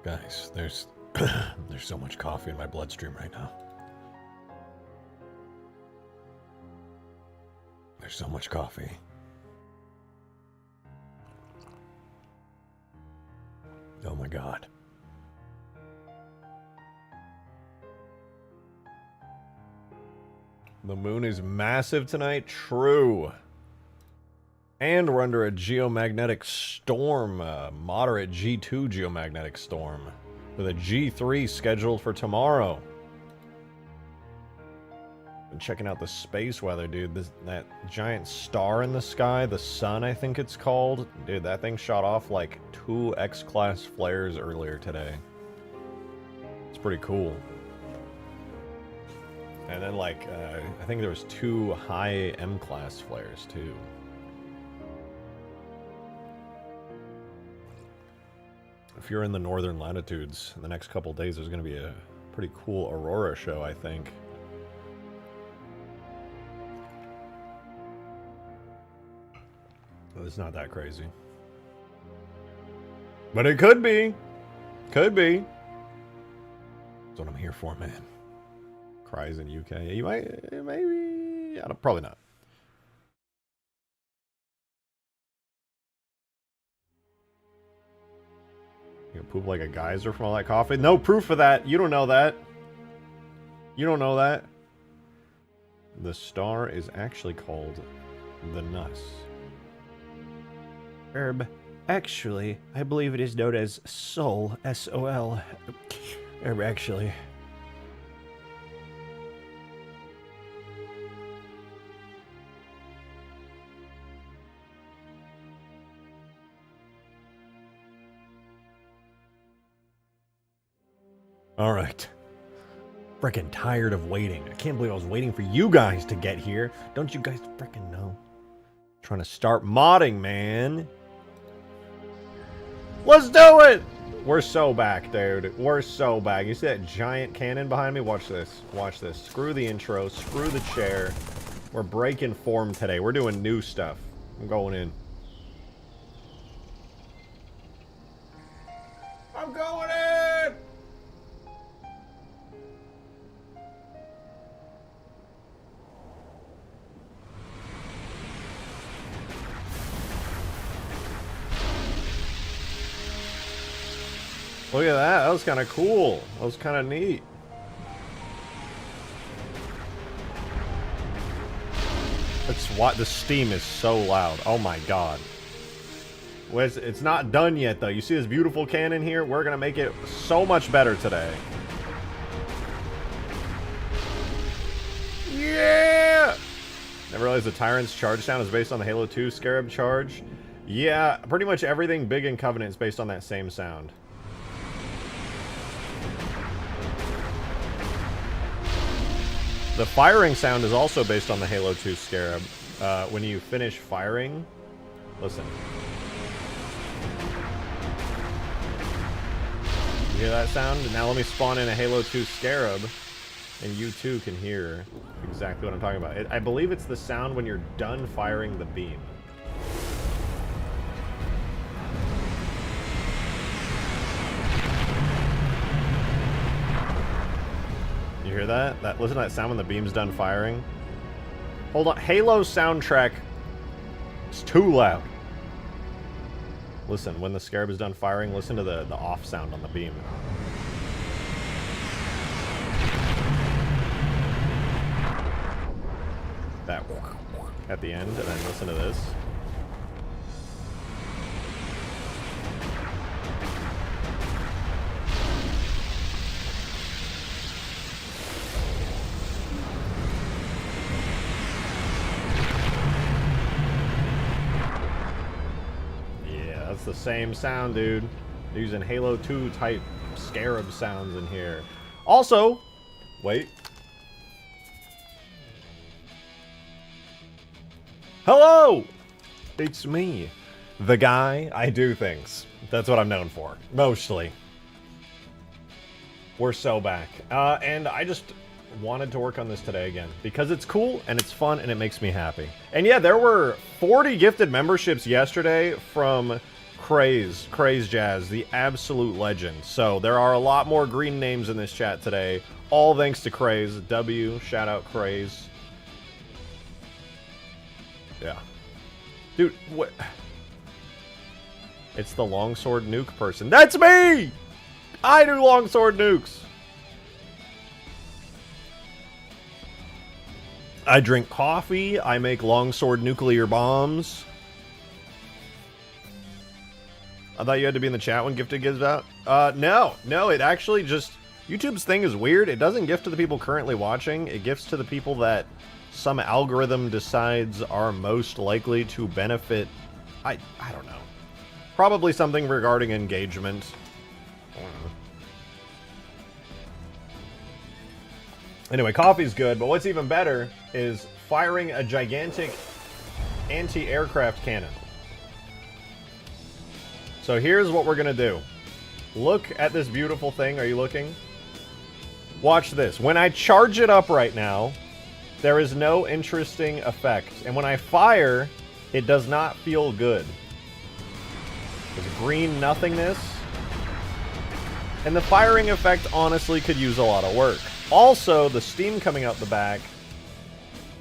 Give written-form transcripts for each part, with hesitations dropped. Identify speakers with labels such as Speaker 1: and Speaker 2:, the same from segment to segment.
Speaker 1: Guys, there's there's so much coffee in my bloodstream right now. There's so much coffee. Oh my god. The moon is massive tonight. True. And we're under a geomagnetic storm, moderate G2 geomagnetic storm, with a G3 scheduled for tomorrow. Been checking out the space weather, dude. That giant star in the sky, the sun, I think it's called. Dude, that thing shot off like 2 X-class flares earlier today. It's pretty cool. And then, like, I think there was 2 high M-class flares, too. If you're in the northern latitudes, in the next couple days, there's going to be a pretty cool aurora show, I think. But it's not that crazy. But it could be. Could be. That's what I'm here for, man. Cries in UK. You might, maybe, yeah, probably not. You poop like a geyser from all that coffee? No proof of that. You don't know that. You don't know that. The star is actually called the Nuss.
Speaker 2: Herb, actually, I believe it is known as Sol, S-O-L. Herb, actually.
Speaker 1: Alright. Frickin' tired of waiting. I can't believe I was waiting for you guys to get here. Don't you guys frickin' know? Trying to start modding, man. Let's do it! We're so back, dude. We're so back. You see that giant cannon behind me? Watch this. Watch this. Screw the intro. Screw the chair. We're breaking form today. We're doing new stuff. I'm going in. I'm going in! Look at that. That was kind of cool. That was kind of neat. It's what the steam is so loud. Oh my god. Well, it's not done yet though. You see this beautiful cannon here? We're gonna make it so much better today. Yeah! Never realized the Tyrant's charge sound is based on the Halo 2 Scarab charge. Yeah, pretty much everything big in Covenant is based on that same sound. The firing sound is also based on the Halo 2 Scarab. When you finish firing, listen. You hear that sound? Now let me spawn in a Halo 2 Scarab, and you too can hear exactly what I'm talking about. I believe it's the sound when you're done firing the beam. You hear that? Listen to that sound when the beam's done firing. Hold on. Halo soundtrack is too loud. Listen, when the Scarab is done firing, listen to the off sound on the beam. That at the end, and then listen to this. The same sound, dude. They're using Halo 2 type Scarab sounds in here. Also, wait. Hello! It's me. The guy. I do things. That's what I'm known for. Mostly. We're so back. And I just wanted to work on this today again. Because it's cool, and it's fun, and it makes me happy. And yeah, there were 40 gifted memberships yesterday from Craze Jazz, the absolute legend. So there are a lot more green names in this chat today, all thanks to Craze. W, shout out Craze. Yeah. Dude, what? It's the Longsword nuke person. That's me! I do Longsword nukes. I drink coffee. I make Longsword nuclear bombs. I thought you had to be in the chat when Gifted gives out. No, it actually just... YouTube's thing is weird. It doesn't gift to the people currently watching. It gifts to the people that some algorithm decides are most likely to benefit. I don't know. Probably something regarding engagement. Anyway, coffee's good, but what's even better is firing a gigantic anti-aircraft cannon. So here's what we're gonna do. Look at this beautiful thing. Are you looking? Watch this. When I charge it up right now, there is no interesting effect. And when I fire, it does not feel good. There's green nothingness. And the firing effect honestly could use a lot of work. Also, the steam coming out the back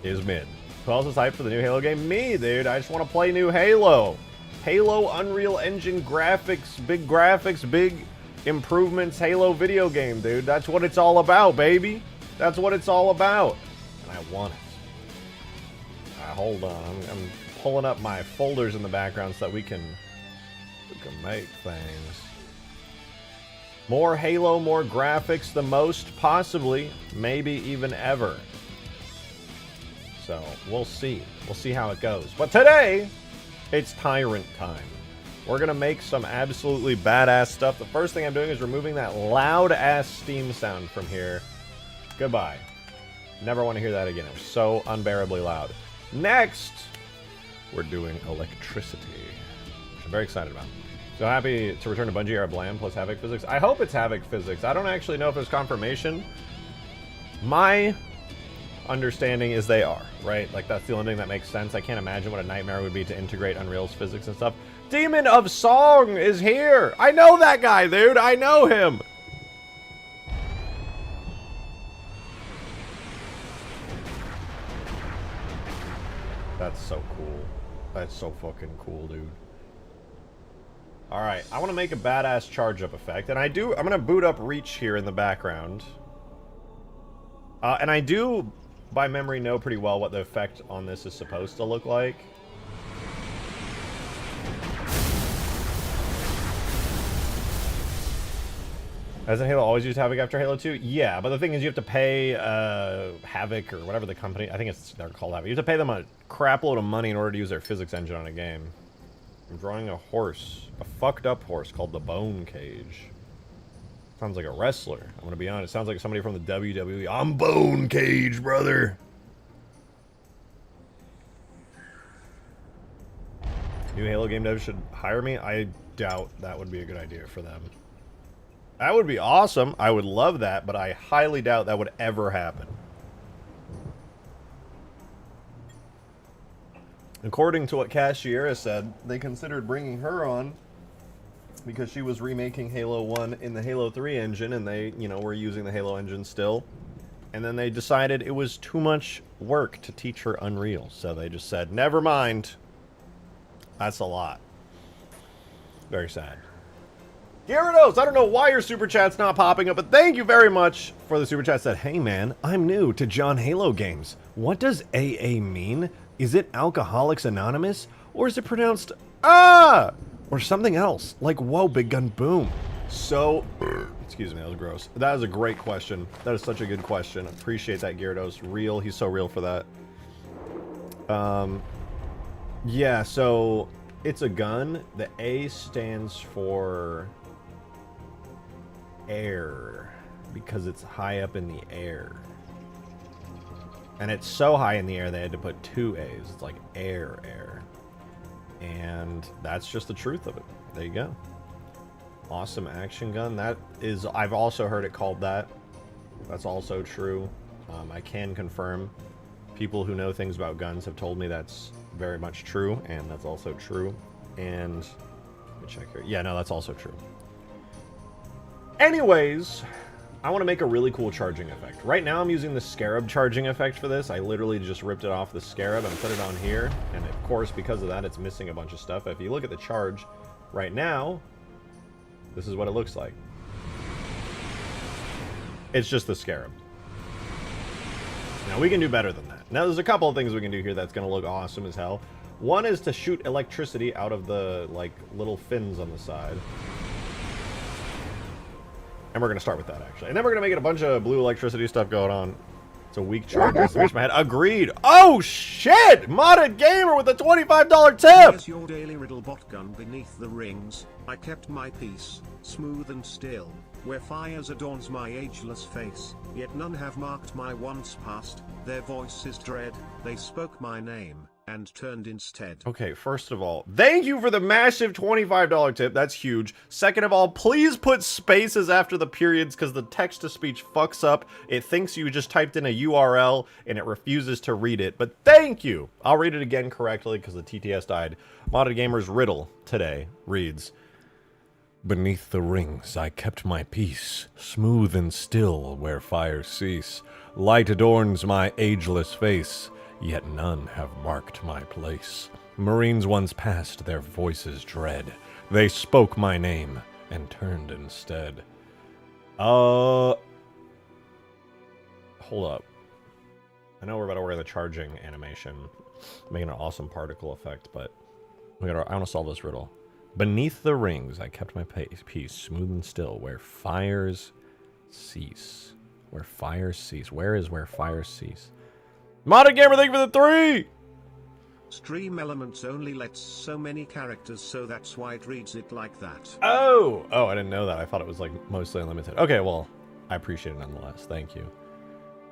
Speaker 1: is mid. Who else is hyped for the new Halo game? Me, dude. I just want to play new Halo. Halo Unreal Engine graphics, big improvements, Halo video game, dude. That's what it's all about, baby. That's what it's all about. And I want it. Hold on. I'm pulling up my folders in the background so that we can make things. More Halo, more graphics, the most possibly, maybe even ever. So, we'll see. We'll see how it goes. But today, it's Tyrant time. We're going to make some absolutely badass stuff. The first thing I'm doing is removing that loud-ass steam sound from here. Goodbye. Never want to hear that again. It was so unbearably loud. Next, we're doing electricity, which I'm very excited about. So happy to return to Bungie Era Blam plus Havoc Physics. I hope it's Havoc Physics. I don't actually know if there's confirmation. My understanding is they are, right? Like, that's the only thing that makes sense. I can't imagine what a nightmare it would be to integrate Unreal's physics and stuff. Demon of Song is here! I know that guy, dude! I know him! That's so cool. That's so fucking cool, dude. Alright, I want to make a badass charge-up effect, and I'm going to boot up Reach here in the background. And I do, by memory, know pretty well what the effect on this is supposed to look like. Hasn't Halo always used Havoc after Halo 2? Yeah, but the thing is you have to pay Havoc, or whatever the company, I think they're called Havoc. You have to pay them a crap load of money in order to use their physics engine on a game. I'm drawing a horse. A fucked up horse called the Bone Cage. Sounds like a wrestler. I'm gonna be honest. Sounds like somebody from the WWE. I'm Bone Cage, brother. New Halo game devs should hire me. I doubt that would be a good idea for them. That would be awesome. I would love that, but I highly doubt that would ever happen. According to what Cashiera said, they considered bringing her on because she was remaking Halo 1 in the Halo 3 engine, and they, you know, were using the Halo engine still. And then they decided it was too much work to teach her Unreal, so they just said, never mind. That's a lot. Very sad. Gyarados, I don't know why your super chat's not popping up, but thank you very much for the super chat. Said, hey man, I'm new to John Halo games. What does AA mean? Is it Alcoholics Anonymous? Or is it pronounced ah? Or something else? Like, whoa, big gun boom. So, excuse me, that was gross. That is a great question. That is such a good question. I appreciate that, Gyarados. Real, he's so real for that. Yeah, so it's a gun. The A stands for air, because it's high up in the air. And it's so high in the air they had to put two A's. It's like air. And that's just the truth of it. There you go. Awesome action gun. That is, I've also heard it called that. That's also true. I can confirm. People who know things about guns have told me that's very much true, and that's also true. And me check here. Yeah, no, that's also true. Anyways, I want to make a really cool charging effect. Right now I'm using the Scarab charging effect for this. I literally just ripped it off the Scarab and put it on here. And of course, because of that, it's missing a bunch of stuff. If you look at the charge right now, this is what it looks like. It's just the Scarab. Now, we can do better than that. Now, there's a couple of things we can do here that's going to look awesome as hell. One is to shoot electricity out of the, like, little fins on the side. And we're going to start with that, actually. And then we're going to make it a bunch of blue electricity stuff going on. It's a weak charge. Just makes my head. Agreed. Oh, shit! Modded Gamer with a $25 tip!
Speaker 3: Here's your daily riddle bot gun beneath the rings. I kept my peace, smooth and still, where fires adorns my ageless face. Yet none have marked my once past. Their voices dread. They spoke my name and turned instead.
Speaker 1: Okay, first of all, thank you for the massive $25 tip. That's huge. Second of all, please put spaces after the periods because the text-to-speech fucks up. It thinks you just typed in a URL and it refuses to read it. But thank you. I'll read it again correctly because the TTS died. Modded Gamer's riddle today reads, beneath the rings I kept my peace, smooth and still where fires cease. Light adorns my ageless face, yet none have marked my place. Marines once passed, their voices dread. They spoke my name and turned instead. Hold up. I know we're about to wear the charging animation, making an awesome particle effect, but I want to solve this riddle. Beneath the rings, I kept my peace, smooth and still, where fires cease. Where fires cease. Where is where fires cease? Modded Gamer, thank you for the 3!
Speaker 3: Stream Elements only lets so many characters, so that's why it reads it like that.
Speaker 1: Oh! Oh, I didn't know that. I thought it was, like, mostly unlimited. Okay, well, I appreciate it nonetheless. Thank you.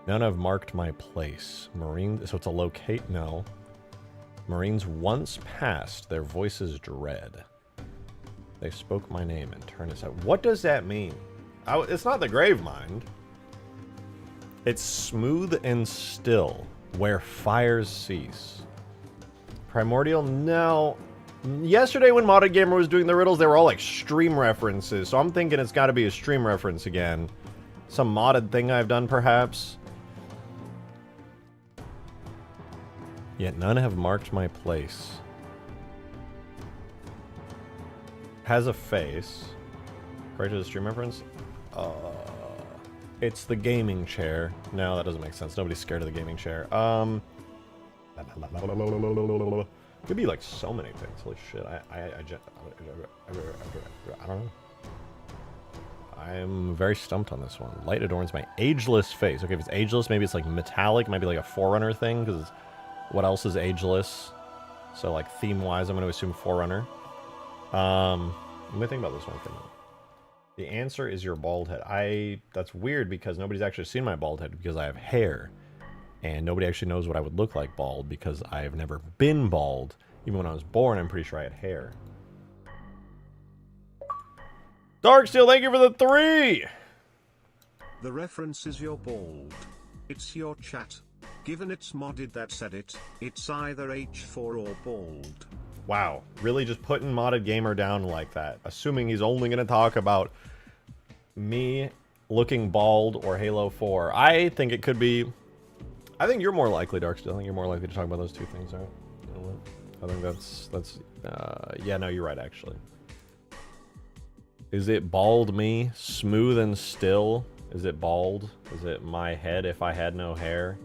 Speaker 1: None have marked my place. Marines... So it's a locate... No. Marines once passed, their voices dread. They spoke my name and turned us out. What does that mean? It's not the Gravemind. It's smooth and still, where fires cease. Primordial? No. Yesterday when Modded Gamer was doing the riddles, they were all like stream references, so I'm thinking it's got to be a stream reference again. Some modded thing I've done, perhaps. Yet none have marked my place. Has a face. Correct to the stream reference? It's the gaming chair. No, that doesn't make sense. Nobody's scared of the gaming chair. Could be like so many things. Holy shit. I don't know. I'm very stumped on this one. Light adorns my ageless face. Okay, if it's ageless, maybe it's like metallic. Might be like a Forerunner thing, because what else is ageless? So like theme-wise, I'm going to assume Forerunner. Let me think about this one for a minute. The answer is your bald head. That's weird because nobody's actually seen my bald head because I have hair. And nobody actually knows what I would look like bald because I've never been bald. Even when I was born, I'm pretty sure I had hair. Darksteel, thank you for the 3!
Speaker 3: The reference is your bald. It's your chat. Given it's modded that said it, it's either H4 or bald.
Speaker 1: Wow, really just putting Modded Gamer down like that, assuming he's only going to talk about me looking bald or Halo 4. I think it could be... I think you're more likely, Darksteel. I think you're more likely to talk about those two things, right? You know what? I think that's yeah, no, you're right, actually. Is it bald me? Smooth and still? Is it bald? Is it my head if I had no hair?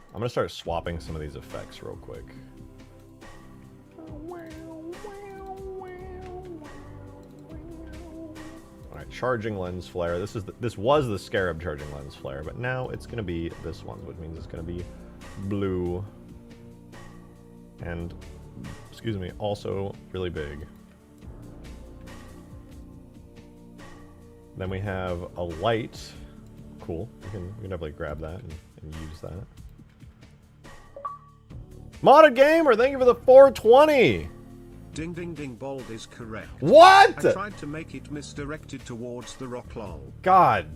Speaker 1: I'm gonna start swapping some of these effects real quick. Alright, charging lens flare. This was the Scarab charging lens flare, but now it's gonna be this one, which means it's gonna be blue. And, excuse me, also really big. Then we have a light. Cool. We can definitely grab that and use that. Modded Gamer, thank you for the 420!
Speaker 3: Ding ding ding, bald is correct.
Speaker 1: What?!
Speaker 3: I tried to make it misdirected towards the rock lol.
Speaker 1: God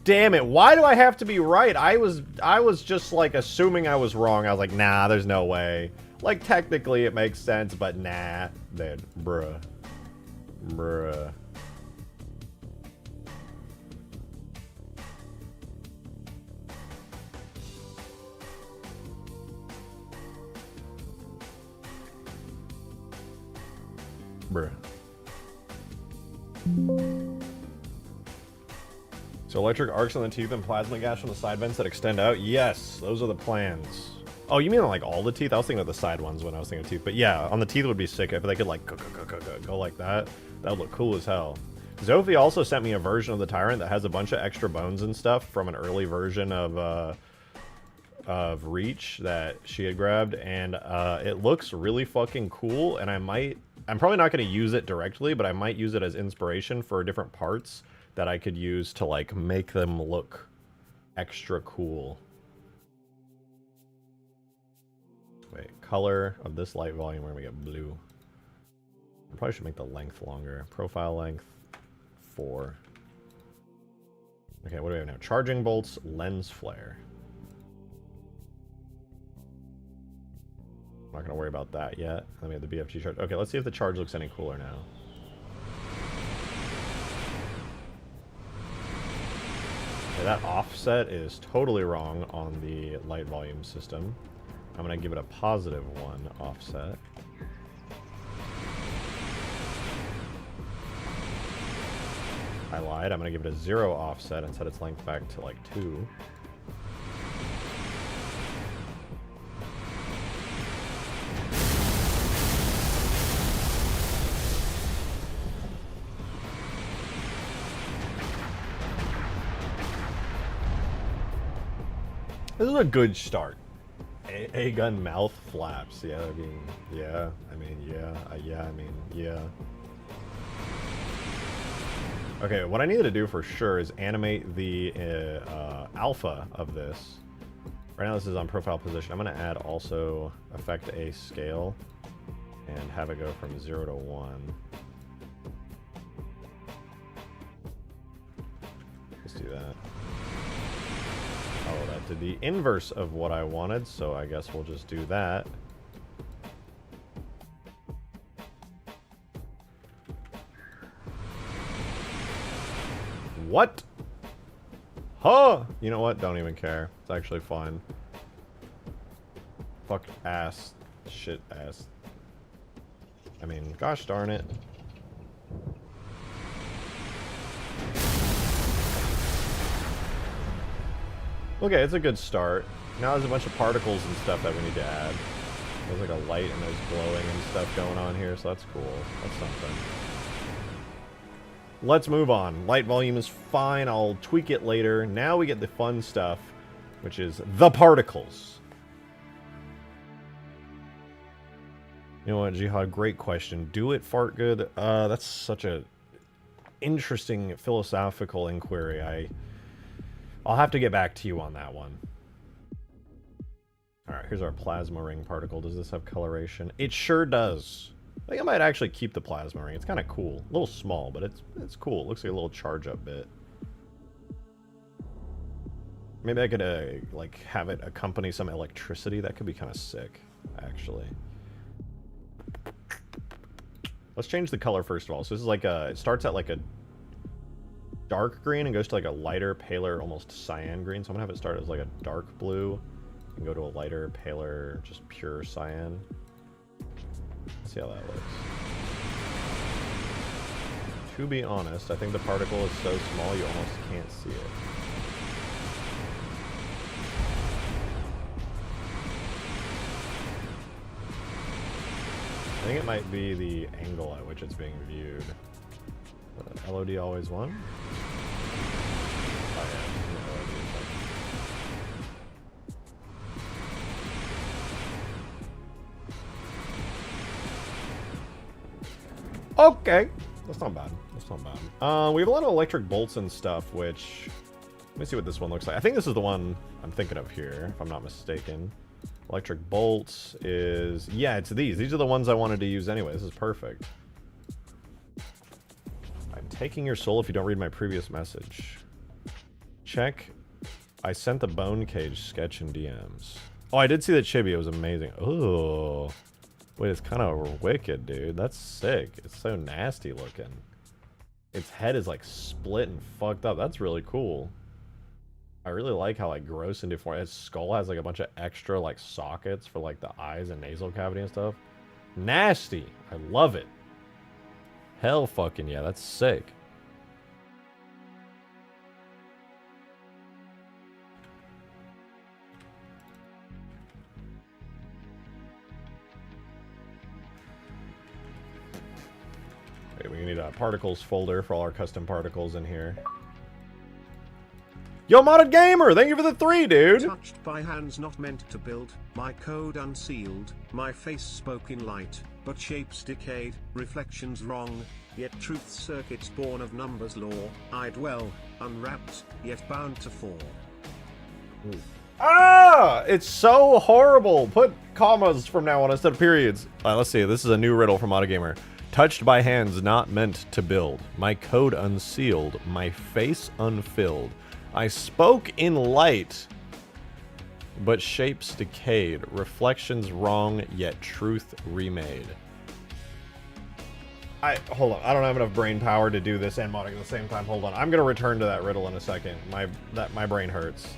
Speaker 1: damn it. Why do I have to be right? I was just, like, assuming I was wrong. I was like, nah, there's no way. Like, technically it makes sense, but nah. Dude, bruh. Bruh. Bruh. So electric arcs on the teeth and plasma gas from the side vents that extend out? Yes, those are the plans. Oh, you mean like all the teeth? I was thinking of the side ones when I was thinking of teeth. But yeah, on the teeth would be sick if they could like go like that. That would look cool as hell. Zophi also sent me a version of the Tyrant that has a bunch of extra bones and stuff from an early version of Reach that she had grabbed. And it looks really fucking cool. And I'm probably not going to use it directly, but I might use it as inspiration for different parts that I could use to, like, make them look extra cool. Wait, color of this light volume, we're going to get blue. I probably should make the length longer. Profile length, 4. Okay, what do we have now? Charging bolts, lens flare. I'm not going to worry about that yet. Then we have the BFG charge. Okay, let's see if the charge looks any cooler now. Okay, that offset is totally wrong on the light volume system. I'm going to give it a +1 offset. I lied. I'm going to give it a 0 offset and set its length back to like 2. This is a good start. A gun mouth flaps. Yeah, I mean, yeah. I mean, yeah. Okay, what I needed to do for sure is animate the alpha of this. Right now this is on profile position. I'm going to add also affect a scale and have it go from 0 to 1. Let's do that. Oh, that did the inverse of what I wanted, so I guess we'll just do that. What? Huh? You know what? Don't even care. It's actually fine. Fuck ass. Shit ass. I mean, gosh darn it. Okay, it's a good start. Now there's a bunch of particles and stuff that we need to add. There's like a light and there's glowing and stuff going on here, so that's cool. That's something. Let's move on. Light volume is fine. I'll tweak it later. Now we get the fun stuff, which is the particles. You know what, Jihad? Great question. Do it fart good? That's such a interesting philosophical inquiry. I'll have to get back to you on that one. Alright, here's our plasma ring particle. Does this have coloration? It sure does. I think I might actually keep the plasma ring. It's kind of cool. A little small, but it's cool. It looks like a little charge-up bit. Maybe I could, like, have it accompany some electricity. That could be kind of sick, actually. Let's change the color first of all. So this is like a... It starts at, like, a dark green and goes to, like, a lighter, paler, almost cyan green. So I'm going to have it start as, like, a dark blue and go to a lighter, paler, just pure cyan. Let's see how that looks. To be honest, I think the particle is so small you almost can't see it. I think it might be the angle at which it's being viewed. LOD always won? Oh yeah, okay, that's not bad. That's not bad. We have a lot of electric bolts and stuff, which... Let me see what this one looks like. I think this is the one I'm thinking of here, if I'm not mistaken. Electric bolts is... Yeah, it's these. These are the ones I wanted to use anyway. This is perfect. I'm taking your soul if you don't read my previous message. Check. I sent the bone cage sketch in DMs. Oh, I did see the chibi. It was amazing. Oh. Wait, it's kind of wicked, dude. That's sick. It's so nasty looking. Its head is like split and fucked up. That's really cool. I really like how like gross and deformed. Its skull has like a bunch of extra like sockets for like the eyes and nasal cavity and stuff. Nasty. I love it. Hell fucking yeah. That's sick. Wait, we need a particles folder for all our custom particles in here. Yo, Modded Gamer! Thank you for the 3, dude!
Speaker 3: Touched by hands not meant to build, my code unsealed, my face spoke in light, but shapes decayed, reflections wrong, yet truth's circuits born of numbers law, I dwell, unwrapped, yet bound to fall.
Speaker 1: Ooh. Ah! It's so horrible! Put commas from now on instead of periods. Let's see, this is a new riddle from Modded Gamer. Touched by hands not meant to build, my code unsealed, my face unfilled. I spoke in light, but shapes decayed, reflections wrong, yet truth remade. Hold on, I don't have enough brain power to do this and modding at the same time. Hold on, I'm gonna return to that riddle in a second. My brain hurts.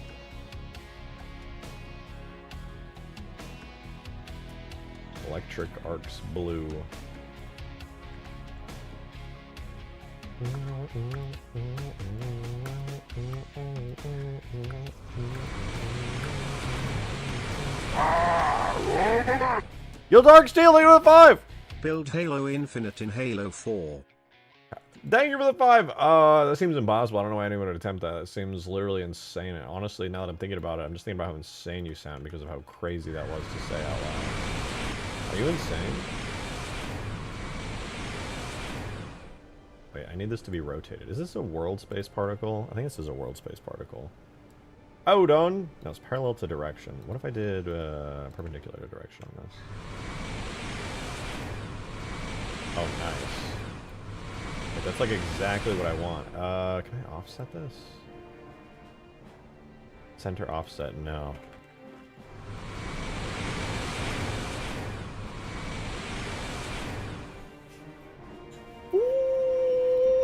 Speaker 1: Electric arcs blue. Yo, Dark Steel, thank you for the 5!
Speaker 3: Build Halo Infinite in Halo 4.
Speaker 1: Thank you for the 5! That seems impossible. I don't know why anyone would attempt that. That seems literally insane. And honestly, now that I'm thinking about it, I'm just thinking about how insane you sound because of how crazy that was to say out loud. Are you insane? Wait, I need this to be rotated. Is this a world space particle? I think this is a world space particle. Hold on. No, it's parallel to direction. What if I did perpendicular to direction on this? Oh, nice. Wait, that's like exactly what I want. Can I offset this? Center offset, no.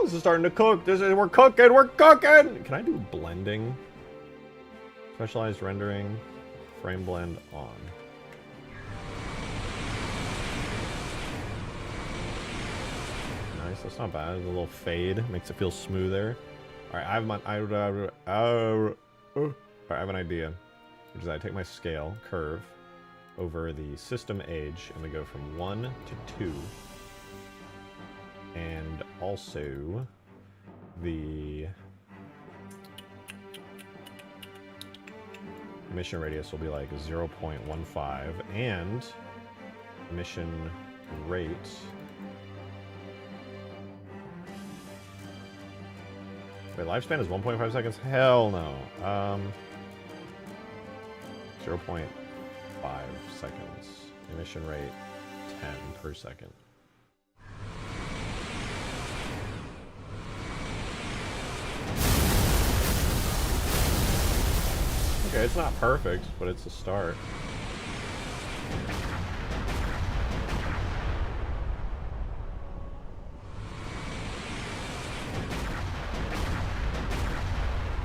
Speaker 1: This is starting to cook. We're cooking. We're cooking. Can I do blending? Specialized rendering. Frame blend on. Nice. That's not bad. A little fade makes it feel smoother. All right. I have an idea. Which is I take my scale curve over the system age, and we go from 1 to 2. And also the emission radius will be like 0.15 and emission rate wait, lifespan is 1.5 seconds? Hell no. 0.5 seconds. Emission rate 10 per second. Okay, it's not perfect, but it's a start.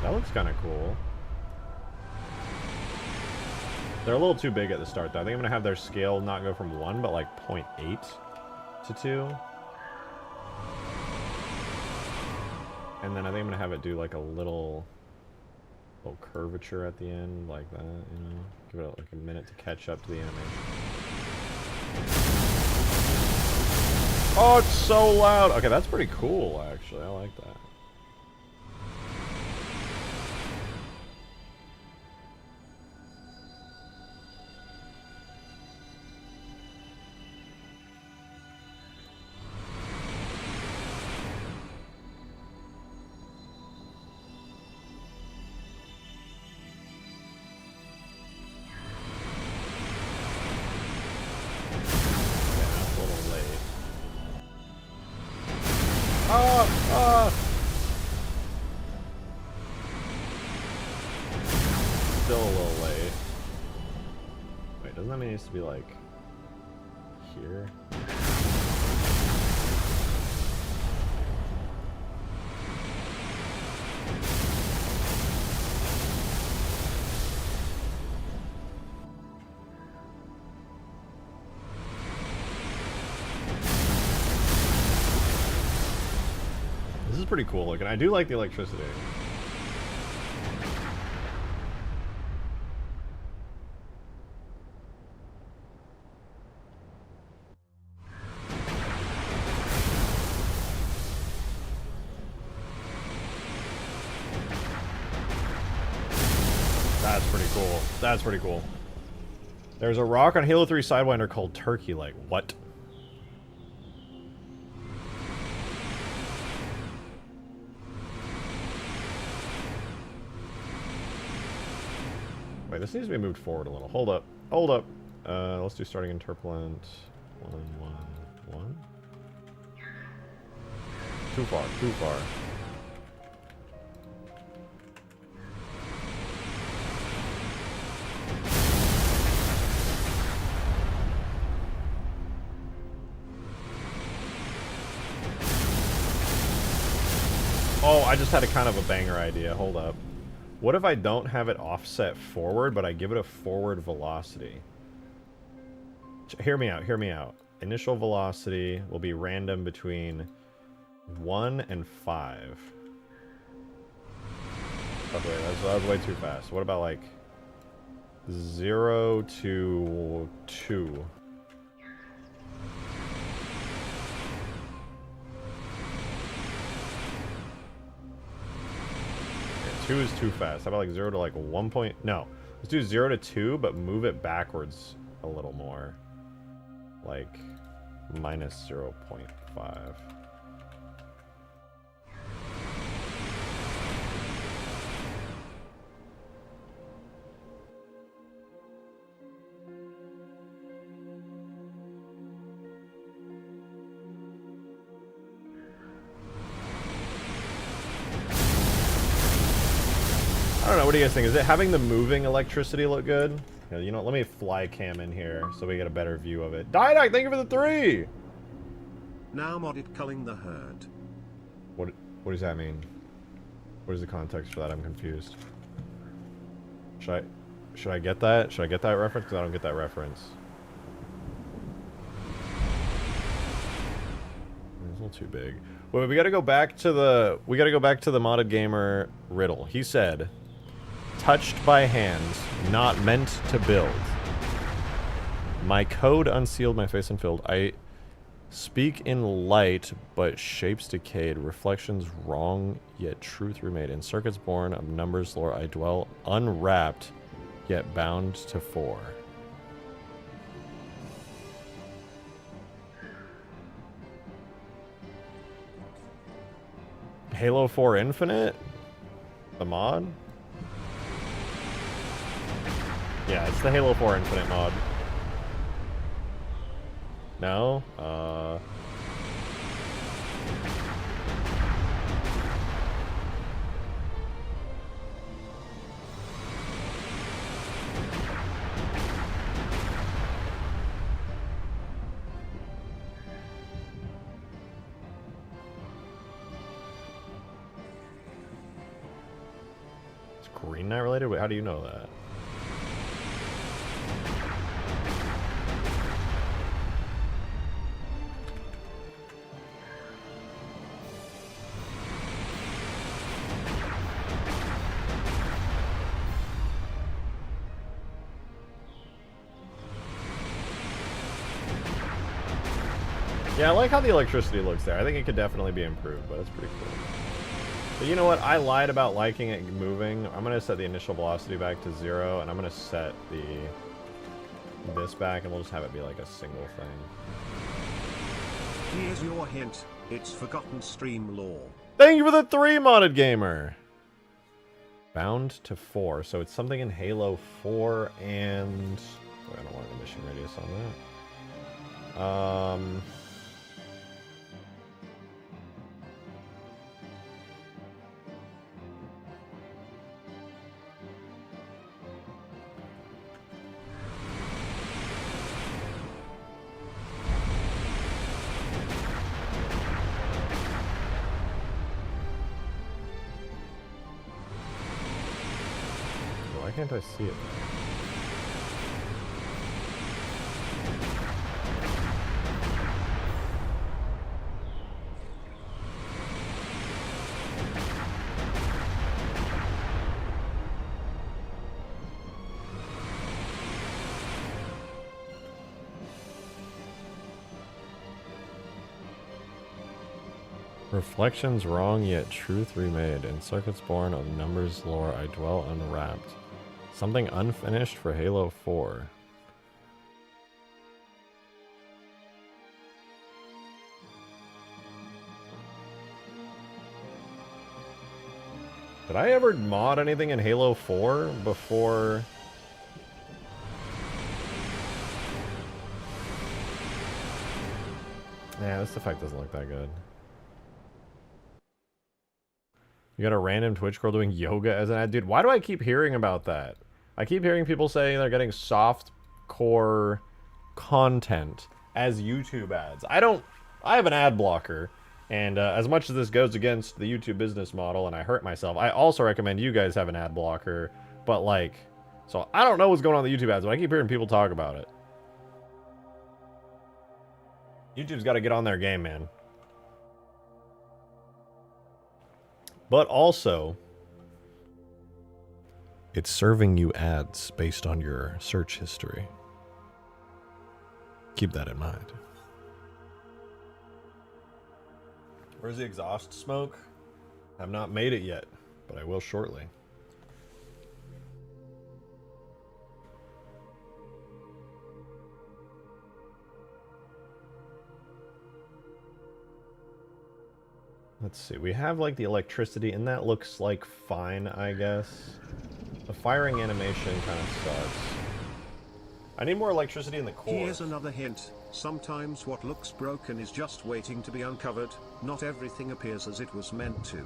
Speaker 1: That looks kind of cool. They're a little too big at the start, though. I think I'm going to have their scale not go from 1, but like 0.8 to 2. And then I think I'm going to have it do like a little curvature at the end, like that, you know? Give it like a minute to catch up to the animation. Oh, it's so loud! Okay, that's pretty cool, actually. I like that. needs to be like here. This is pretty cool looking. I do like the electricity. That's pretty cool. That's pretty cool. There's a rock on Halo 3 Sidewinder called Turkey Leg. What? Wait, this needs to be moved forward a little. Hold up. Hold up. Let's do starting interpolant. 1, 1, 1. Too far. Too far. Oh, I just had a kind of a banger idea. Hold up. What if I don't have it offset forward, but I give it a forward velocity? Hear me out, hear me out. Initial velocity will be random between 1 and 5. Oh, wait, that was way too fast. What about like 0 to 2? 2 is too fast. How about like 0 to like 1 point? No. Let's do 0 to 2, but move it backwards a little more. Like minus 0.5. I don't know, what do you guys think? Is it having the moving electricity look good? Yeah, you know, let me fly cam in here so we get a better view of it. Didak, thank you for the 3!
Speaker 3: Now modded culling the herd.
Speaker 1: What does that mean? What is the context for that? I'm confused. Should I get that? Should I get that reference? Because I don't get that reference. It's a little too big. Wait, we gotta go back to the modded gamer riddle. He said, touched by hands, not meant to build. My code unsealed, my face unfilled. I speak in light, but shapes decayed. Reflections wrong, yet truth remade. In circuits born of numbers lore, I dwell unwrapped, yet bound to 4. Halo 4 Infinite? The mod? Yeah, it's the Halo 4 Infinite mod. No? Is Green Knight related? Wait, how do you know that? Yeah, I like how the electricity looks there. I think it could definitely be improved, but it's pretty cool. But you know what? I lied about liking it moving. I'm going to set the initial velocity back to 0, and I'm going to set this back, and we'll just have it be like a single thing.
Speaker 3: Here's your hint. It's forgotten stream lore.
Speaker 1: Thank you for the 3, modded gamer! Bound to 4. So it's something in Halo 4 and... Wait, I don't want the mission radius on that. can't I see it? Reflections wrong, yet truth remade. In circuits born of numbers lore, I dwell unwrapped. Something unfinished for Halo 4. Did I ever mod anything in Halo 4 before? Yeah, this effect doesn't look that good. You got a random Twitch girl doing yoga as an ad? Dude, why do I keep hearing about that? I keep hearing people saying they're getting soft core content as YouTube ads. I have an ad blocker, and as much as this goes against the YouTube business model and I hurt myself, I also recommend you guys have an ad blocker, but like, so I don't know what's going on with the YouTube ads, but I keep hearing people talk about it. YouTube's got to get on their game, man. But also, it's serving you ads based on your search history. Keep that in mind. Where's the exhaust smoke? I've not made it yet, but I will shortly. Let's see, we have like the electricity, and that looks like fine, I guess. The firing animation kind of sucks. I need more electricity in the core.
Speaker 3: Here's another hint. Sometimes what looks broken is just waiting to be uncovered. Not everything appears as it was meant to.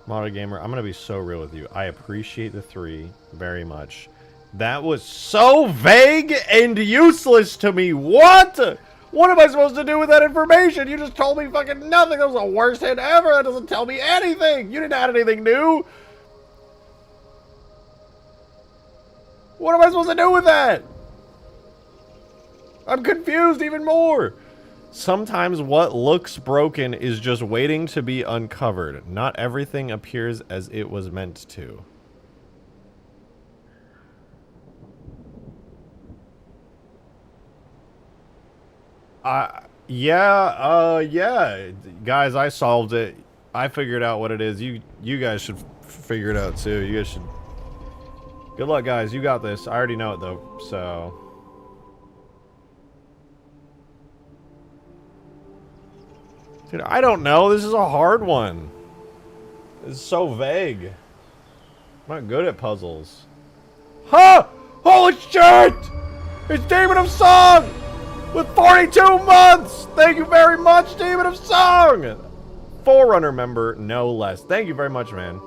Speaker 1: Modded Gamer, I'm gonna be so real with you. I appreciate the 3 very much. That was so vague and useless to me. What? What am I supposed to do with that information? You just told me fucking nothing. That was the worst hint ever. That doesn't tell me anything. You didn't add anything new. What am I supposed to do with that? I'm confused even more. Sometimes what looks broken is just waiting to be uncovered. Not everything appears as it was meant to. Yeah. Guys, I solved it. I figured out what it is. You guys should figure it out too. You guys should. Good luck, guys. You got this. I already know it though, so. Dude, I don't know. This is a hard one. This is so vague. I'm not good at puzzles. Huh! Holy shit! It's Demon of Song! With 42 months! Thank you very much, Demon of Song! Forerunner member, no less. Thank you very much, man.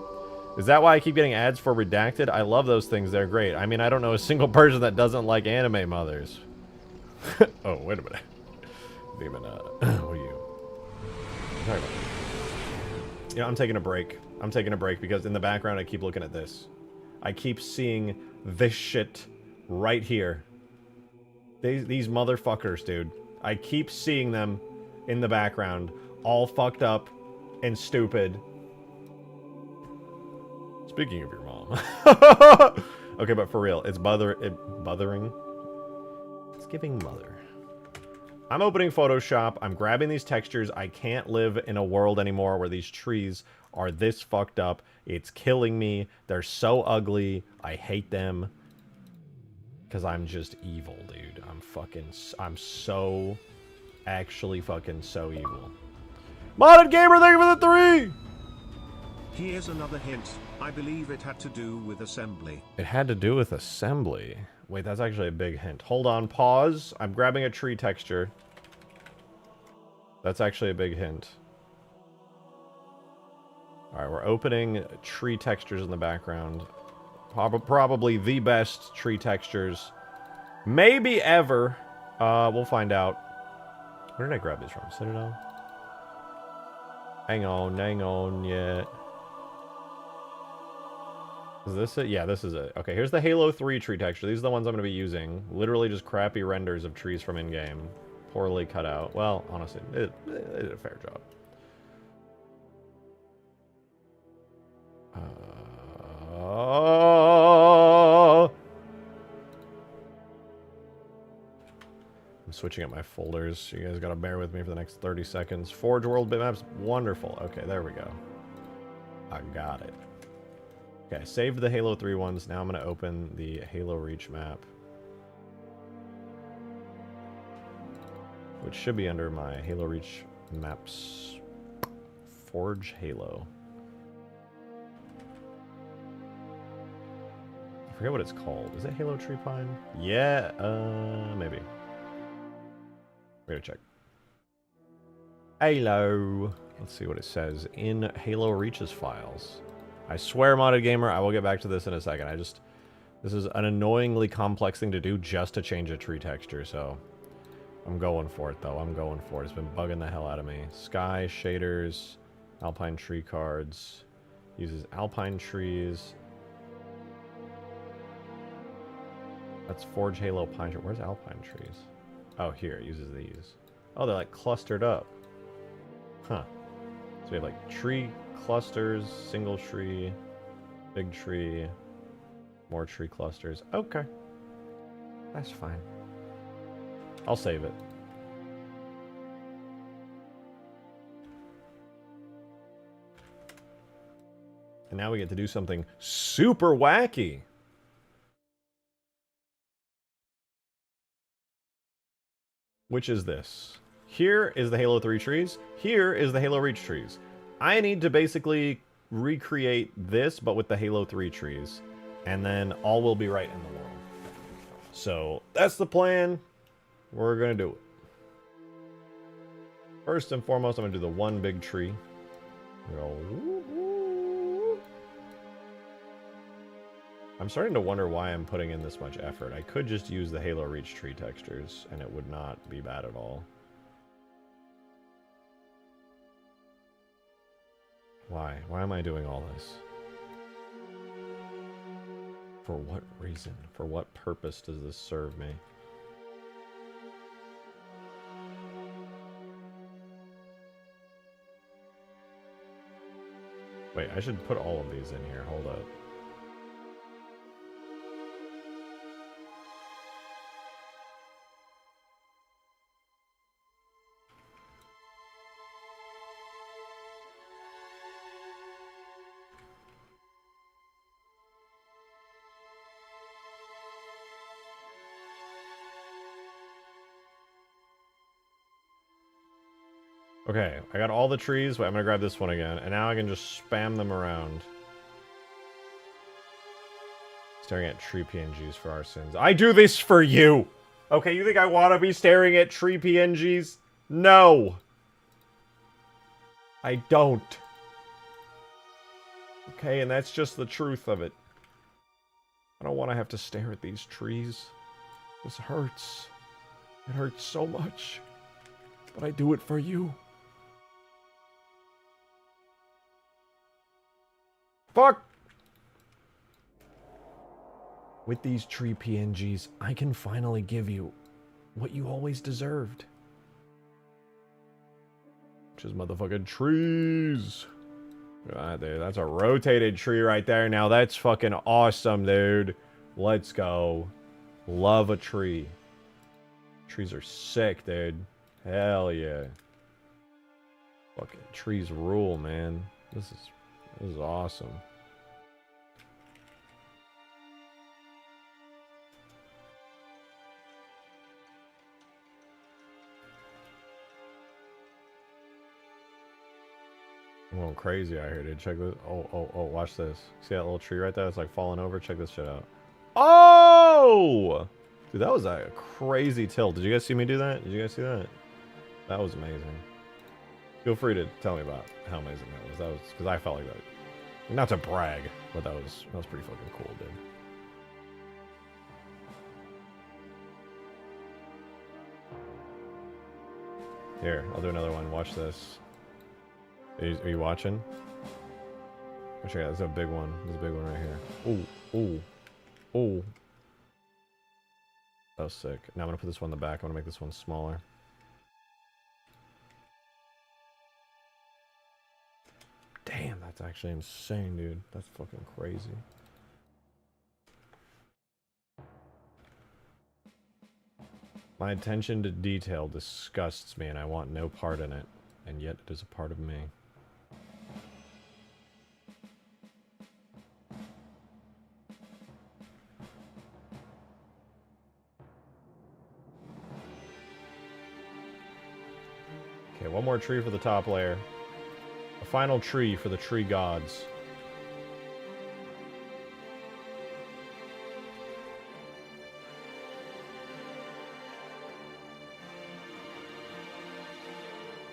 Speaker 1: Is that why I keep getting ads for Redacted? I love those things. They're great. I mean, I don't know a single person that doesn't like anime mothers. Oh, wait a minute. Demon, what are you? Sorry about that. Yeah, I'm taking a break. I'm taking a break because in the background I keep looking at this. I keep seeing this shit right here. These motherfuckers, dude. I keep seeing them in the background, all fucked up and stupid. Speaking of your mom. Okay, but for real, it's bothering. It's giving mother. I'm opening Photoshop. I'm grabbing these textures. I can't live in a world anymore where these trees are this fucked up. It's killing me. They're so ugly. I hate them. Because I'm just evil, dude. I'm so... Actually fucking so evil. Modded Gamer, thank you for the 3!
Speaker 3: Here's another hint. I believe it had to do with assembly.
Speaker 1: It had to do with assembly. Wait, that's actually a big hint. Hold on, pause. I'm grabbing a tree texture. That's actually a big hint. Alright, we're opening tree textures in the background. Probably the best tree textures. Maybe ever. We'll find out. Where did I grab this from? Citadel? Hang on, yeah. Is this it? Yeah, this is it. Okay, here's the Halo 3 tree texture. These are the ones I'm going to be using. Literally just crappy renders of trees from in-game. Poorly cut out. Well, honestly, it did a fair job. I'm switching up my folders. You guys gotta bear with me for the next 30 seconds. Forge World bitmaps. Wonderful. Okay, there we go. I got it. Okay, I saved the Halo 3 ones. Now I'm going to open the Halo Reach map. Which should be under my Halo Reach maps. Forge Halo. I forget what it's called. Is it Halo Tree Pine? Yeah, maybe. We're gonna check. Halo. Let's see what it says in Halo Reach's files. I swear, modded gamer, I will get back to this in a second. This is an annoyingly complex thing to do just to change a tree texture, so I'm going for it, though. I'm going for it. It's been bugging the hell out of me. Sky, shaders, alpine tree cards. Uses alpine trees. That's Forge Halo Pine Tree. Where's alpine trees? Oh, here. It uses these. Oh, they're like clustered up. Huh. So we have like tree clusters, single tree, big tree, more tree clusters. Okay. That's fine. I'll save it. And now we get to do something super wacky. Which is this. Here is the Halo 3 trees. Here is the Halo Reach trees. I need to basically recreate this, but with the Halo 3 trees. And then all will be right in the world. So, that's the plan. We're going to do it. First and foremost, I'm going to do the one big tree. I'm starting to wonder why I'm putting in this much effort. I could just use the Halo Reach tree textures, and it would not be bad at all. Why? Why am I doing all this? For what reason? For what purpose does this serve me? Wait, I should put all of these in here. Hold up. Okay, I got all the trees. Wait, I'm gonna grab this one again, and now I can just spam them around. Staring at tree PNGs for our sins. I do this for you! Okay, you think I want to be staring at tree PNGs? No! I don't. Okay, and that's just the truth of it. I don't want to have to stare at these trees. This hurts. It hurts so much. But I do it for you. Fuck! With these tree PNGs, I can finally give you what you always deserved. Which is motherfucking trees. God, dude, that's a rotated tree right there. Now that's fucking awesome, dude. Let's go. Love a tree. Trees are sick, dude. Hell yeah. Fucking trees rule, man. This is awesome. I'm going crazy out here, dude. Check this. Oh, watch this. See that little tree right there? It's like falling over. Check this shit out. Oh! Dude, that was a crazy tilt. Did you guys see me do that? Did you guys see that? That was amazing. Feel free to tell me about how amazing that was. That was because I felt like that. Not to brag, but that was pretty fucking cool, dude. Here, I'll do another one. Watch this. Are you watching? Check out, there's a big one. There's a big one right here. Ooh, ooh, ooh. That was sick. Now I'm gonna put this one in the back. I'm gonna make this one smaller. Damn, that's actually insane, dude. That's fucking crazy. My attention to detail disgusts me and I want no part in it. And yet it is a part of me. Okay, one more tree for the top layer. A final tree for the tree gods.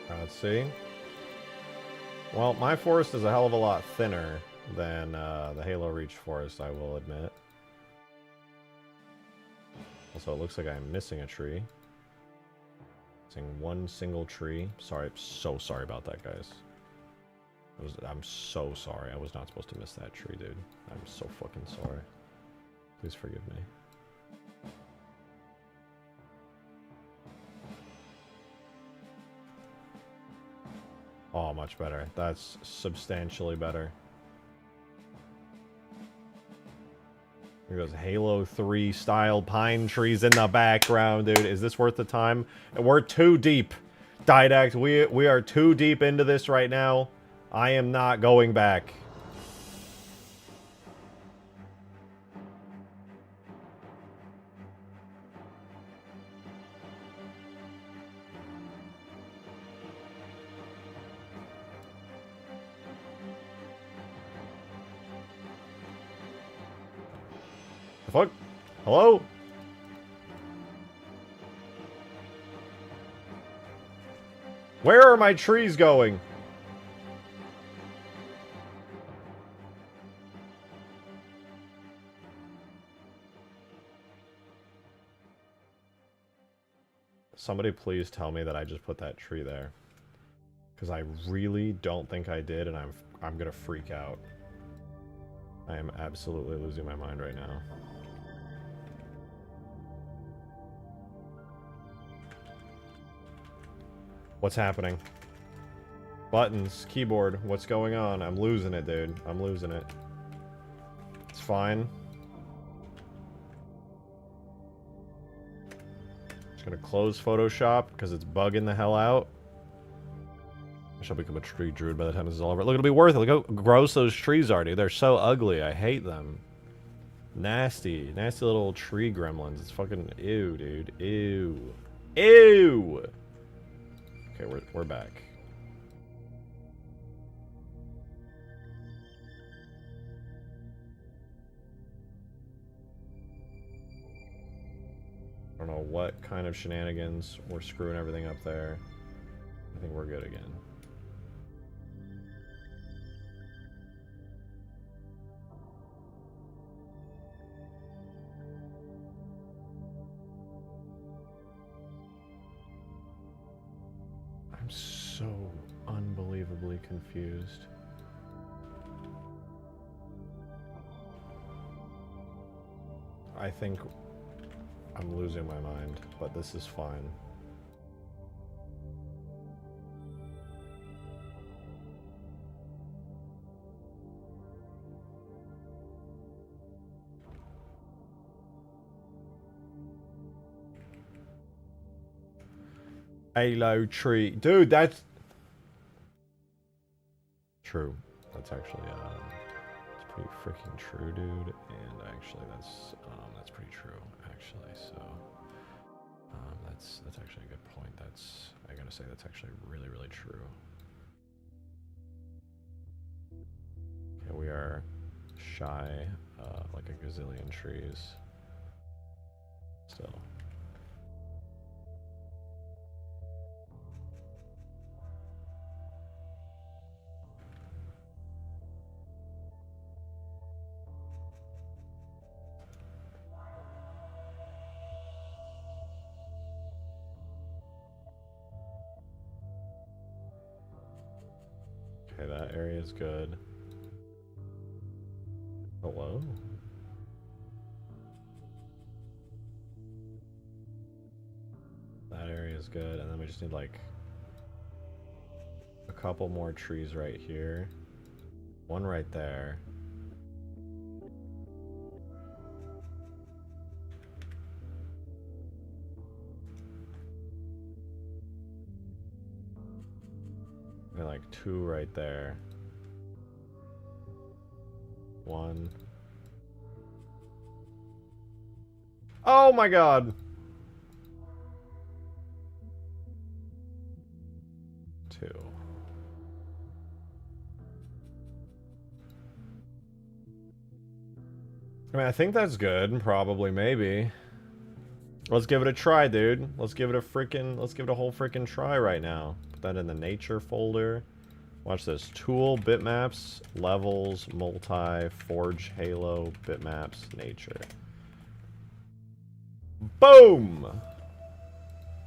Speaker 1: Let's see. Well, my forest is a hell of a lot thinner than the Halo Reach forest, I will admit. Also, it looks like I'm missing a tree. Missing one single tree. Sorry, I'm so sorry about that, guys. I'm so sorry. I was not supposed to miss that tree, dude. I'm so fucking sorry. Please forgive me. Oh, much better. That's substantially better. Here goes Halo 3 style pine trees in the background, dude. Is this worth the time? We're too deep. Didact, we are too deep into this right now. I am not going back. The fuck? Hello? Where are my trees going? Somebody please tell me that I just put that tree there. Because I really don't think I did, and I'm gonna freak out. I am absolutely losing my mind right now. What's happening? Buttons, keyboard, what's going on? I'm losing it, dude. I'm losing it. It's fine. Just gonna close Photoshop because it's bugging the hell out. I shall become a tree druid by the time this is all over. Look, it'll be worth it. Look how gross those trees are, dude. They're so ugly. I hate them. Nasty. Nasty little tree gremlins. It's fucking ew, dude. Ew. Ew! Okay, we're back. I don't know what kind of shenanigans. We're screwing everything up there. I think we're good again. I'm so unbelievably confused. I think I'm losing my mind, but this is fine. Halo tree. Dude, that's... True. That's actually, it's pretty freaking true, dude. And actually, that's pretty true, actually. So, that's actually a good point. I gotta say, that's actually really, really true. Okay, we are shy, like a gazillion trees. Still. Okay, that area is good. Hello? That area is good, and then we just need like a couple more trees right here. One right there. And like 2 right there. 1. Oh my god! 2. I mean, I think that's good. Probably, maybe. Let's give it a try, dude. Let's give it a whole freaking try right now. Put that in the nature folder. Watch this. Tool, bitmaps, levels, multi, forge, halo, bitmaps, nature. Boom!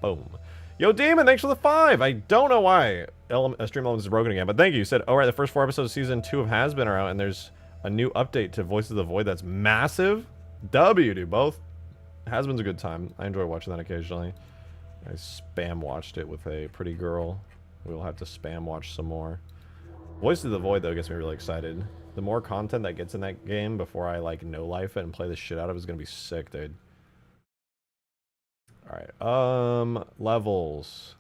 Speaker 1: Boom. Yo, Demon, thanks for the 5! I don't know why Stream Elements is broken again, but thank you. You said, oh right, the first 4 episodes of Season 2 of Has Been are out, and there's a new update to Voices of the Void that's massive. W, dude, both. Has Been's a good time. I enjoy watching that occasionally. I spam watched it with a pretty girl. We'll have to spam watch some more. Voices of the Void, though, gets me really excited. The more content that gets in that game before I, like, no-life it and play the shit out of it is gonna be sick, dude. Alright, levels.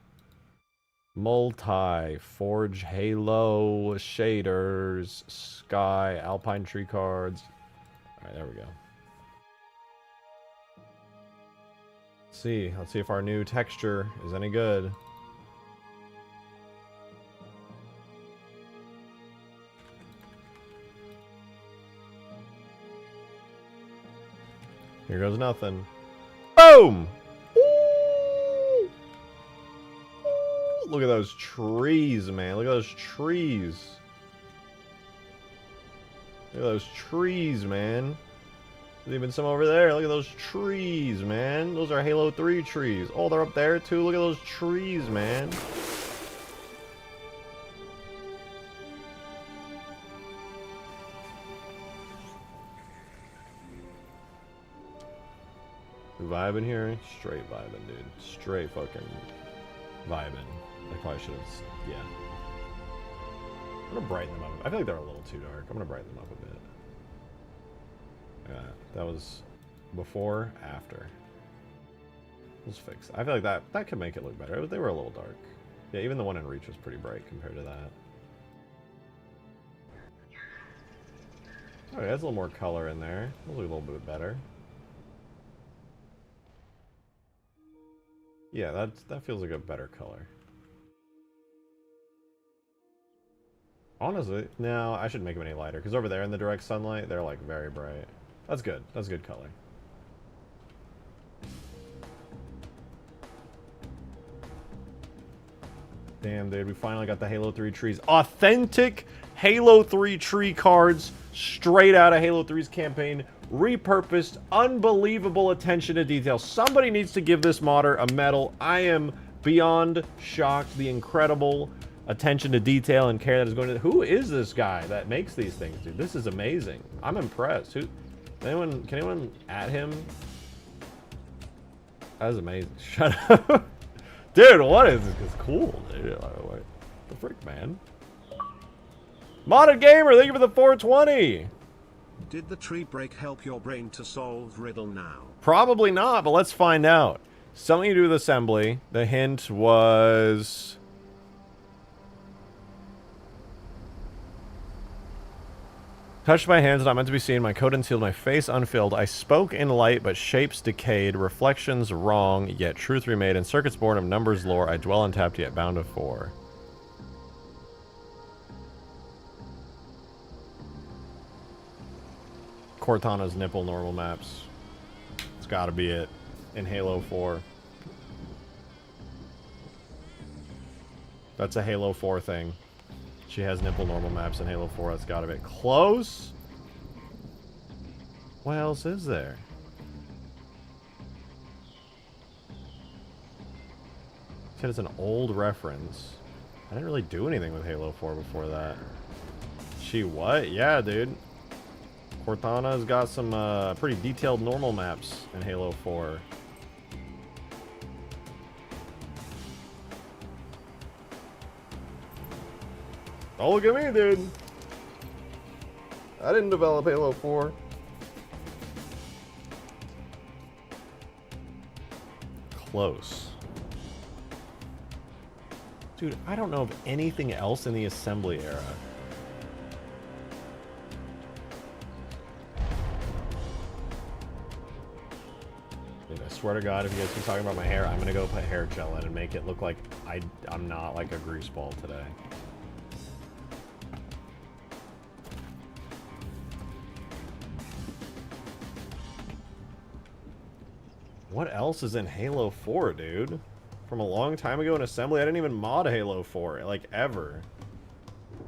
Speaker 1: Multi, Forge, Halo, Shaders, Sky, Alpine Tree cards. Alright, there we go. Let's see if our new texture is any good. Here goes nothing. Boom! Ooh! Ooh! Look at those trees, man. Look at those trees. Look at those trees, man. There's even some over there. Look at those trees, man. Those are Halo 3 trees. Oh, they're up there too. Look at those trees, man. Vibing here? Straight vibing, dude. Straight fucking vibing. I probably should have... Yeah. I'm gonna brighten them up. I feel like they're a little too dark. I'm gonna brighten them up a bit. Yeah, that was before, after. Let's fix it. I feel like that could make it look better. They were a little dark. Yeah, even the one in Reach was pretty bright compared to that. Oh, yeah, there's a little more color in there. It'll look a little bit better. Yeah, that feels like a better color. Honestly, no, I shouldn't make them any lighter, because over there in the direct sunlight, they're like very bright. That's good. That's good color. Damn, dude, we finally got the Halo 3 trees. Authentic Halo 3 tree cards straight out of Halo 3's campaign. Repurposed, unbelievable attention to detail. Somebody needs to give this modder a medal. I am beyond shocked. The incredible attention to detail and care that is going to... Who is this guy that makes these things, dude? This is amazing. I'm impressed. Can anyone at him? That is amazing. Shut up. Dude, what is this? It's cool, dude. What the frick, man? Modded Gamer, thank you for the 420.
Speaker 3: Did the tree break help your brain to solve riddle now?
Speaker 1: Probably not, but let's find out. Something to do with assembly. The hint was... Touched my hands, not meant to be seen. My coat unsealed, my face unfilled. I spoke in light, but shapes decayed. Reflections wrong, yet truth remade. In circuits born of numbers lore, I dwell untapped, yet bound of 4. Cortana's nipple normal maps. It's gotta be it. In Halo 4. That's a Halo 4 thing. She has nipple normal maps in Halo 4. That's gotta be close. What else is there? Said it's an old reference. I didn't really do anything with Halo 4 before that. She what? Yeah, dude. Cortana's got some pretty detailed normal maps in Halo 4. Oh, look at me, dude. I didn't develop Halo 4. Close. Dude, I don't know of anything else in the assembly era. Dude, I swear to God, if you guys keep talking about my hair, I'm gonna go put hair gel in and make it look like I'm not like a greaseball today. What else is in Halo 4, dude? From a long time ago in assembly, I didn't even mod Halo 4, like, ever.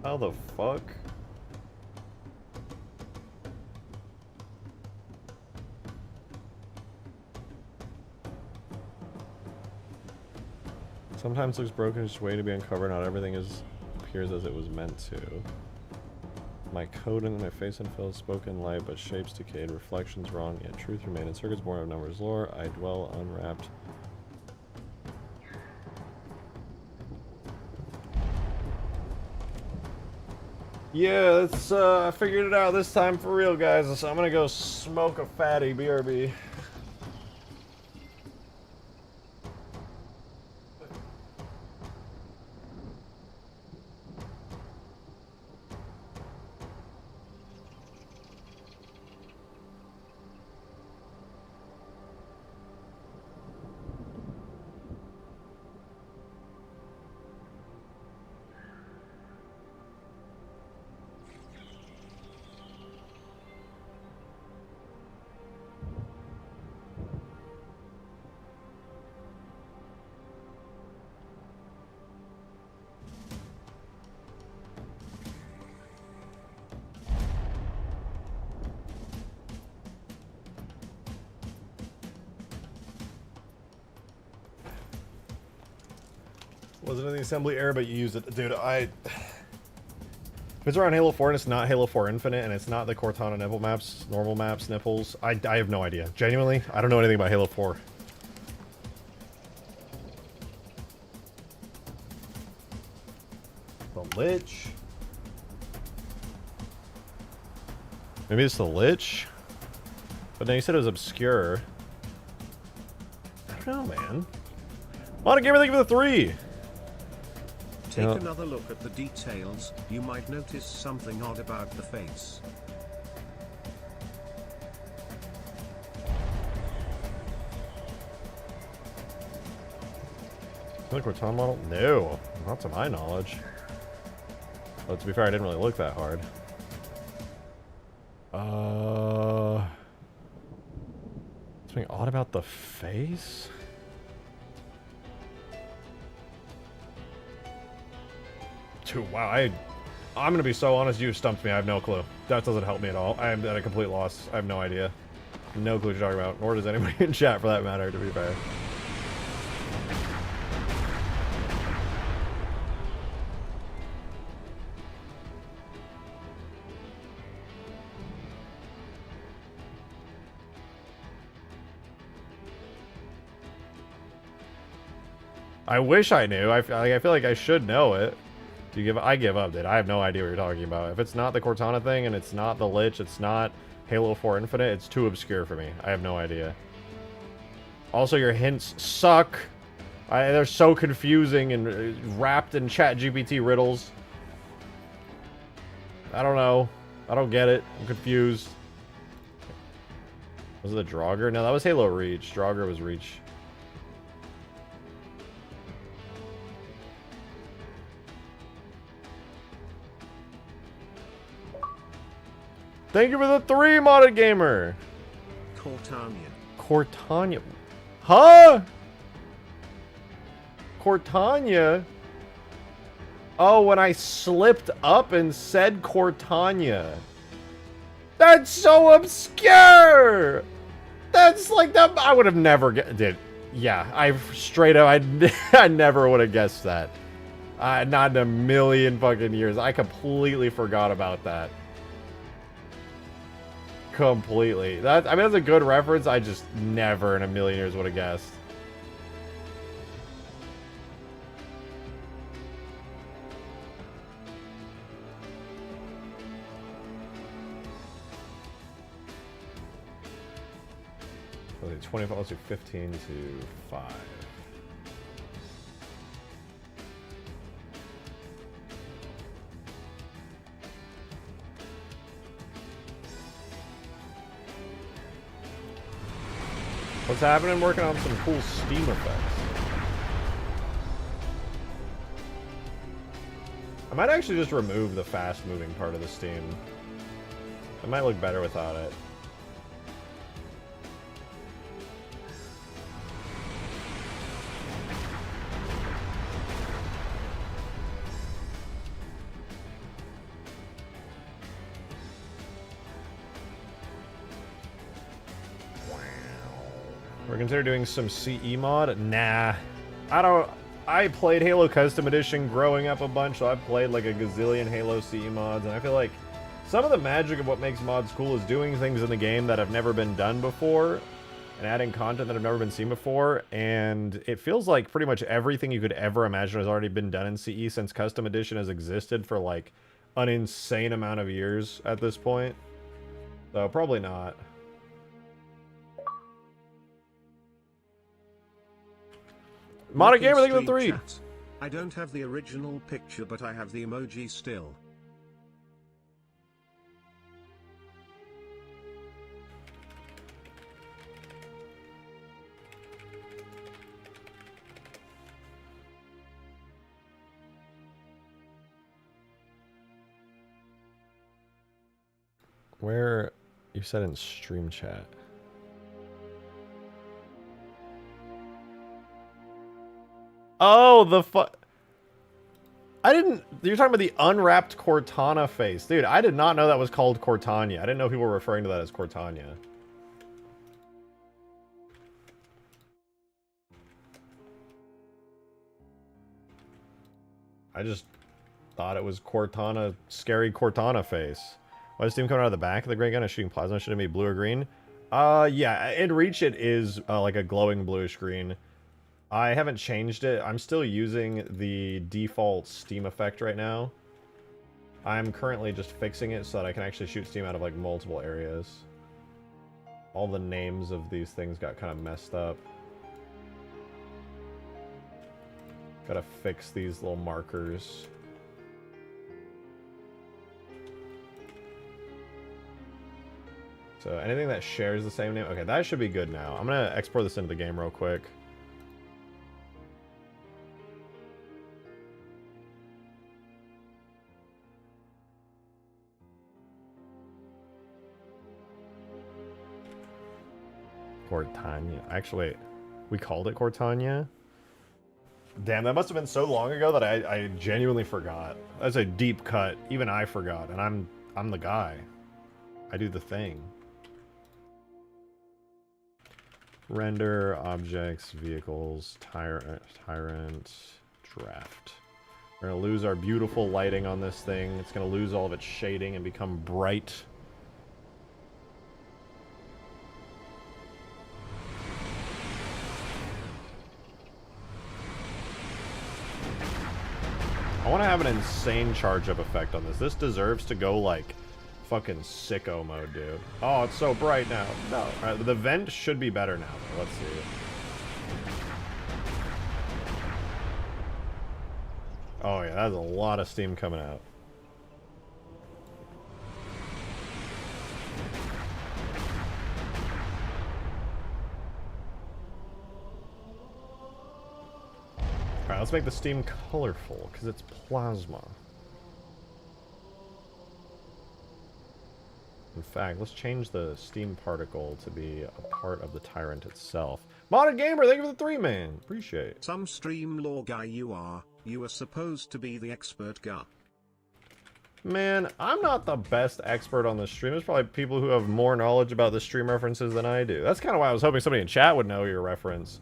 Speaker 1: How the fuck? Sometimes looks broken, just way to be uncovered. Not everything appears as it was meant to. My code in my face unfilled, spoken light, but shapes decayed, reflections wrong, yet truth remained. In circuits born of numbers lore, I dwell unwrapped. Yeah, it's I figured it out this time for real, guys. So I'm gonna go smoke a fatty BRB. Wasn't in the assembly era, but you used it. Dude, if it's around Halo 4 and it's not Halo 4 Infinite and it's not the Cortana nipple maps, normal maps, nipples, I have no idea. Genuinely, I don't know anything about Halo 4. The Lich? Maybe it's the Lich? But now you said it was obscure. I don't know, man. Modded Gamer, thank you for the 3!
Speaker 3: Take another look at the details, you might notice something odd about the face.
Speaker 1: The Cortana model? No, not to my knowledge. But to be fair, I didn't really look that hard. Something odd about the face? Dude, wow, I'm gonna be so honest, you stumped me. I have no clue. That doesn't help me at all. I am at a complete loss. I have no idea. No clue what you're talking about. Nor does anybody in chat, for that matter, to be fair. I wish I knew. I feel like I should know it. I give up, dude. I have no idea what you're talking about. If it's not the Cortana thing and it's not the Lich, it's not Halo 4 Infinite, it's too obscure for me. I have no idea. Also, your hints suck. They're so confusing and wrapped in ChatGPT riddles. I don't know. I don't get it. I'm confused. Was it the Draugr? No, that was Halo Reach. Draugr was Reach. Thank you for the 3, Modded Gamer!
Speaker 3: Cortania.
Speaker 1: Cortania. Huh? Cortania? Oh, when I slipped up and said Cortania. That's so obscure! That's like that. I would have never did. Yeah, I straight up, I never would have guessed that. Not in a million fucking years. I completely forgot about that. Completely. That, I mean, that's a good reference. I just never in a million years would have guessed. Let's do 25, let's do 15 to 5. What's happening? Working on some cool Steam effects. I might actually just remove the fast-moving part of the Steam. It might look better without it. We're considering doing some CE mod? Nah. I played Halo Custom Edition growing up a bunch, so I've played like a gazillion Halo CE mods, and I feel like some of the magic of what makes mods cool is doing things in the game that have never been done before, and adding content that have never been seen before, and it feels like pretty much everything you could ever imagine has already been done in CE since Custom Edition has existed for like an insane amount of years at this point. So probably not. Modded Gamer, thank you for the 3.
Speaker 3: Chat. I don't have the original picture, but I have the emoji still.
Speaker 1: Where you said in stream chat. Oh, the I didn't... You're talking about the unwrapped Cortana face. Dude, I did not know that was called Cortana. I didn't know people were referring to that as Cortana. I just thought it was Cortana, scary Cortana face. Why is Steam coming out of the back of the great gun and shooting plasma? Should it be blue or green? Yeah, in Reach it is like a glowing bluish green. I haven't changed it. I'm still using the default Steam effect right now. I'm currently just fixing it so that I can actually shoot Steam out of like multiple areas. All the names of these things got kind of messed up. Gotta fix these little markers. So anything that shares the same name. Okay, that should be good now. I'm gonna export this into the game real quick. Cortana. Actually, we called it Cortana? Damn, that must have been so long ago that I genuinely forgot. That's a deep cut. Even I forgot, and I'm the guy. I do the thing. Render, objects, vehicles, tyrant, draft. We're gonna lose our beautiful lighting on this thing. It's gonna lose all of its shading and become bright. I want to have an insane charge-up effect on this. This deserves to go, like, fucking sicko mode, dude. Oh, it's so bright now. No. Alright, the vent should be better now, though. Let's see. Oh, yeah, that's a lot of steam coming out. Alright, let's make the steam colorful, because it's plasma. In fact, let's change the steam particle to be a part of the Tyrant itself. Modded Gamer, thank you for the 3, man. Appreciate it.
Speaker 3: Some stream lore guy you are supposed to be the expert guy.
Speaker 1: Man, I'm not the best expert on the stream. There's probably people who have more knowledge about the stream references than I do. That's kind of why I was hoping somebody in chat would know your reference.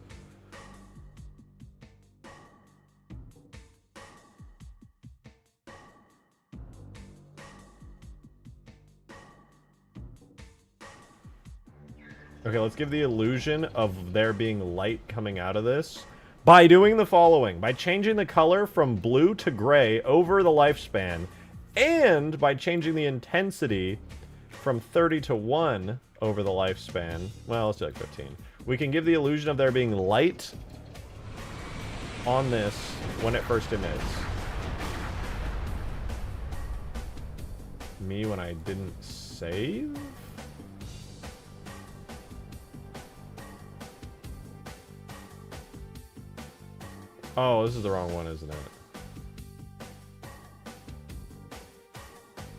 Speaker 1: Okay, let's give the illusion of there being light coming out of this by doing the following. By changing the color from blue to gray over the lifespan, and by changing the intensity from 30 to 1 over the lifespan. Well, let's do like 15. We can give the illusion of there being light on this when it first emits. Me when I didn't save? Oh, this is the wrong one, isn't it?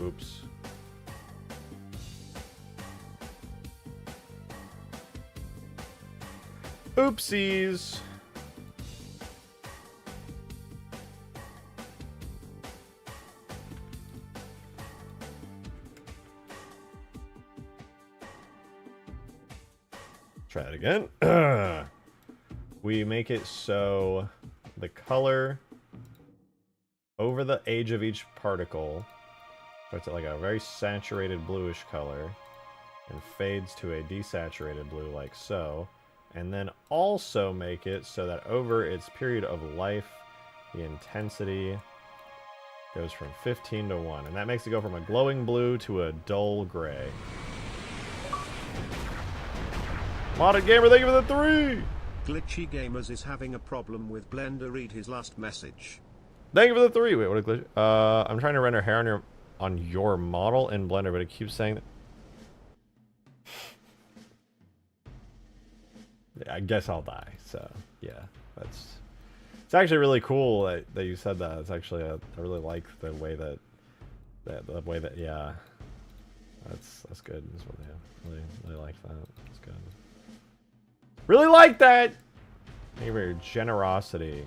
Speaker 1: Oops. Oopsies. Try it again. We make it so the color over the age of each particle starts at like a very saturated bluish color and fades to a desaturated blue like so. And then also make it so that over its period of life, the intensity goes from 15 to 1. And that makes it go from a glowing blue to a dull gray. Modded Gamer, thank you for the 3!
Speaker 3: Glitchy Gamers is having a problem with Blender. Read his last message.
Speaker 1: Thank you for the 3. Wait, what a glitch. I'm trying to render hair on your model in Blender, but it keeps saying that. Yeah, I guess I'll die. So yeah, it's actually really cool that you said that. It's actually I really like the way that yeah, that's good. That's what, yeah, really like that. That's good. Really like that. Thank you for your generosity.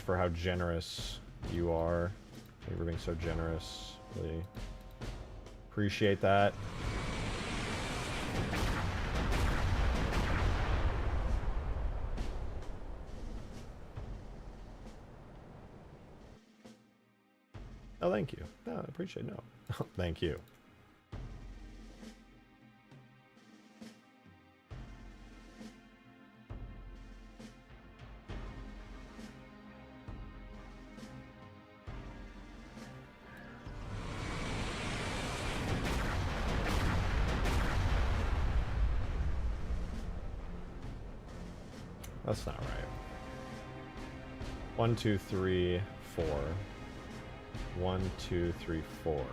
Speaker 1: For how generous you are. Thank you for being so generous. Really appreciate that. Oh, thank you. No, I appreciate it. No. Thank you. That's not right. 1, 2, 3, 4. 1, 2, 3, 4.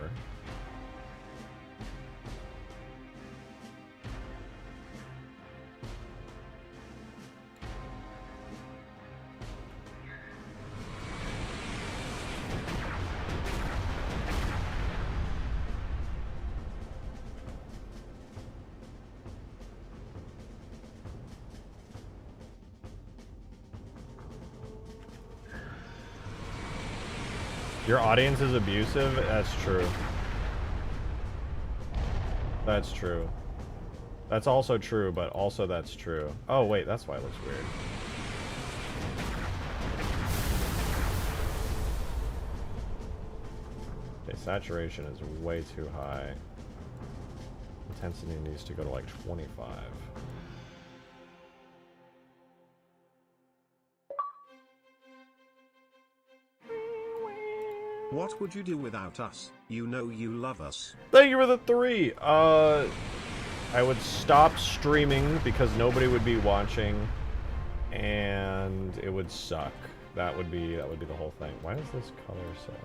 Speaker 1: Your audience is abusive? That's true. That's true. That's also true, but also that's true. Oh, wait, that's why it looks weird. Okay, saturation is way too high. Intensity needs to go to like 25.
Speaker 3: What would you do without us? You know you love us.
Speaker 1: Thank you for the 3. I would stop streaming because nobody would be watching, and it would suck. That would be the whole thing. Why does this color suck?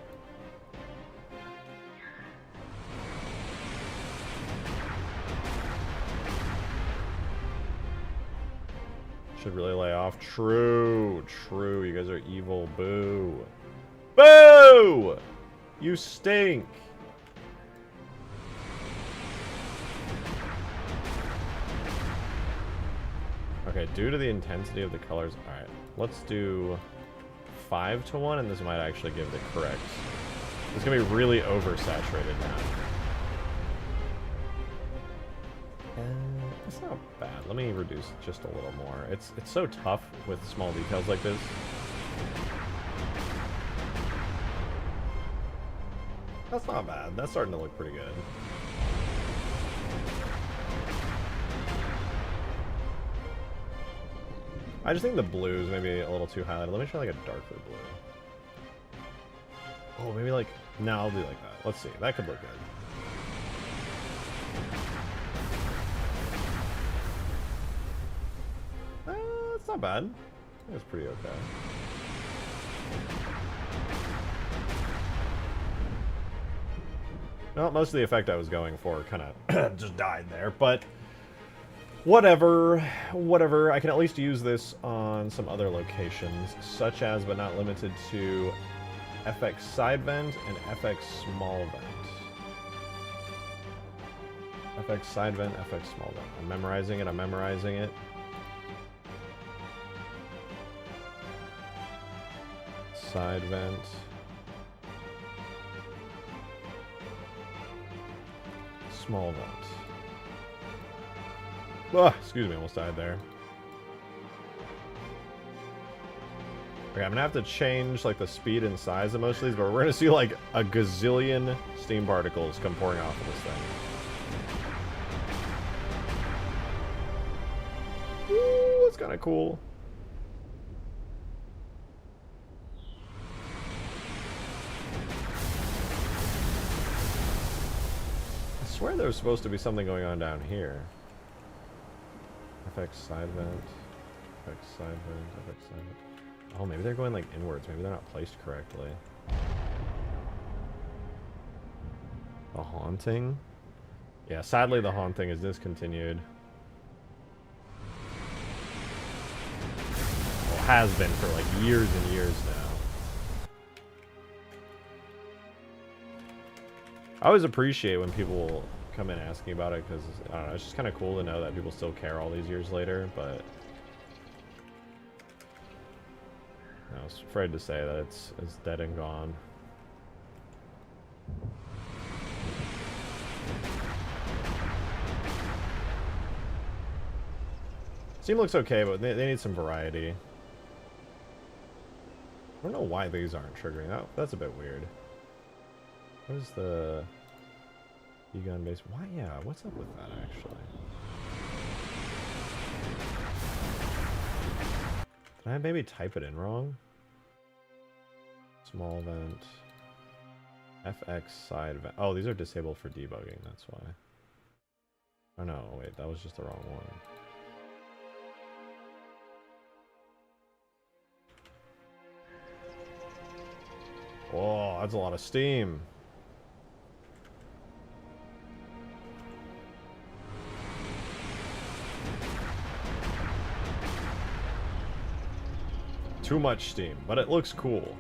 Speaker 1: Should really lay off. True, true. You guys are evil. Boo. Boo! You stink. Okay, due to the intensity of the colors. Alright, let's do 5 to 1, and this might actually give the correct. It's gonna be really oversaturated now. It's not bad. Let me reduce it just a little more. It's so tough with small details like this. That's not bad. That's starting to look pretty good. I just think the blue is maybe a little too highlighted. Let me try like a darker blue. Oh, maybe like... No, I'll do like that. Let's see. That could look good. It's not bad. I think it's pretty okay. Well, most of the effect I was going for kind of just died there, but whatever. I can at least use this on some other locations, such as, but not limited to, FX side vent and FX small vent. FX side vent, FX small vent. I'm memorizing it. Side vent. Small vent. Oh, excuse me, almost died there. Okay, I'm gonna have to change like the speed and size of most of these, but we're gonna see like a gazillion steam particles come pouring off of this thing. Ooh, it's kind of cool. I swear there was supposed to be something going on down here. FX side vent. FX side vent. FX side vent. Oh, maybe they're going like inwards. Maybe they're not placed correctly. The haunting? Yeah, sadly the haunting is discontinued. Well, has been for like years and years now. I always appreciate when people come in asking about it, because I don't know, it's just kind of cool to know that people still care all these years later, but I was afraid to say that it's dead and gone. Steam looks okay, but they need some variety. I don't know why these aren't triggering. That's a bit weird. What is the E-gun base? Why? Yeah, what's up with that actually? Did I maybe type it in wrong? Small vent. FX side vent. Oh, these are disabled for debugging, that's why. Oh no, wait, that was just the wrong one. Whoa, that's a lot of steam. Too much steam, but it looks cool.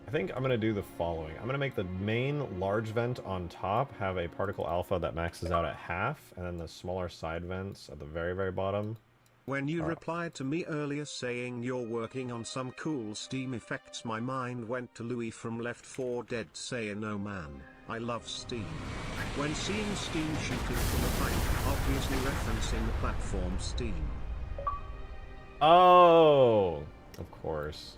Speaker 1: I think I'm going to do the following. I'm going to make the main large vent on top have a particle alpha that maxes out at half, and then the smaller side vents at the very, very bottom.
Speaker 3: When you replied to me earlier saying you're working on some cool steam effects, my mind went to Louis from Left 4 Dead saying, "Oh man, I love steam." When seeing steam shooting from a pipe, obviously referencing the platform Steam.
Speaker 1: Oh, of course.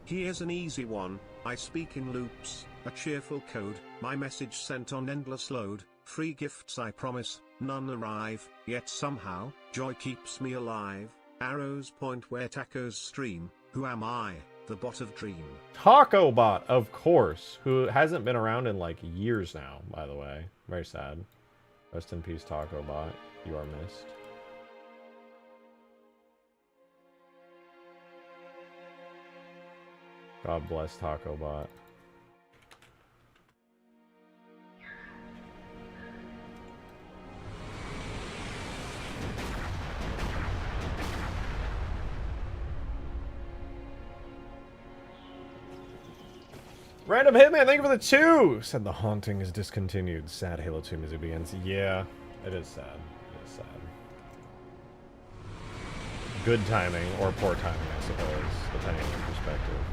Speaker 3: Here's an easy one. I speak in loops, a cheerful code, my message sent on endless load, free gifts I promise, none arrive, yet somehow, joy keeps me alive, arrows point where tacos stream, who am I, the bot of dream?
Speaker 1: Taco Bot, of course, who hasn't been around in like years now, by the way. Very sad. Rest in peace, Taco Bot. You are missed. God bless Taco Bot. Random Hitman, thank you for the 2! Said the haunting is discontinued. Sad Halo 2 music begins. Yeah, it is sad. It is sad. Good timing, or poor timing, I suppose, depending on your perspective.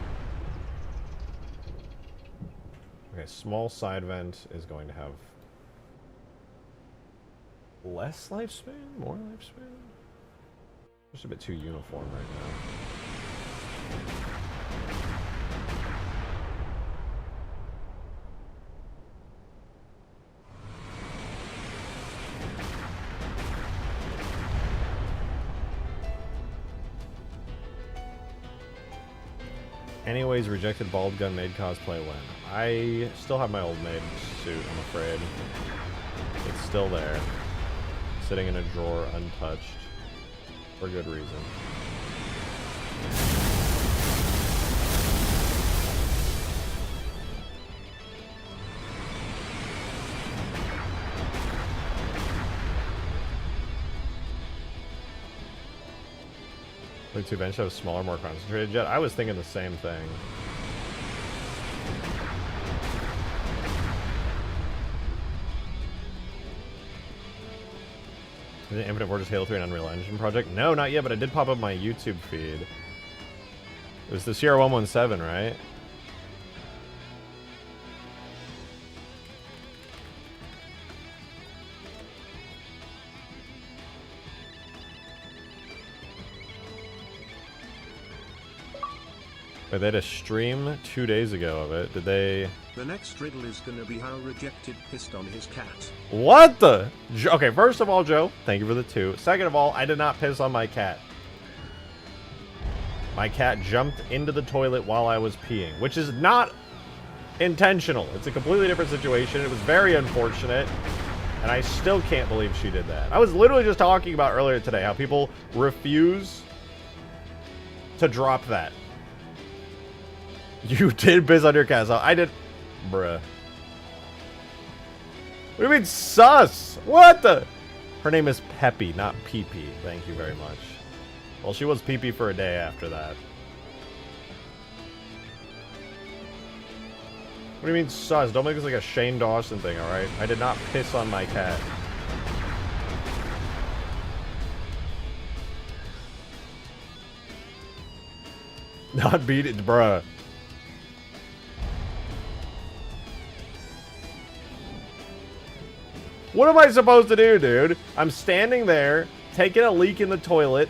Speaker 1: Okay, small side vent is going to have less lifespan? More lifespan? Just a bit too uniform right now. Anyways, rejected bald gun maid cosplay win. I still have my old maid suit, I'm afraid. It's still there. Sitting in a drawer, untouched. For good reason. Like to eventually have a smaller, more concentrated jet. I was thinking the same thing. Is it Infinite Fortress Halo 3 and Unreal Engine project? No, not yet, but I did pop up my YouTube feed. It was the CR117, right? Wait, they had a stream 2 days ago of it. Did they...
Speaker 3: The next riddle is gonna be how Rejected pissed on his cat.
Speaker 1: What the? Okay, first of all, Joe, thank you for the 2. Second of all, I did not piss on my cat. My cat jumped into the toilet while I was peeing, which is not intentional. It's a completely different situation. It was very unfortunate, and I still can't believe she did that. I was literally just talking about earlier today how people refuse to drop that. You did piss on your cat, so I did... Bruh. What do you mean sus? What the? Her name is Peppy, not Pee-Pee. Thank you very much. Well, she was Pee-Pee for a day after that. What do you mean sus? Don't make this like a Shane Dawson thing, alright? I did not piss on my cat. Not beat it, bruh. What am I supposed to do, dude? I'm standing there, taking a leak in the toilet.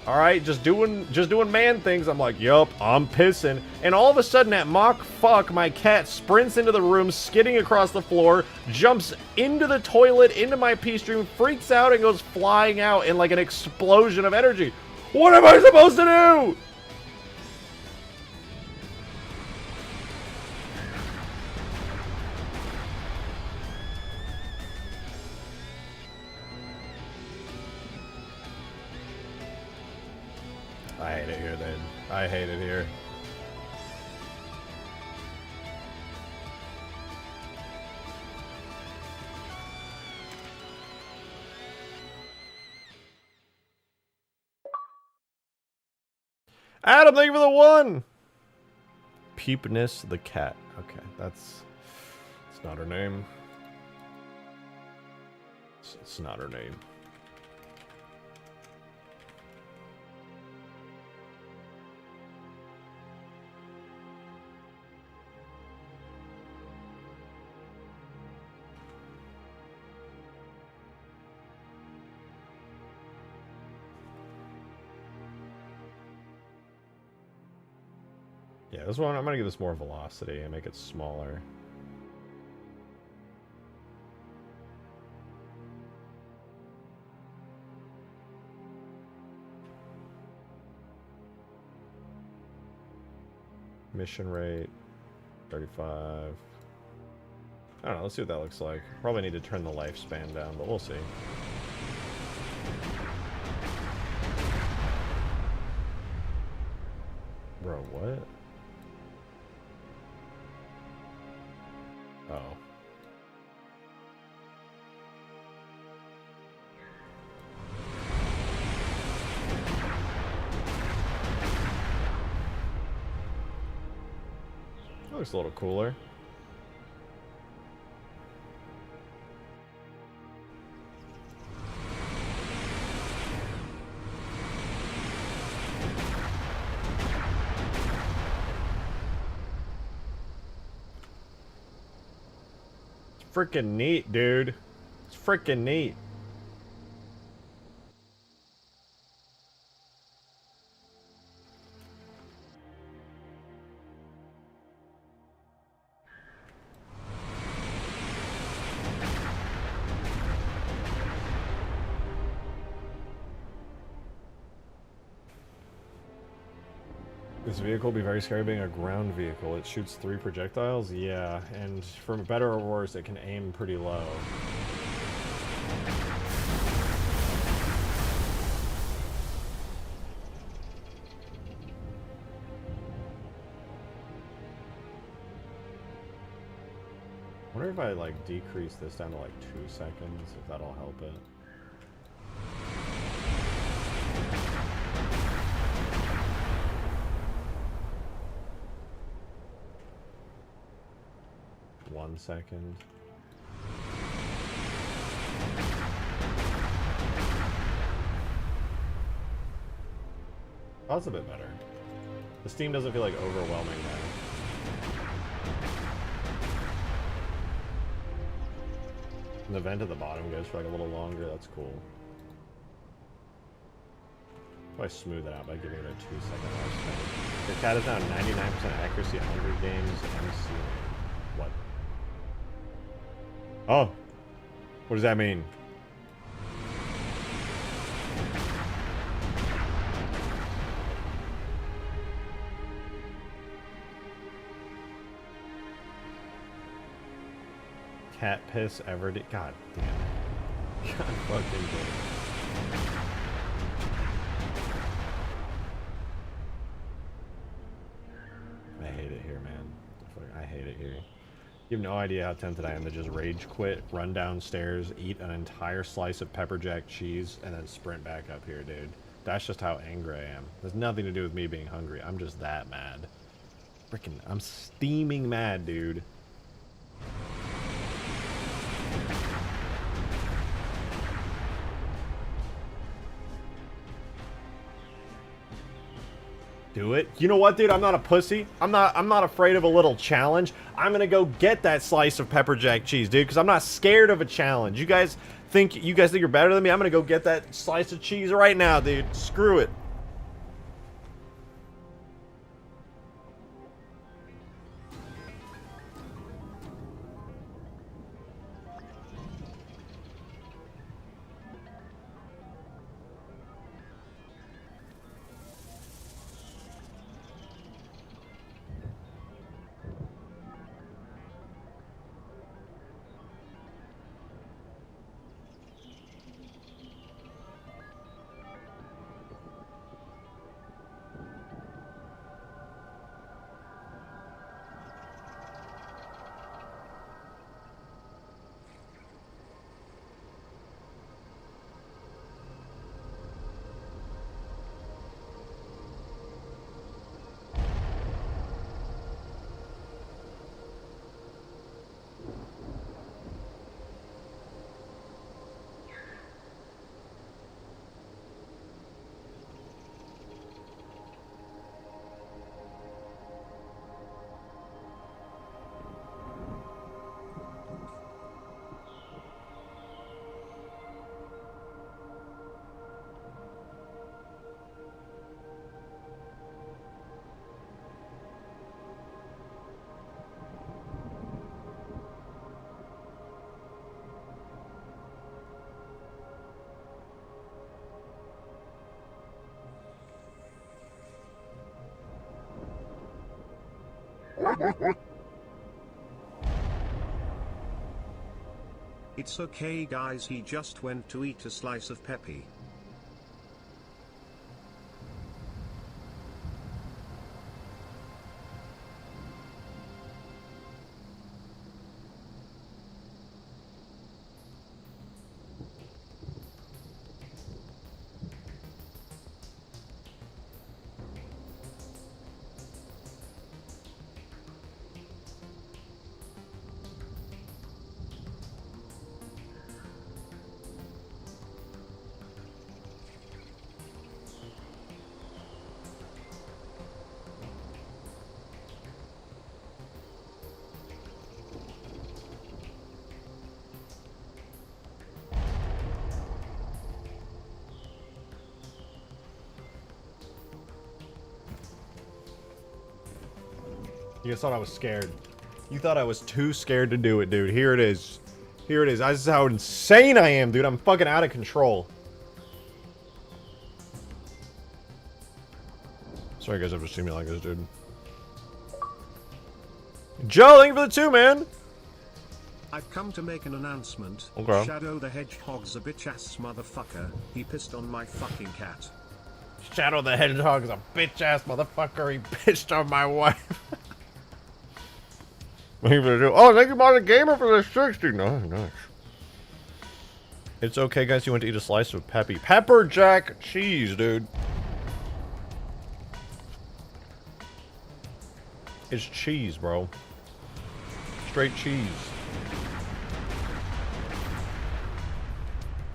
Speaker 1: All right, just doing man things. I'm like, yup, I'm pissing. And all of a sudden, at Mach fuck, my cat sprints into the room, skidding across the floor, jumps into the toilet, into my pee stream, freaks out, and goes flying out in like an explosion of energy. What am I supposed to do? I hate it here, then. I hate it here. Adam, thank you for the 1! Peepness the cat. Okay, that's not her name. It's not her name. Yeah, this one, I'm gonna give this more velocity and make it smaller. Mission rate, 35. I don't know, let's see what that looks like. Probably need to turn the lifespan down, but we'll see. Bro, what? Oh. That looks a little cooler. Freaking neat, dude. It's freaking neat. This vehicle will be very scary being a ground vehicle. It shoots 3 projectiles? Yeah, and for better or worse, it can aim pretty low. I wonder if I, like, decrease this down to, like, 2 seconds, if that'll help it. One second. Oh, that's a bit better. The steam doesn't feel like overwhelming now. And the vent at the bottom goes for like a little longer, that's cool. If I smooth it out by giving it a 2-second lifespan. Your cat is now 99% accuracy, 100 games, MC. What? Oh! What does that mean? Cat piss ever did. God damn it. God fucking damn it. I hate it here, man. I hate it here. You have no idea how tempted I am to just rage quit, run downstairs, eat an entire slice of pepper jack cheese, and then sprint back up here, dude. That's just how angry I am. There's nothing to do with me being hungry. I'm just that mad. Freaking, I'm steaming mad, dude. Do it. You know what, dude? I'm not a pussy. I'm not afraid of a little challenge. I'm gonna go get that slice of pepper jack cheese, dude, because I'm not scared of a challenge. You guys think you're better than me? I'm gonna go get that slice of cheese right now, dude. Screw it.
Speaker 3: It's okay guys, he just went to eat a slice of peppy.
Speaker 1: You guys thought I was scared. You thought I was too scared to do it, dude. Here it is. Here it is. This is how insane I am, dude. I'm fucking out of control. Sorry guys, I've just seen me like this, dude. Joe, thank you for the 2, man!
Speaker 3: I've come to make an announcement.
Speaker 1: Okay.
Speaker 3: Shadow the Hedgehog's a bitch-ass motherfucker. He pissed on my fucking cat.
Speaker 1: Shadow the Hedgehog is a bitch-ass motherfucker. He pissed on my wife. What are you gonna do? Oh, thank you, Martin Gamer, for the 60. No, nice. It's okay, guys. You want to eat a slice of pepper jack cheese, dude. It's cheese, bro. Straight cheese.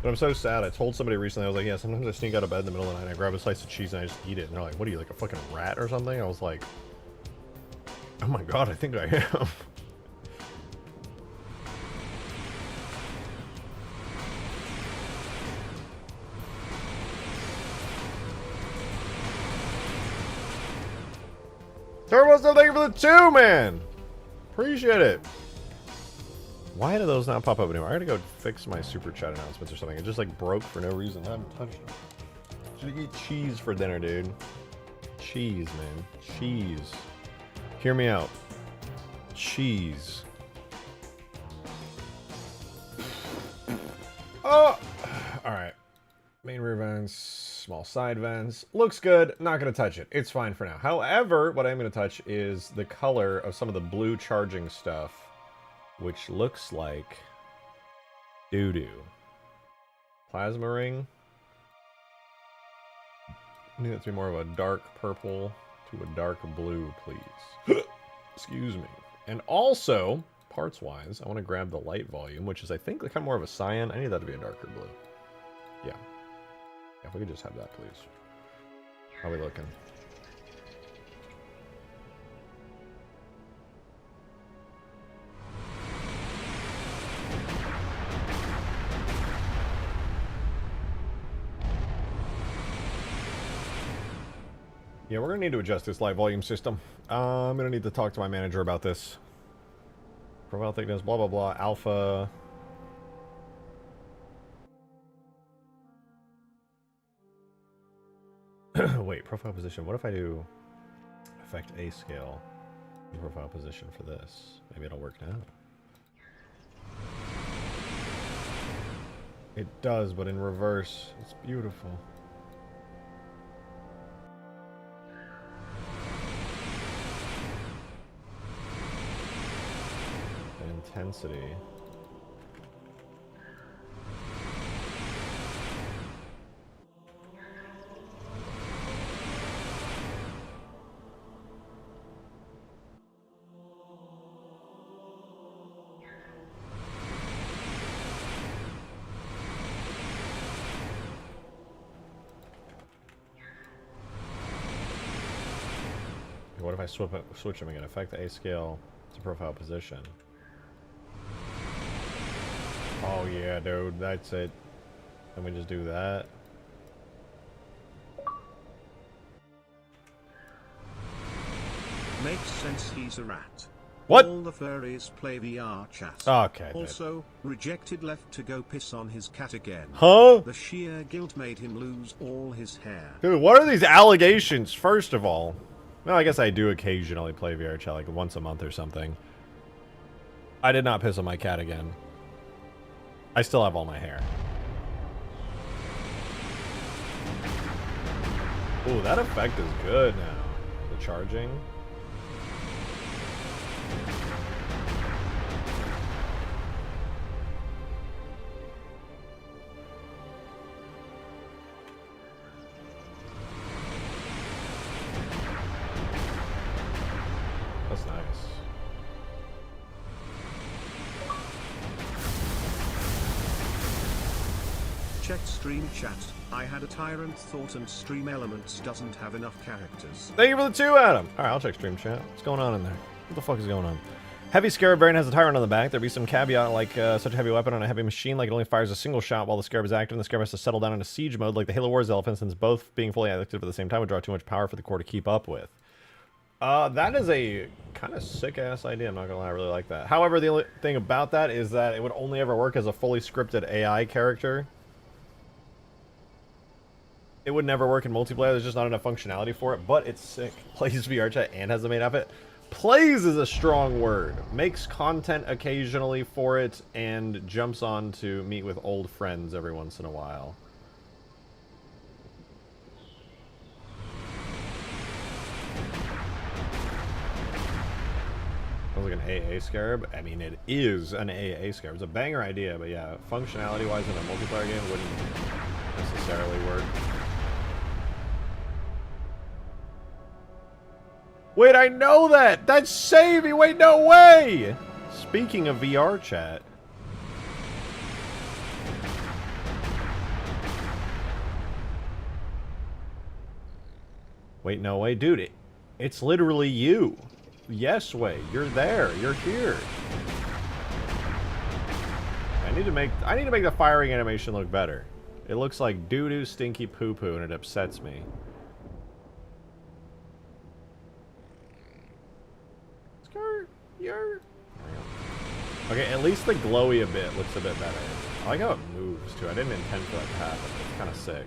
Speaker 1: But I'm so sad. I told somebody recently, I was like, yeah, sometimes I sneak out of bed in the middle of the night, I grab a slice of cheese and I just eat it. And they're like, what are you, like a fucking rat or something? I was like, oh my god, I think I am. Turbo, thank you for the 2, man! Appreciate it. Why do those not pop up anymore? I gotta go fix my super chat announcements or something. It just like broke for no reason. I haven't touched it. Should eat cheese for dinner, dude. Cheese, man. Cheese. Hear me out. Cheese. Oh! Alright. Main rear vents, small side vents. Looks good. Not going to touch it. It's fine for now. However, what I'm going to touch is the color of some of the blue charging stuff, which looks like doo-doo. Plasma ring. I need it to be more of a dark purple to a dark blue, please. Excuse me. And also, parts-wise, I want to grab the light volume, which is, I think, kind of more of a cyan. I need that to be a darker blue. Yeah. Yeah, if we could just have that, please. How are we looking? Yeah, we're going to need to adjust this light volume system. I'm going to need to talk to my manager about this. Profile thickness, blah, blah, blah. Alpha. Wait, profile position. What if I do effect A scale profile position for this? Maybe it'll work now. It does, but in reverse. It's beautiful. Intensity. What if I switch them again? Affect the A scale to profile position. Oh yeah, dude, that's it. Can we just do that?
Speaker 3: Makes sense, he's a rat.
Speaker 1: What?
Speaker 3: All the furries play VR chat.
Speaker 1: Okay.
Speaker 3: Also, Rejected left to go piss on his cat again.
Speaker 1: Huh?
Speaker 3: The sheer guilt made him lose all his hair.
Speaker 1: Dude, what are these allegations, first of all? Well, I guess I do occasionally play VR chat, like once a month or something. I did not piss on my cat again. I still have all my hair. Ooh, that effect is good now. The charging. That's nice.
Speaker 3: Check stream chat. I had a tyrant thought and stream elements doesn't have enough characters.
Speaker 1: Thank you for the 2, Adam. Alright, I'll check stream chat. What's going on in there? What the fuck is going on? Heavy Scarab variant has a tyrant on the back. There'd be some caveat like such a heavy weapon on a heavy machine, like it only fires a single shot while the Scarab is active, and the Scarab has to settle down into siege mode like the Halo Wars elephant, since both being fully active at the same time would draw too much power for the core to keep up with. That is a kind of sick-ass idea, I'm not gonna lie, I really like that. However, the only thing about that is that it would only ever work as a fully scripted AI character. It would never work in multiplayer. There's just not enough functionality for it, but it's sick. Plays VR chat and has the main outfit. Plays is a strong word. Makes content occasionally for it and jumps on to meet with old friends every once in a while. Sounds like an AA Scarab. I mean, it is an AA Scarab. It's a banger idea, but yeah, functionality-wise in a multiplayer game wouldn't necessarily work. Wait, I know that! That's Savvy! Wait, no way! Speaking of VR chat. Wait, no way. Dude, it's literally you. Yes, way. You're there. You're here. I need to make the firing animation look better. It looks like doo-doo stinky poo-poo and it upsets me. Okay, at least the glowy a bit looks a bit better. I like how it moves too. I didn't intend for that to happen. It's kind of sick.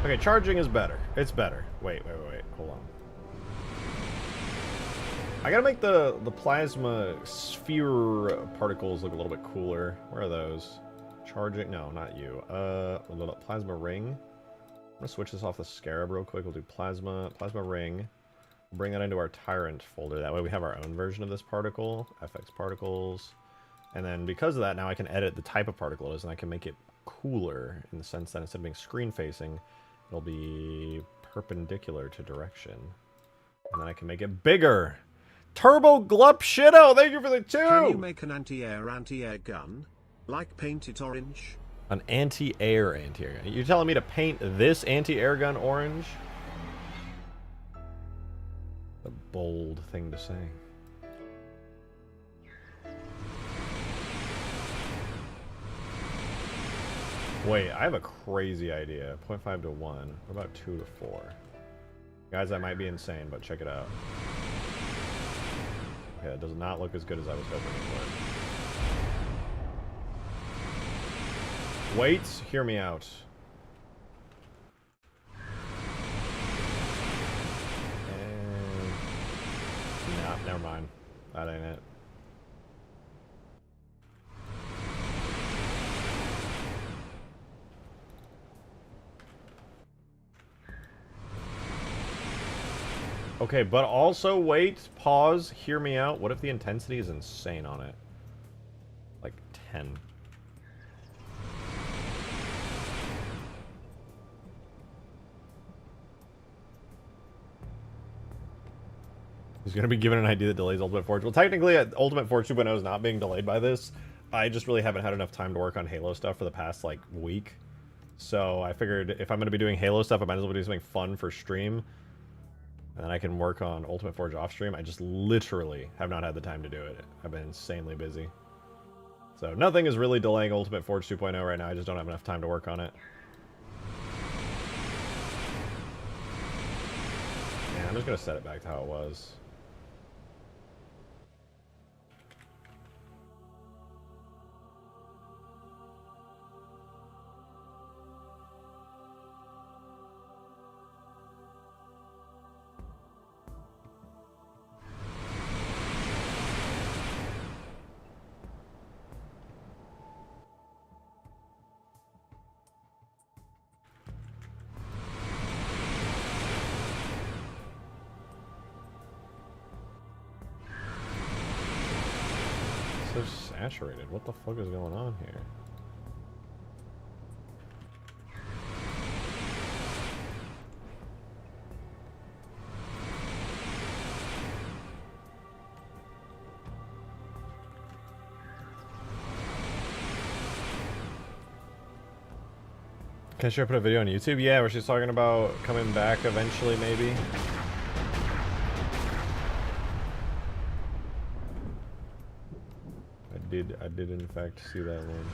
Speaker 1: Okay, charging is better. It's better. Wait. Hold on. I gotta make the plasma sphere particles look a little bit cooler. Where are those? Charging? No, not you. Plasma ring. I'm gonna switch this off the Scarab real quick. We'll do plasma ring. Bring that into our Tyrant folder. That way we have our own version of this particle. FX particles. And then because of that, now I can edit the type of particle it is, and I can make it cooler in the sense that instead of being screen facing, it'll be perpendicular to direction. And then I can make it bigger. Turbo Glup Shitto, thank you for the 2!
Speaker 3: Can you make an anti-air gun? Like paint it orange?
Speaker 1: An anti-air gun. You're telling me to paint this anti-air gun orange? A bold thing to say. Wait, I have a crazy idea. 0.5 to 1. What about 2 to 4? Guys, I might be insane, but check it out. Okay, it does not look as good as I was hoping it would. Wait, hear me out. And... nah, never mind. That ain't it. Okay, but also, wait, pause, hear me out. What if the intensity is insane on it? Like 10. He's going to be given an idea that delays Ultimate Forge. Well, technically, Ultimate Forge 2.0 is not being delayed by this. I just really haven't had enough time to work on Halo stuff for the past, like, week. So I figured if I'm going to be doing Halo stuff, I might as well do something fun for stream. And then I can work on Ultimate Forge off stream. I just literally have not had the time to do it. I've been insanely busy. So nothing is really delaying Ultimate Forge 2.0 right now. I just don't have enough time to work on it. Yeah, I'm just going to set it back to how it was. So saturated. What the fuck is going on here? Can she put a video on YouTube? Yeah, where she's talking about coming back eventually, maybe. I did in fact see that one.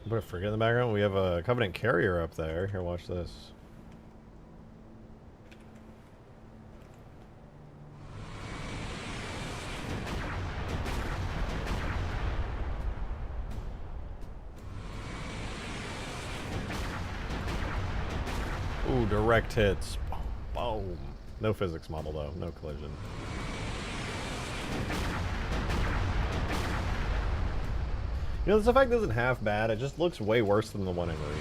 Speaker 1: Put a frigate in the background. We have a Covenant carrier up there. Here, watch this. Ooh, direct hits. Boom. No physics model though. No collision. You know, this effect isn't half bad. It just looks way worse than the one in Reach.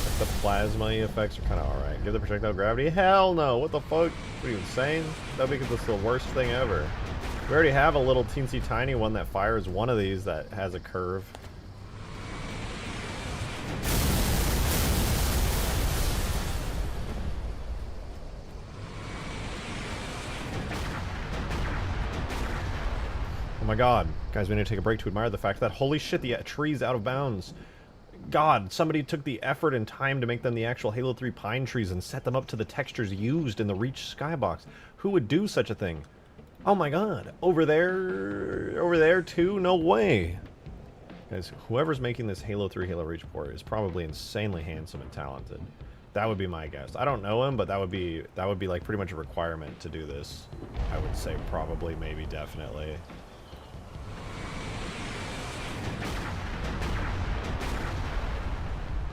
Speaker 1: Like the plasma effects are kind of alright. Give the projectile gravity? Hell no! What the fuck? What are you insane? That'd make this the worst thing ever. We already have a little teensy tiny one that fires one of these that has a curve. Oh my god. Guys, we need to take a break to admire the fact that, holy shit, the tree's out of bounds. God, somebody took the effort and time to make them the actual Halo 3 pine trees and set them up to the textures used in the Reach skybox. Who would do such a thing? Oh my god. Over there too? No way. Guys, whoever's making this Halo 3 Halo Reach port is probably insanely handsome and talented. That would be my guess. I don't know him, but that would be like pretty much a requirement to do this. I would say probably, maybe, definitely.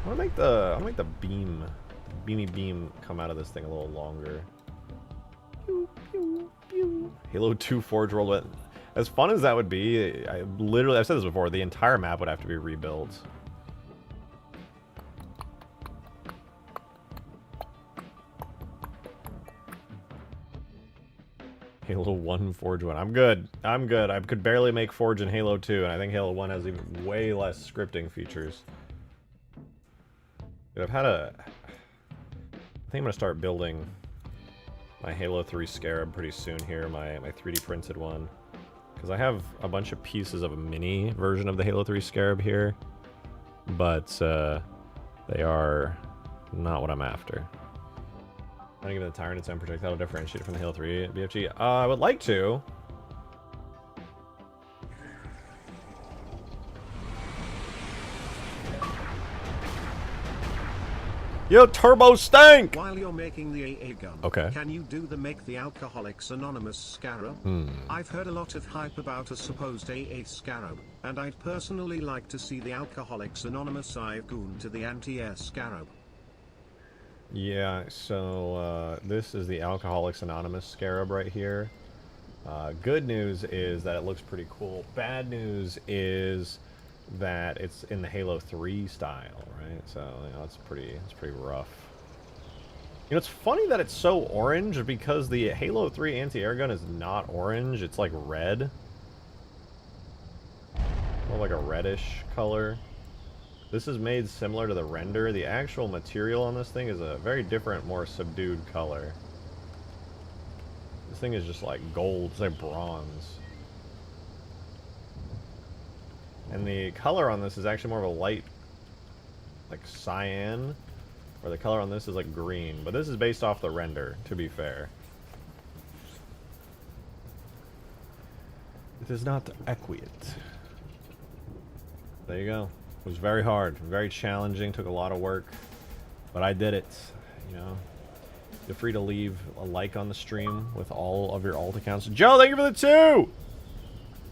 Speaker 1: I want to make the beamy beam come out of this thing a little longer. Pew, pew, pew. Halo 2 Forge World. As fun as that would be, I've said this before, the entire map would have to be rebuilt. Halo 1 Forge 1. I'm good. I'm good. I could barely make Forge in Halo 2, and I think Halo 1 has even way less scripting features. I've had I think I'm gonna start building my Halo 3 Scarab pretty soon here, my 3D printed one. Because I have a bunch of pieces of a mini version of the Halo 3 Scarab here, but they are not what I'm after. I'm gonna give the Tyrant its own projectile to differentiate it from the Halo 3 BFG. I would like to. Yo, Turbo Stank!
Speaker 3: While you're making the AA gun,
Speaker 1: okay,
Speaker 3: can you do the Make the Alcoholics Anonymous Scarab? I've heard a lot of hype about a supposed AA Scarab, and I'd personally like to see the Alcoholics Anonymous Goon to the Anti-Air Scarab.
Speaker 1: Yeah, so this is the Alcoholics Anonymous Scarab right here. Good news is that it looks pretty cool. Bad news is that it's in the Halo 3 style, right? So, you know, it's pretty rough. You know, it's funny that it's so orange because the Halo 3 anti-air gun is not orange, it's like red. More like a reddish color. This is made similar to the render. The actual material on this thing is a very different, more subdued color. This thing is just like gold, it's like bronze. And the color on this is actually more of a light, like cyan, where the color on this is like green. But this is based off the render, to be fair. It is not equiate. There you go. It was very hard, very challenging, took a lot of work, but I did it, you know. Feel free to leave a like on the stream with all of your alt accounts. Joe, thank you for the 2!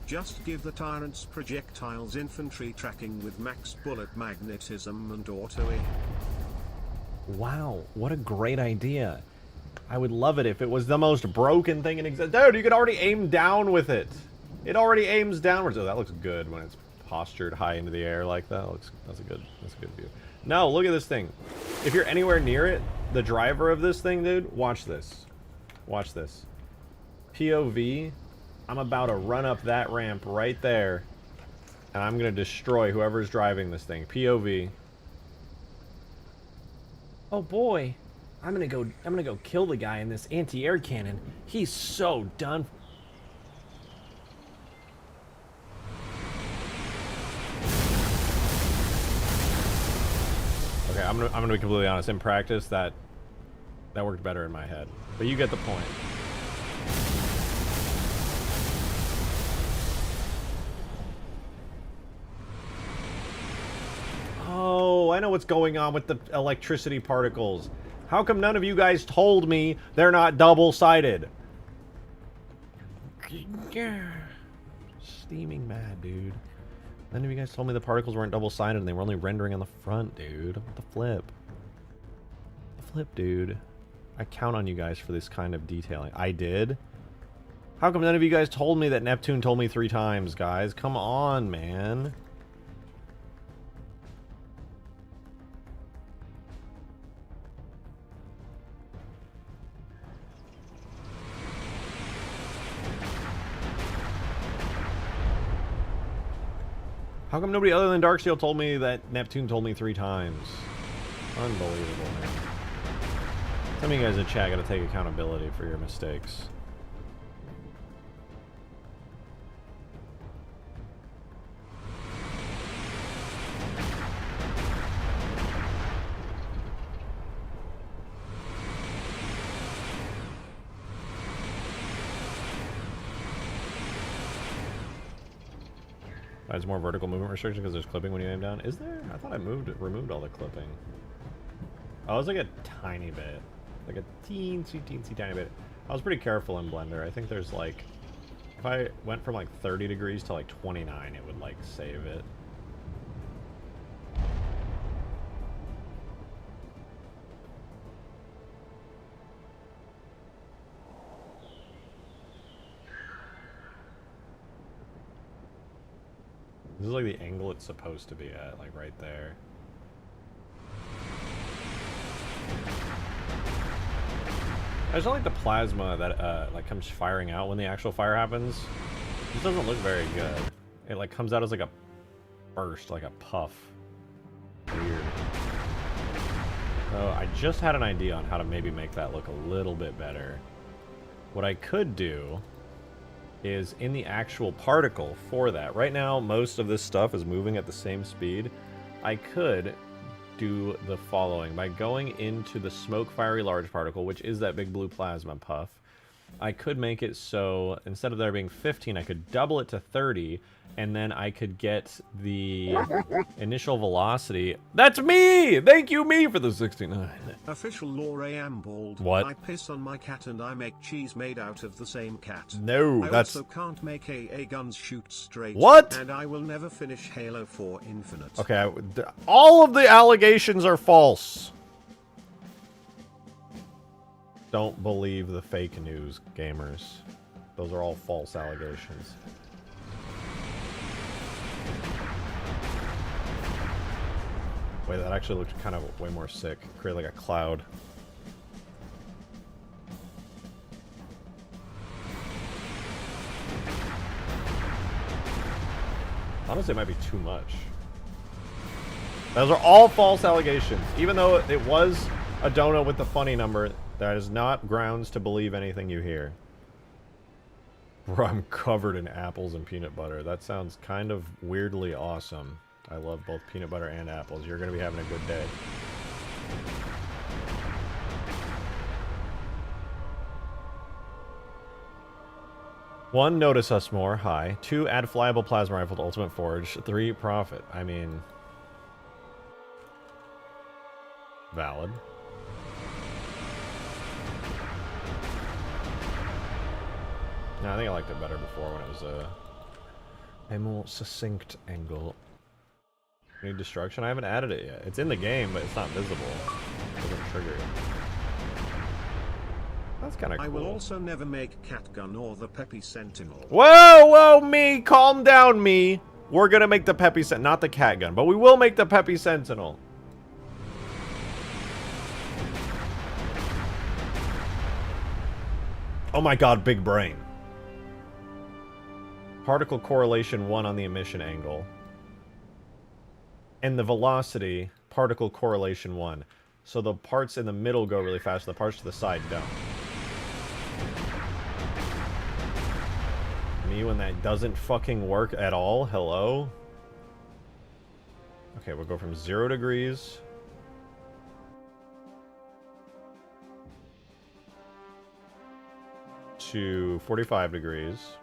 Speaker 3: Just give the Tyrant's projectiles infantry tracking with max bullet magnetism and auto-aim.
Speaker 1: Wow, what a great idea. I would love it if it was the most broken thing in existence. Dude, you could already aim down with it. It already aims downwards. Oh, that looks good when it's postured high into the air like that. That's a good view. No, look at this thing. If you're anywhere near it, the driver of this thing, dude, watch this. Watch this. POV. I'm about to run up that ramp right there. And I'm gonna destroy whoever's driving this thing. POV.
Speaker 2: Oh boy. I'm gonna go kill the guy in this anti-air cannon. He's so done.
Speaker 1: Okay, I'm gonna be completely honest. In practice, that worked better in my head. But you get the point. Oh, I know what's going on with the electricity particles. How come none of you guys told me they're not double-sided? Steaming mad, dude. None of you guys told me the particles weren't double-sided and they were only rendering on the front, dude. What the flip? The flip, dude. I count on you guys for this kind of detailing. I did? How come none of you guys told me that Neptune told me 3 times, guys? Come on, man. How come nobody other than Darksteel told me that Neptune told me 3 times? Unbelievable, man. Some of you guys in chat gotta take accountability for your mistakes. Adds more vertical movement restriction because there's clipping when you aim down. Is there? I thought I removed all the clipping. Oh, it's like a tiny bit. Like a teensy tiny bit. I was pretty careful in Blender. I think there's like... If I went from like 30 degrees to like 29, it would like save it. This is like the angle it's supposed to be at, like right there. I just don't like the plasma that like comes firing out when the actual fire happens. This doesn't look very good. It like comes out as like a burst, like a puff. Weird. So I just had an idea on how to maybe make that look a little bit better. What I could do is in the actual particle for that. Right now, most of this stuff is moving at the same speed. I could do the following. By going into the smoke fiery large particle, which is that big blue plasma puff, I could make it so instead of there being 15, I could double it to 30, and then I could get the initial velocity. That's me! Thank you, me, for the 69.
Speaker 3: Official lore am bald.
Speaker 1: What?
Speaker 3: I piss on my cat and I make cheese made out of the same cat.
Speaker 1: No,
Speaker 3: I
Speaker 1: that's...
Speaker 3: also can't make AA guns shoot straight.
Speaker 1: What?
Speaker 3: And I will never finish Halo 4 Infinite.
Speaker 1: Okay, all of the allegations are false. Don't believe the fake news, gamers. Those are all false allegations. Wait, that actually looked kind of way more sick. Create like a cloud. Honestly, it might be too much. Those are all false allegations. Even though it was a donut with the funny number, that is not grounds to believe anything you hear. Bro, I'm covered in apples and peanut butter. That sounds kind of weirdly awesome. I love both peanut butter and apples. You're going to be having a good day. One, notice us more. Hi. 2, add flyable plasma rifle to Ultimate Forge. 3, profit. I mean... valid. No, I think I liked it better before when it was a more succinct angle. Need destruction? I haven't added it yet. It's in the game, but it's not visible. It doesn't trigger it. That's kind of cool.
Speaker 3: I will also never make cat gun or the Peppy Sentinel.
Speaker 1: Whoa, whoa, me! Calm down, me! We're gonna make the Peppy Sentinel, not the cat gun, but we will make the Peppy Sentinel. Oh my god, big brain. Particle correlation 1 on the emission angle. and the velocity, particle correlation 1. So the parts in the middle go really fast, the parts to the side don't. Me when that doesn't fucking work at all? Hello? Okay, we'll go from 0 degrees to 45 degrees.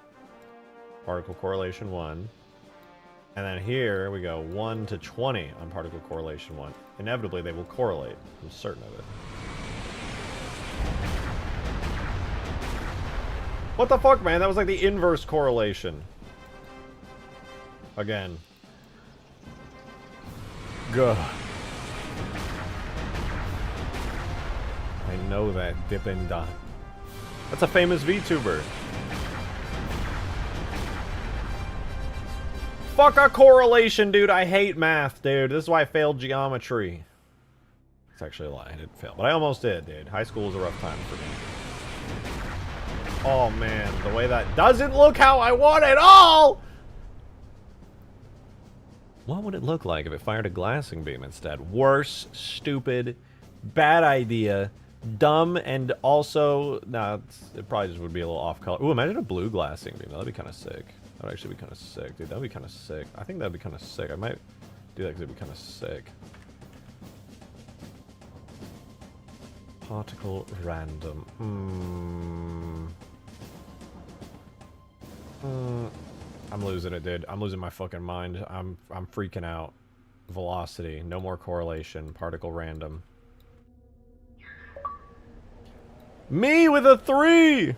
Speaker 1: Particle correlation 1. And then here we go 1 to 20 on particle correlation 1. Inevitably they will correlate. I'm certain of it. What the fuck, man? That was like the inverse correlation. Again. Gah. I know that Dippin' Dot. That's a famous VTuber. Fuck a correlation, dude. I hate math, dude. This is why I failed geometry. It's actually a lie. I didn't fail. But I almost did, dude. High school was a rough time for me. Oh, man. The way that doesn't look how I want it all! What would it look like if it fired a glassing beam instead? Worse, stupid, bad idea, dumb, and also... Nah, it probably just would be a little off color. Ooh, imagine a blue glassing beam. That'd be kind of sick. That would actually be kind of sick, dude. That would be kind of sick. I think that would be kind of sick. I might do that because it'd be kind of sick. Particle random. I'm losing it, dude. I'm losing my fucking mind. I'm freaking out. Velocity. No more correlation. Particle random. Me with a 3!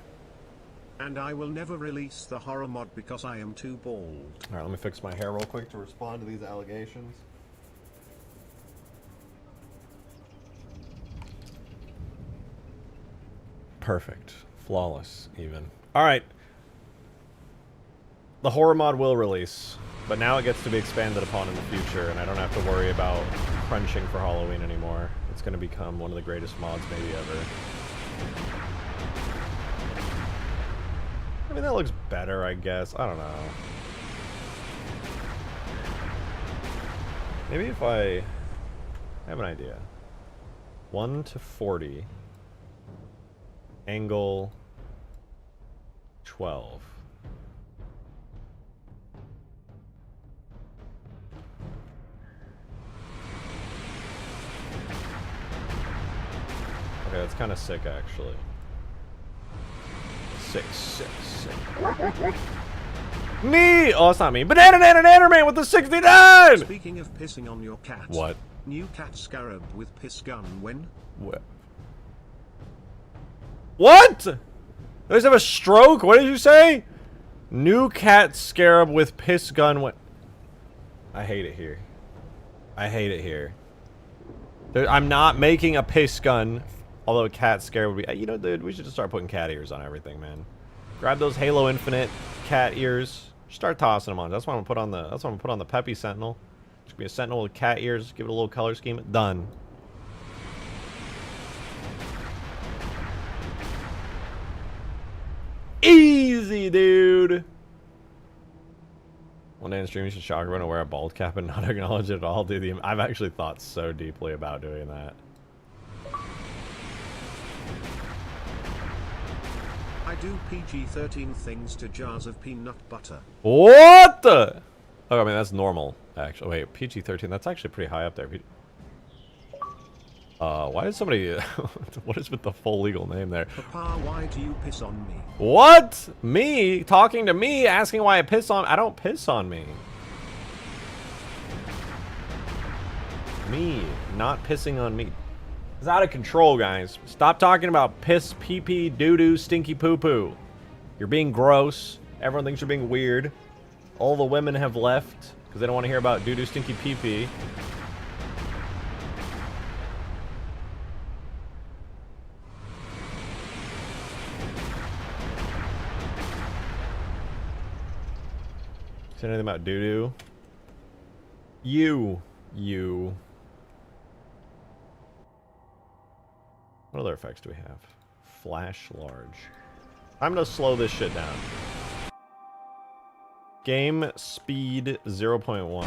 Speaker 3: And I will never release the horror mod because I am too bald.
Speaker 1: Alright, let me fix my hair real quick to respond to these allegations. Perfect. Flawless, even. Alright. The horror mod will release, but now it gets to be expanded upon in the future, and I don't have to worry about crunching for Halloween anymore. It's going to become one of the greatest mods maybe ever. I mean, that looks better, I guess. I don't know. Maybe if I have an idea. 1 to 40. Angle 12. Okay, that's kind of sick, actually. Sick. Me! Oh, it's not me. Banana Man with the 69!
Speaker 3: Speaking of pissing on your cat.
Speaker 1: What?
Speaker 3: New cat Scarab with piss gun when?
Speaker 1: What? Did I just have a stroke? What did you say? New cat Scarab with piss gun when? I hate it here. I hate it here. I'm not making a piss gun. Although cat Scarab would be... You know, dude, we should just start putting cat ears on everything, man. Grab those Halo Infinite cat ears. Start tossing them on. That's what I'm gonna put on the... That's what I'm gonna put on the Peppy Sentinel. It's gonna be a Sentinel with cat ears. Give it a little color scheme. Done. Easy, dude. One day in stream, you should shock everyone to wear a bald cap and not acknowledge it at all. Dude, I've actually thought so deeply about doing that.
Speaker 3: I do PG-13 things to jars of peanut butter.
Speaker 1: What the? Oh, I mean, that's normal, actually. Wait, PG-13, that's actually pretty high up there. Why did somebody... what is with the full legal name there?
Speaker 3: Papa, why do you piss on me?
Speaker 1: What? Me? Talking to me? Asking why I piss on... I don't piss on me. Me. Not pissing on me. It's out of control, guys. Stop talking about piss, pee-pee, doo-doo, stinky poo-poo. You're being gross. Everyone thinks you're being weird. All the women have left because they don't want to hear about doo-doo, stinky pee-pee. Say anything about doo-doo? You. What other effects do we have? Flash large. I'm gonna slow this shit down. Game speed 0.1.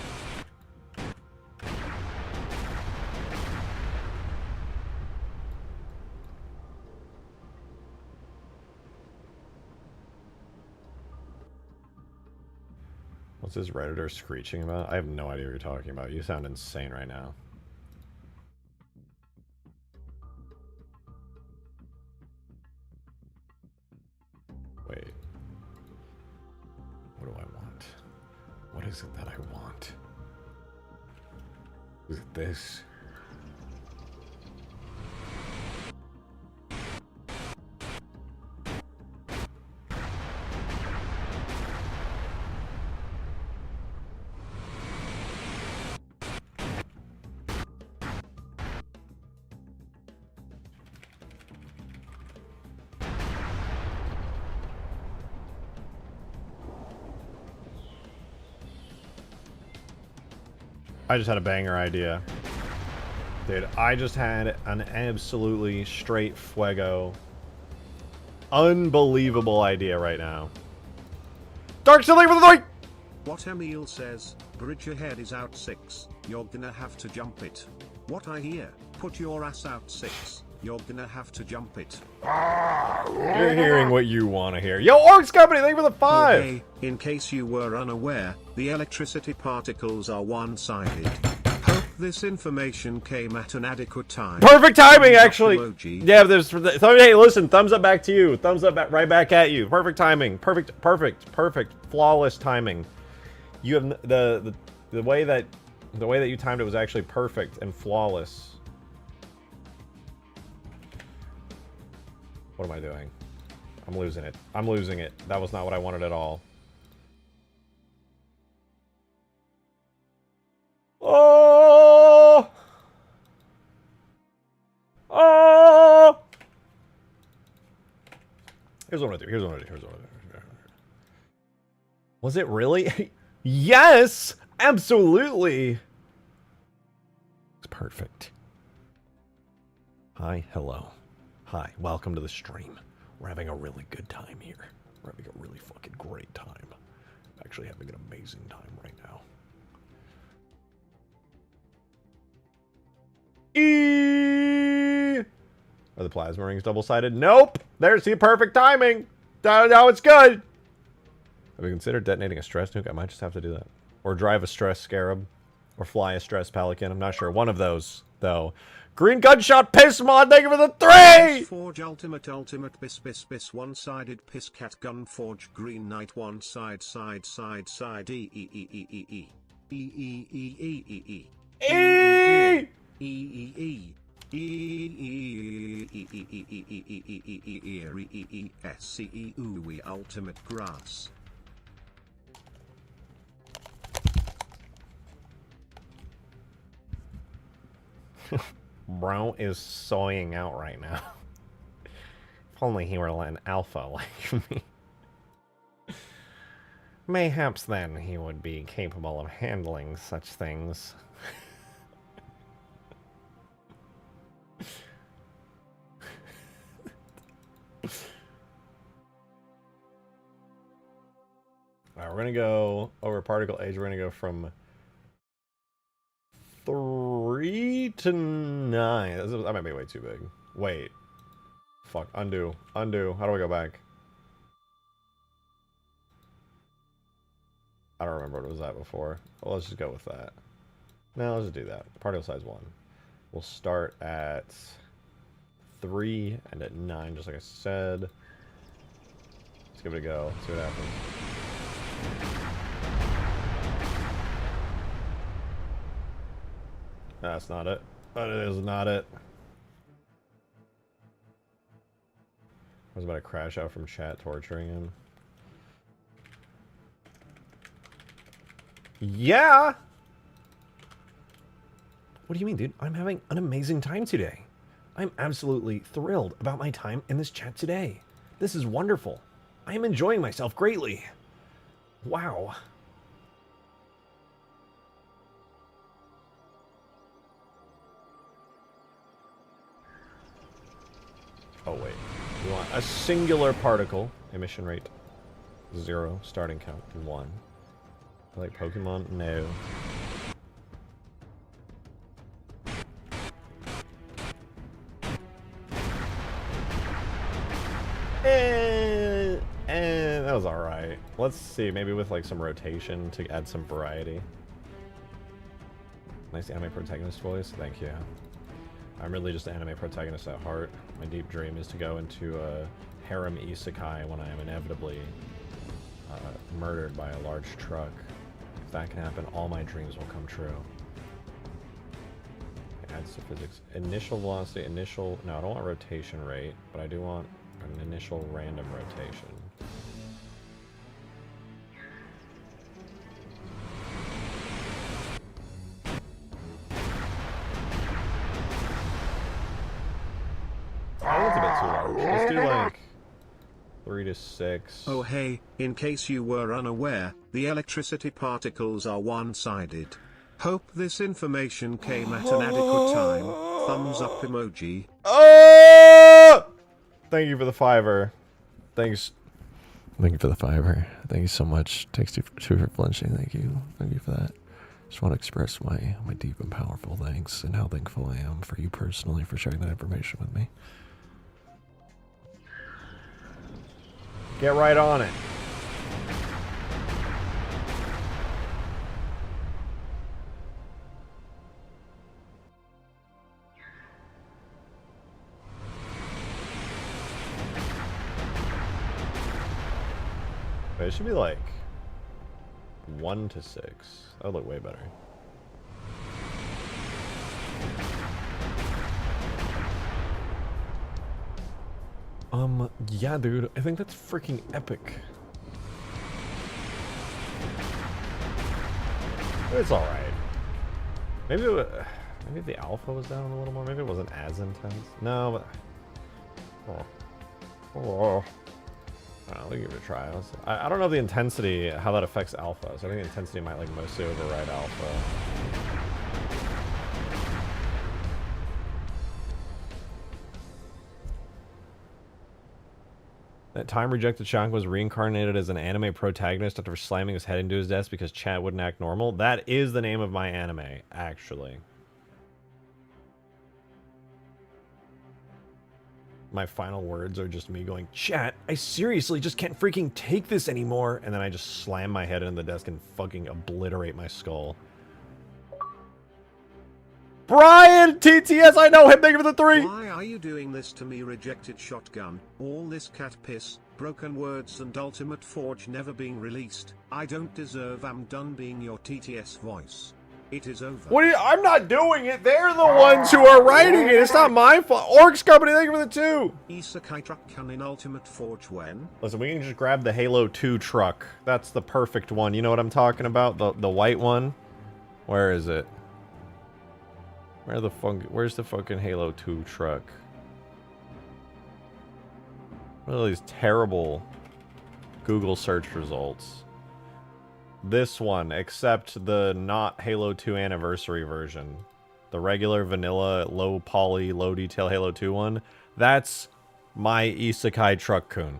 Speaker 1: What's this Redditor screeching about? I have no idea what you're talking about. You sound insane right now. Wait. What do I want? What is it that I want? Is it this? I just had a banger idea. Dude, I just had an absolutely straight fuego, unbelievable idea right now. Dark Ceiling for the 3!
Speaker 3: What Emil says, bridge ahead is out 6, you're gonna have to jump it. What I hear, put your ass out 6, you're gonna have to jump it.
Speaker 1: You're hearing what you want to hear. Yo, Orcs Company, thank you for the 5!
Speaker 3: Okay, in case you were unaware, the electricity particles are one-sided. Hope this information came at an adequate time.
Speaker 1: Perfect timing, actually!
Speaker 3: Emoji.
Speaker 1: Yeah, there's... Hey, listen, thumbs up back to you. Thumbs up right back at you. Perfect timing. Perfect. Flawless timing. You have... The way that you timed it was actually perfect and flawless. What am I doing? I'm losing it. I'm losing it. That was not what I wanted at all. Oh! Oh! Here's what I'm gonna do. Was it really? Yes! Absolutely! It's perfect. Hi, hello. Hi, welcome to the stream. We're having a really good time here. We're having a really fucking great time. I'm actually having an amazing time right now. Are the plasma rings double-sided? Nope! There's the perfect timing! Now it's good! Have you considered detonating a stress nuke? I might just have to do that. Or drive a stress scarab. Or fly a stress pelican. I'm not sure. One of those, though. Green Gunshot Piss Mod, thank you for the 3!
Speaker 3: Forge ultimate bis one-sided piss cat gun forge green knight one side ultimate grass.
Speaker 1: Bro is soying out right now. If only he were an alpha like me. Mayhaps then he would be capable of handling such things. Alright, we're gonna go over particle age. We're gonna go from 3 to 9. That might be way too big. Wait. Fuck. Undo. Undo. How do I go back? I don't remember what it was at before. Well, let's just go with that. No, let's just do that. Particle size 1. We'll start at 3 and at 9, just like I said. Let's give it a go. See what happens. That's not it. That is not it. I was about to crash out from chat torturing him. Yeah! What do you mean, dude? I'm having an amazing time today. I'm absolutely thrilled about my time in this chat today. This is wonderful. I am enjoying myself greatly. Wow. Oh, wait. We want a singular particle. Emission rate 0. Starting count 1. I like Pokemon? No. That was alright. Let's see, maybe with like some rotation to add some variety. Nice anime protagonist voice, thank you. I'm really just an anime protagonist at heart. My deep dream is to go into a harem isekai when I am inevitably murdered by a large truck. If that can happen, all my dreams will come true. Adds to physics. Initial velocity, initial... No, I don't want rotation rate, but I do want an initial random rotation. Oh, that's a bit too large. Let's do like 3 to 6.
Speaker 3: Oh hey, in case you were unaware, the electricity particles are one-sided. Hope this information came at an adequate time. Thumbs up emoji.
Speaker 1: Oh! Thank you for the $5. Thanks. Thank you for the $5. Thank you so much. Takes two for flinching. Thank you. Thank you for that. Just want to express my deep and powerful thanks and how thankful I am for you personally for sharing that information with me. Get right on it. But it should be like 1 to 6. That would look way better. Yeah, dude. I think that's freaking epic. It's alright. Maybe maybe the alpha was down a little more. Maybe it wasn't as intense. No, but... Oh. I'll give it a try. I don't know the intensity, how that affects alpha. So I think the intensity might like mostly override alpha. That time rejected Shank was reincarnated as an anime protagonist after slamming his head into his desk because chat wouldn't act normal. That is the name of my anime, actually. My final words are just me going, chat, I seriously just can't freaking take this anymore. And then I just slam my head into the desk and fucking obliterate my skull. Brian! TTS, I know him, thank you for the 3!
Speaker 3: Why are you doing this to me, rejected shotgun? All this cat piss, broken words and Ultimate Forge never being released. I don't deserve. I'm done being your TTS voice. It is over.
Speaker 1: What are you? I'm not doing it. They're the ones who are writing it. It's not my fault. Orcs Company, thank you for the 2.
Speaker 3: Isekai truck can in Ultimate Forge when?
Speaker 1: Listen, we can just grab the Halo 2 truck. That's the perfect one. You know what I'm talking about? The white one? Where is it? Where's the fucking Halo 2 truck? What are these terrible Google search results? This one, except the not Halo 2 anniversary version. The regular vanilla, low poly, low detail Halo 2 one. That's my Isekai truck-kun.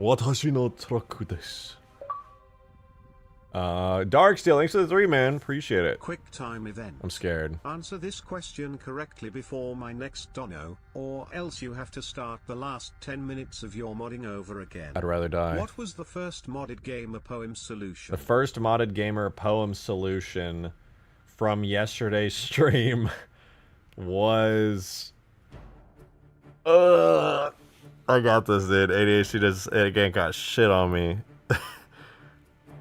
Speaker 1: Watashi no truck desu. Darksteel, thanks for the 3, man. Appreciate it.
Speaker 3: Quick time event.
Speaker 1: I'm scared.
Speaker 3: Answer this question correctly before my next dono, or else you have to start the last 10 minutes of your modding over again.
Speaker 1: I'd rather die.
Speaker 3: What was the first modded gamer poem solution?
Speaker 1: The first modded gamer poem solution from yesterday's stream was... I got this, dude. ADHD just, again, got shit on me.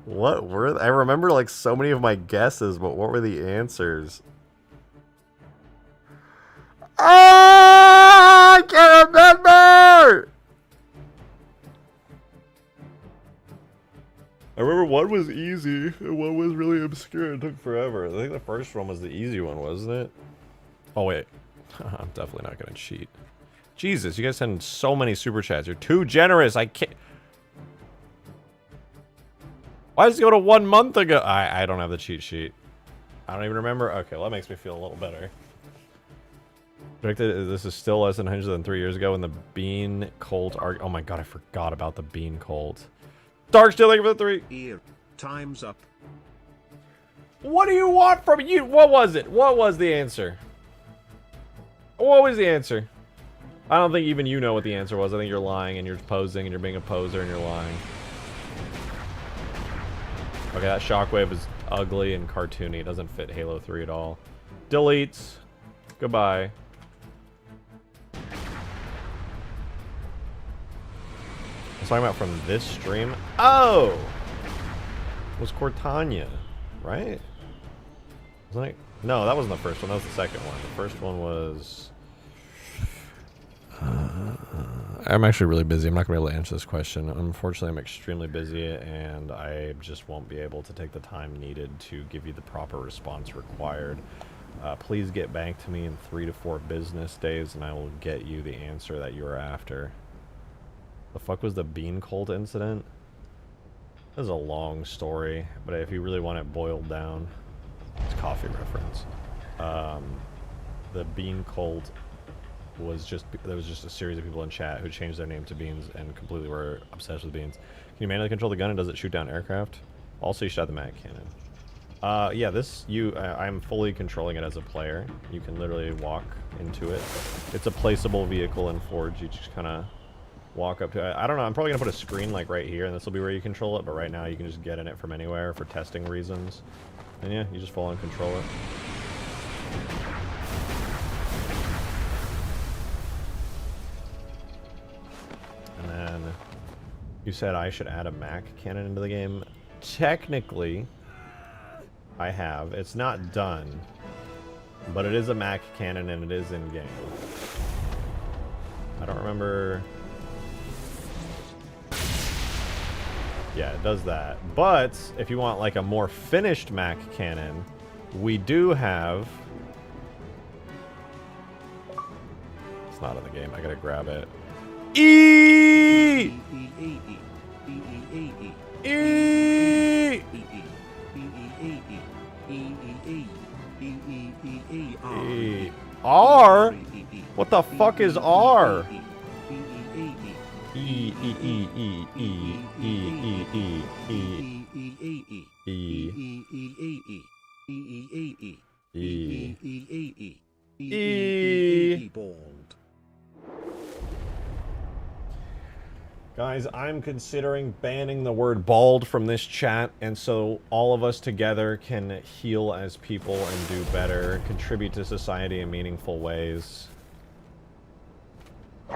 Speaker 1: What were... I remember, like, so many of my guesses, but what were the answers? I can't remember! I remember one was easy, and one was really obscure and took forever. I think the first one was the easy one, wasn't it? Oh, wait. I'm definitely not gonna cheat. Jesus, you guys send so many super chats. You're too generous. I can't... Why does it go to 1 month ago? I don't have the cheat sheet. I don't even remember. Okay, well, that makes me feel a little better. This is still less than 103 years ago when the Bean Cult... Oh my god, I forgot about the Bean Cult. Darksteel, thank you for the 3.
Speaker 3: Here. Time's up.
Speaker 1: What do you want from you? What was it? What was the answer? What was the answer? I don't think even you know what the answer was. I think you're lying and you're posing and you're being a poser and you're lying. Okay, that shockwave is ugly and cartoony. It doesn't fit Halo 3 at all. Deletes. Goodbye. I was talking about from this stream. Oh! It was Cortana, right? Wasn't it? No, that wasn't the first one. That was the second one. The first one was... I'm actually really busy. I'm not going to be able to answer this question. Unfortunately, I'm extremely busy, and I just won't be able to take the time needed to give you the proper response required. Please get back to me in 3 to 4 business days, and I will get you the answer that you are after. The fuck was the bean cult incident? This is a long story, but if you really want it boiled down, it's coffee reference. The bean cult was just, there was just a series of people in chat who changed their name to Beans and completely were obsessed with Beans. Can you manually control the gun and does it shoot down aircraft? Also, you shot the mag cannon. Yeah, this, I'm fully controlling it as a player. You can literally walk into it. It's a placeable vehicle in Forge. You just kind of walk up to it. I don't know, I'm probably going to put a screen like right here, and this will be where you control it, but right now you can just get in it from anywhere for testing reasons. And yeah, you just full on control it. And then you said I should add a Mac cannon into the game. Technically, I have. It's not done, but it is a Mac cannon and it is in game. I don't remember. Yeah, it does that. But if you want like a more finished Mac cannon, we do have. It's not in the game. I gotta grab it. R? What the fuck is R? Guys, I'm considering banning the word bald from this chat, and so all of us together can heal as people and do better, contribute to society in meaningful ways.
Speaker 3: Will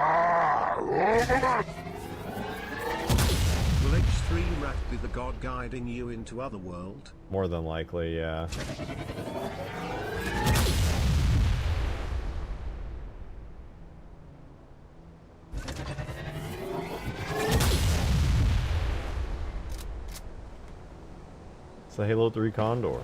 Speaker 3: H3 Rat be the god guiding you into Otherworld?
Speaker 1: More than likely, yeah. It's the Halo 3 Condor.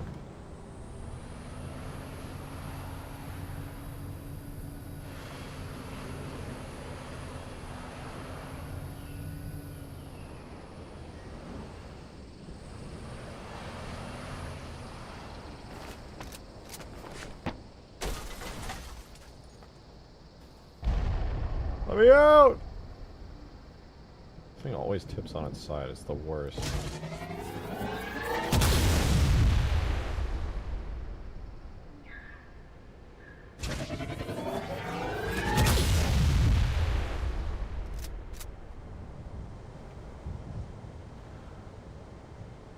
Speaker 1: Let me out! This thing always tips on its side. It's the worst.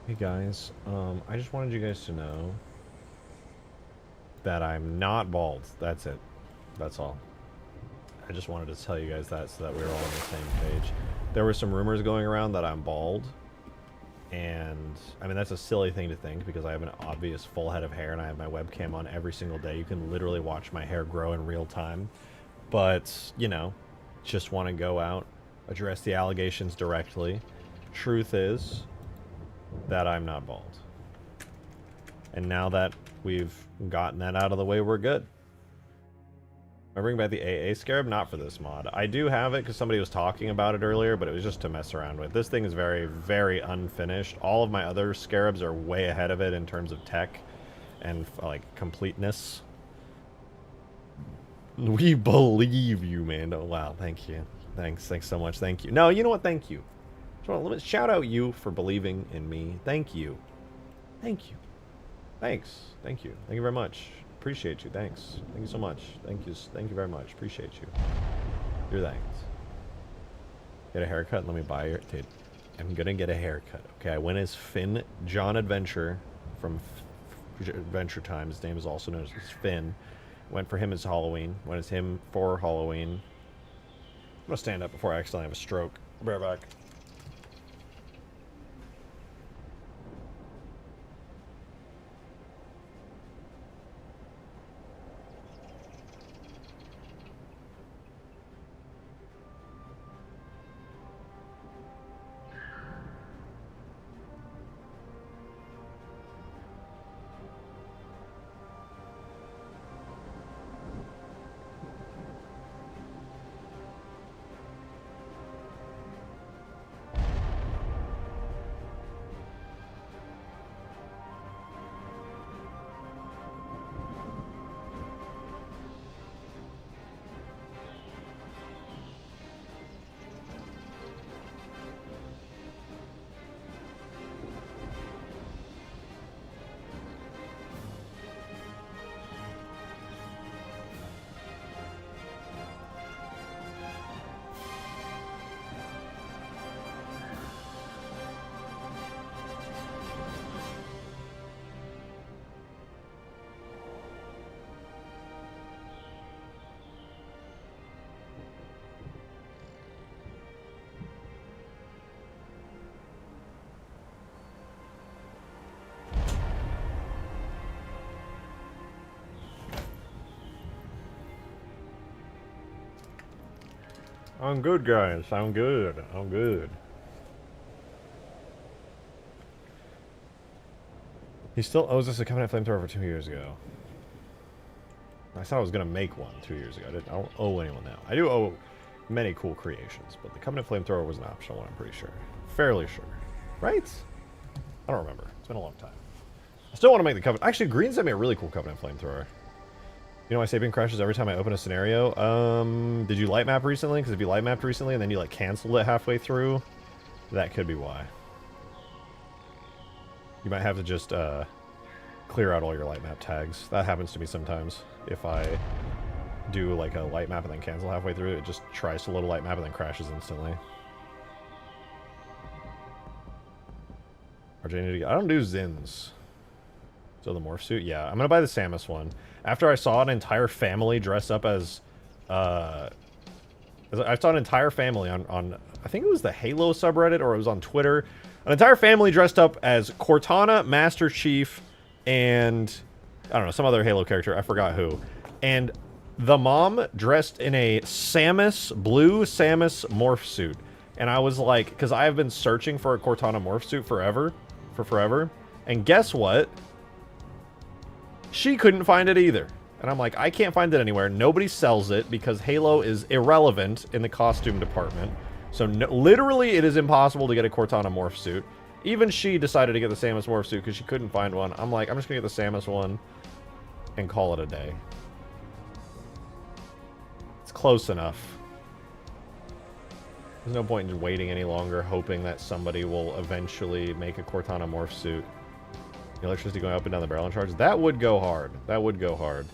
Speaker 1: Hey guys, I just wanted you guys to know that I'm not bald. That's it. That's all. I just wanted to tell you guys that so that we were all on the same page. There were some rumors going around that I'm bald. And, I mean, that's a silly thing to think because I have an obvious full head of hair and I have my webcam on every single day. You can literally watch my hair grow in real time. But, you know, just want to go out, address the allegations directly. Truth is that I'm not bald. And now that we've gotten that out of the way, we're good. I bring back the AA Scarab, not for this mod. I do have it because somebody was talking about it earlier, but it was just to mess around with. This thing is very, very unfinished. All of my other Scarabs are way ahead of it in terms of tech and, like, completeness. We believe you, man. Oh, wow, thank you. Thanks so much. Thank you. No, you know what? Thank you. Shout out you for believing in me. Thank you. Thank you. Thanks. Thank you. Thank you very much. Appreciate you. Thanks. Thank you so much. Thank you very much. Appreciate you. Your thanks. Get a haircut? Let me buy your... Dude, I'm gonna get a haircut. Okay, I went as Finn John Adventure from Adventure Time. His name is also known as Finn. Went for him as Halloween. Went as him for Halloween. I'm gonna stand up before I accidentally have a stroke. I'll be right back. I'm good, guys. I'm good. I'm good. He still owes us a Covenant Flamethrower for 2 years ago. I said I was going to make one 2 years ago. I don't owe anyone now. I do owe many cool creations, but the Covenant Flamethrower was an optional one, I'm pretty sure. Fairly sure. Right? I don't remember. It's been a long time. I still want to make the Covenant. Actually, Green sent me a really cool Covenant Flamethrower. You know, my Sapien crashes every time I open a scenario. Did you light map recently? Because if you light mapped recently and then you like canceled it halfway through, that could be why. You might have to just clear out all your light map tags. That happens to me sometimes. If I do like a light map and then cancel halfway through, it just tries to load a light map and then crashes instantly. I don't do Zins. So the morph suit? Yeah, I'm gonna buy the Samus one. After I saw an entire family dress up as, I saw an entire family on, I think it was the Halo subreddit, or it was on Twitter. An entire family dressed up as Cortana, Master Chief, and, I don't know, some other Halo character, I forgot who. And the mom dressed in a blue Samus morph suit. And I was like, because I have been searching for a Cortana morph suit forever. And guess what? She couldn't find it either. And I'm like, I can't find it anywhere. Nobody sells it because Halo is irrelevant in the costume department. So literally it is impossible to get a Cortana morph suit. Even she decided to get the Samus morph suit because she couldn't find one. I'm like, I'm just going to get the Samus one and call it a day. It's close enough. There's no point in waiting any longer, hoping that somebody will eventually make a Cortana morph suit. The electricity going up and down the barrel and charge. That would go hard. That would go hard.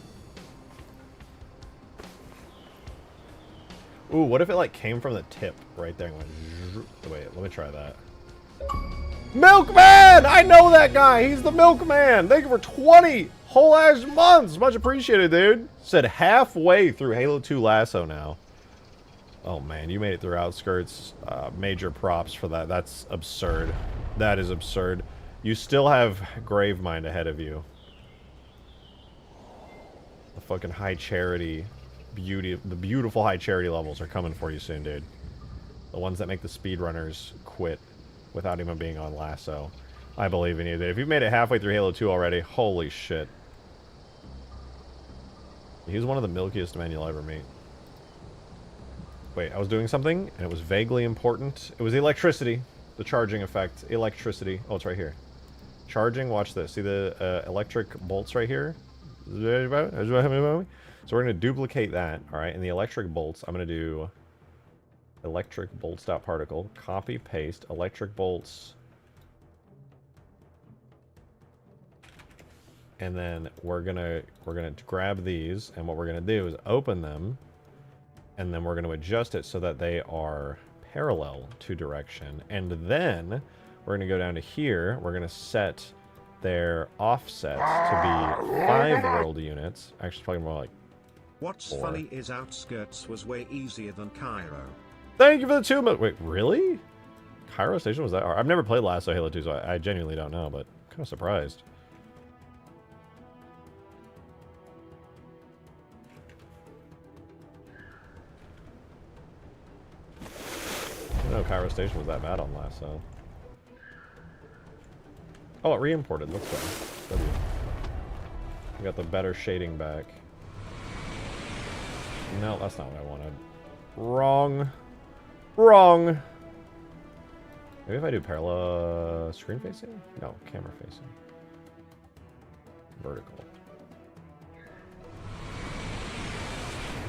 Speaker 1: Ooh, what if it like came from the tip right there and went... Wait, let me try that. Milkman! I know that guy! He's the Milkman! Thank you for 20 whole ass months! Much appreciated, dude. Said halfway through Halo 2 Lasso now. Oh man, you made it through Outskirts. Major props for that. That's absurd. That is absurd. You still have Gravemind ahead of you. The fucking high charity beauty, the beautiful high charity levels are coming for you soon, dude. The ones that make the speedrunners quit without even being on Lasso. I believe in you, dude. If you've made it halfway through Halo 2 already, holy shit. He's one of the milkiest men you'll ever meet. Wait, I was doing something, and it was vaguely important. It was electricity. The charging effect. Electricity. Oh, it's right here. Charging, watch this. See the electric bolts right here? So we're going to duplicate that, alright? And the electric bolts, I'm going to do electric bolts.particle, copy, paste, electric bolts. And then we're gonna grab these, and what we're gonna do is open them, And then we're going to adjust it so that they are parallel to direction. And then we're going to go down to here. We're going to set their offset to be 5 world units. Actually, probably more like
Speaker 3: What's
Speaker 1: 4.
Speaker 3: funny is Outskirts was way easier than Cairo.
Speaker 1: Thank you for the 2 minutes. Wait, really? Cairo Station was that hard? I've never played Lasso Halo 2, so I genuinely don't know, but I'm kind of surprised. I didn't know Cairo Station was that bad on Lasso. Oh, it re-imported. Let's go. W. We got the better shading back. No, that's not what I wanted. Wrong. Wrong. Maybe if I do parallel screen facing? No, camera facing. Vertical.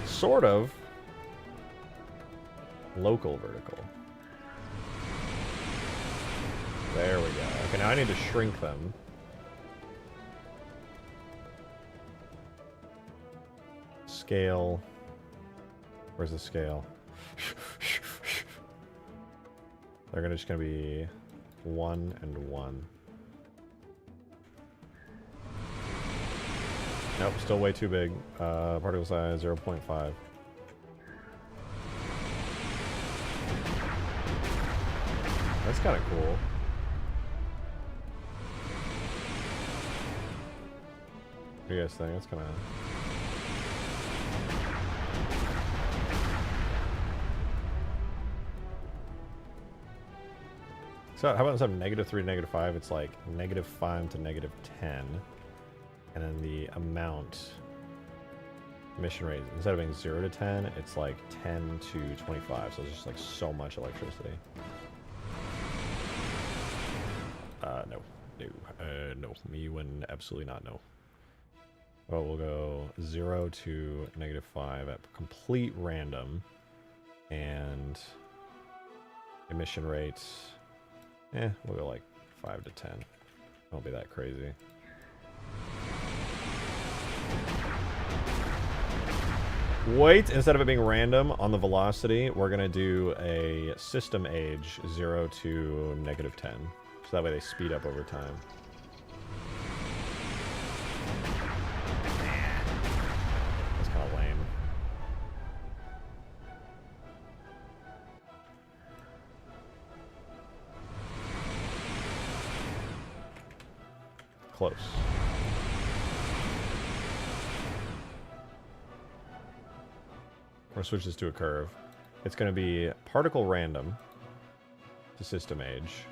Speaker 1: Sort of. Local vertical. There we go. Okay, now I need to shrink them. Scale. Where's the scale? They're just gonna be 1 and 1. Nope, still way too big. Particle size 0.5. That's kind of cool. What do you guys think? That's kind of... So how about instead of -3 to -5, it's like -5 to -10. And then the amount, emission rate, instead of being 0 to 10, it's like 10 to 25. So it's just like so much electricity. No. No. No. Me when absolutely not no. Well, we'll go 0 to -5 at complete random. And emission rates, we'll go like 5 to 10. Won't be that crazy. Wait, instead of it being random on the velocity, we're going to do a system age 0 to -10. So that way they speed up over time. That's kind of lame. Close. We're going to switch this to a curve. It's going to be particle random to system age.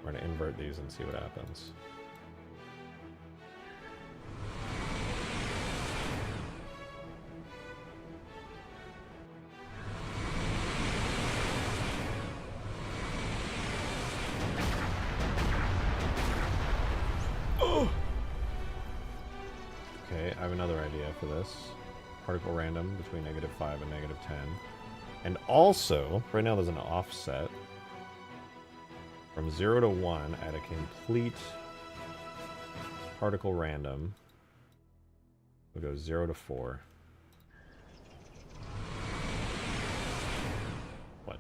Speaker 1: We're going to invert these and see what happens. Okay, I have another idea for this. Particle random between -5 and -10. And also, right now there's an offset from 0 to 1 at a complete particle random. We'll go 0 to 4. What?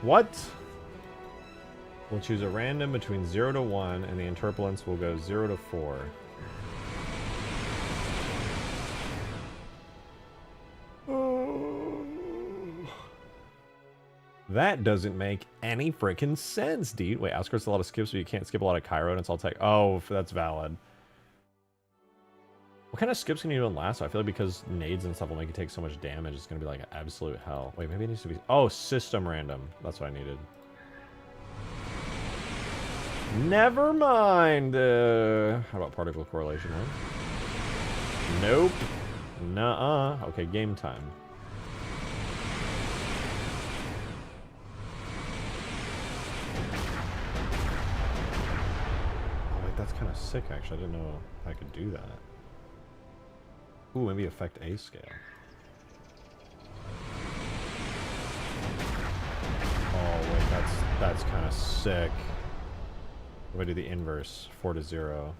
Speaker 1: What? We'll choose a random between 0 to 1, and the interpolance will go 0 to 4. That doesn't make any freaking sense, dude. Wait, Outskirts a lot of skips, so you can't skip a lot of Cairo, and it's all tech. Oh, that's valid. What kind of skips can you do in Lasso? I feel like because nades and stuff will make you take so much damage, it's going to be like absolute hell. Wait, maybe it needs to be... Oh, system random. That's what I needed. Never mind. How about particle correlation, right? Nope. Nuh-uh. Okay, game time. that's kind of sick, actually. I didn't know I could do that. Ooh, maybe affect A scale. Oh, wait, that's kind of sick. If I do the inverse, 4 to 0.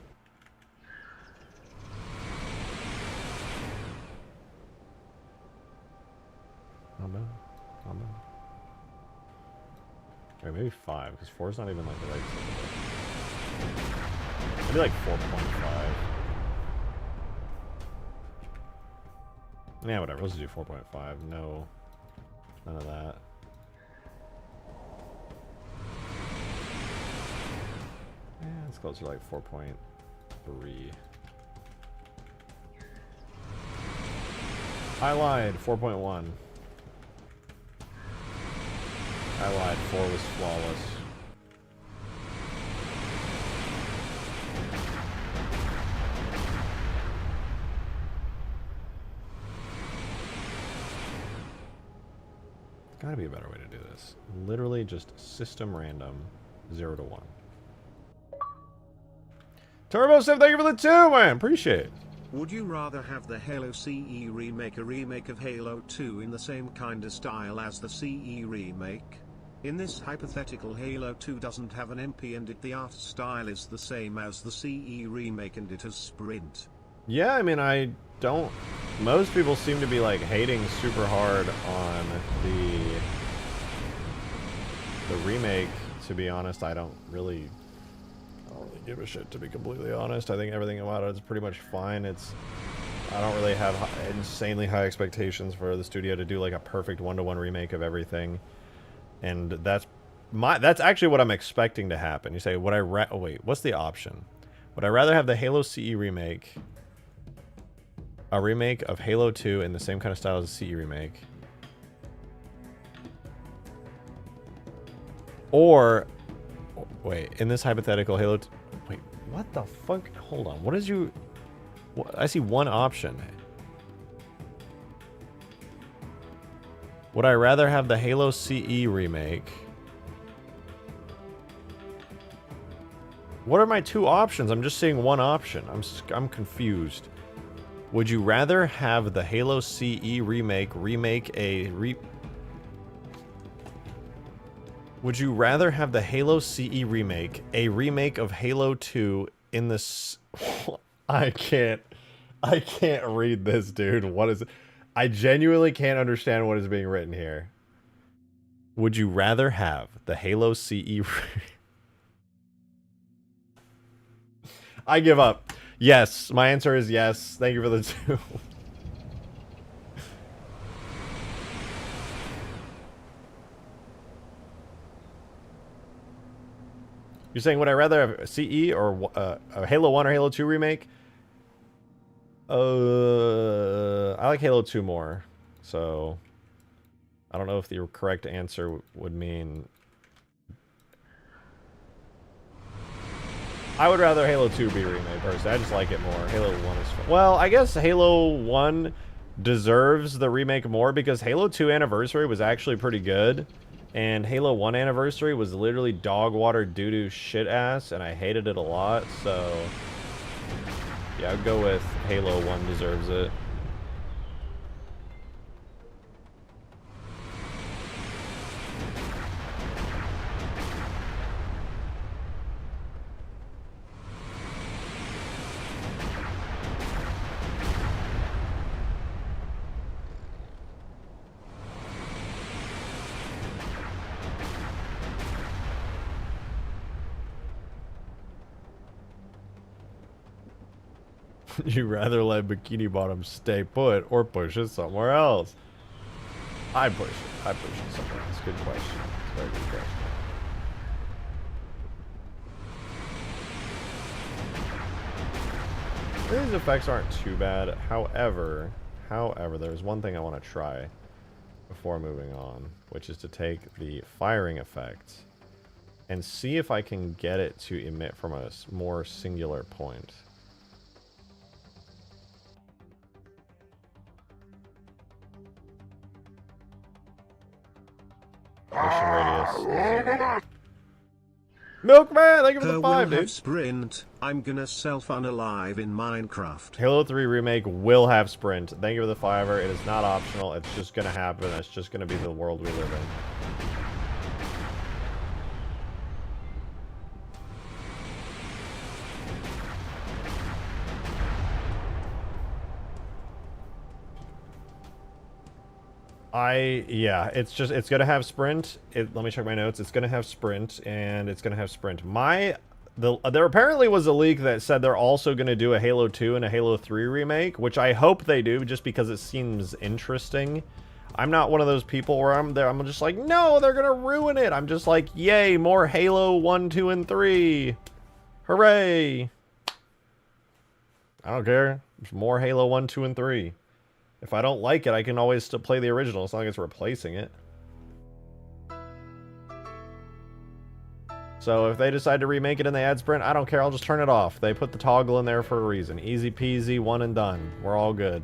Speaker 1: Not bad. Not bad. Or maybe 5, because 4 is not even like the right thing. Maybe like 4.5. Yeah, whatever. Let's do 4.5. No. None of that. Yeah, it's closer to like 4.3. I lied. 4.1. I lied. 4 was flawless. Gotta be a better way to do this. Literally just system random 0 to 1. Turbo Sim, thank you for the 2, man. Appreciate it.
Speaker 3: Would you rather have the Halo CE remake a remake of Halo 2 in the same kinda style as the CE remake? In this hypothetical, Halo 2 doesn't have an MP and the art style is the same as the CE remake and it has sprint.
Speaker 1: Yeah, I mean, I don't... Most people seem to be, like, hating super hard on the remake. To be honest, I don't really give a shit, to be completely honest. I think everything about it is pretty much fine. I don't really have insanely high expectations for the studio to do, like, a perfect one-to-one remake of everything. And that's actually what I'm expecting to happen. You say, would I oh, wait, what's the option? Would I rather have the Halo CE remake... a remake of Halo 2 in the same kind of style as the CE remake? Or, wait, in this hypothetical Halo 2... Wait, what the fuck? Hold on, what is you... I see one option. Would I rather have the Halo CE remake? What are my two options? I'm just seeing one option. I'm confused. Would you rather have the Halo CE remake Would you rather have the Halo CE remake a remake of Halo 2 in this... I can't read this, dude. What is it? I genuinely can't understand what is being written here. Would you rather have the Halo CE... I give up. Yes, my answer is yes. Thank you for the 2. You're saying, would I rather have CE or a Halo 1 or Halo 2 remake? I like Halo 2 more, so I don't know if the correct answer would mean... I would rather Halo 2 be remade, personally. I just like it more. Halo 1 is fun. Well, I guess Halo 1 deserves the remake more because Halo 2 Anniversary was actually pretty good. And Halo 1 Anniversary was literally dog water doo-doo shit ass, and I hated it a lot, so... yeah, I'd go with Halo 1 deserves it. You rather let Bikini Bottom stay put or push it somewhere else? I push it. I push it somewhere else. Good question. It's a very good question. These effects aren't too bad. However, there's one thing I want to try before moving on, which is to take the firing effect and see if I can get it to emit from a more singular point. Mission radius. Milkman, thank you for the 5, dude.
Speaker 3: Sprint. I'm gonna self-unalive in Minecraft.
Speaker 1: Halo 3 Remake will have sprint. Thank you for the $5. It is not optional. It's just gonna happen. It's just gonna be the world we live in. Yeah, it's gonna have sprint. Let me check my notes. It's gonna have sprint, and it's gonna have sprint. There apparently was a leak that said they're also gonna do a Halo 2 and a Halo 3 remake, which I hope they do, just because it seems interesting. I'm not one of those people where I'm just like, no, they're gonna ruin it. I'm just like, yay, more Halo 1, 2, and 3. Hooray! I don't care. There's more Halo 1, 2, and 3. If I don't like it, I can always still play the original. It's not like it's replacing it. So if they decide to remake it and they add sprint, I don't care. I'll just turn it off. They put the toggle in there for a reason. Easy peasy, one and done. We're all good.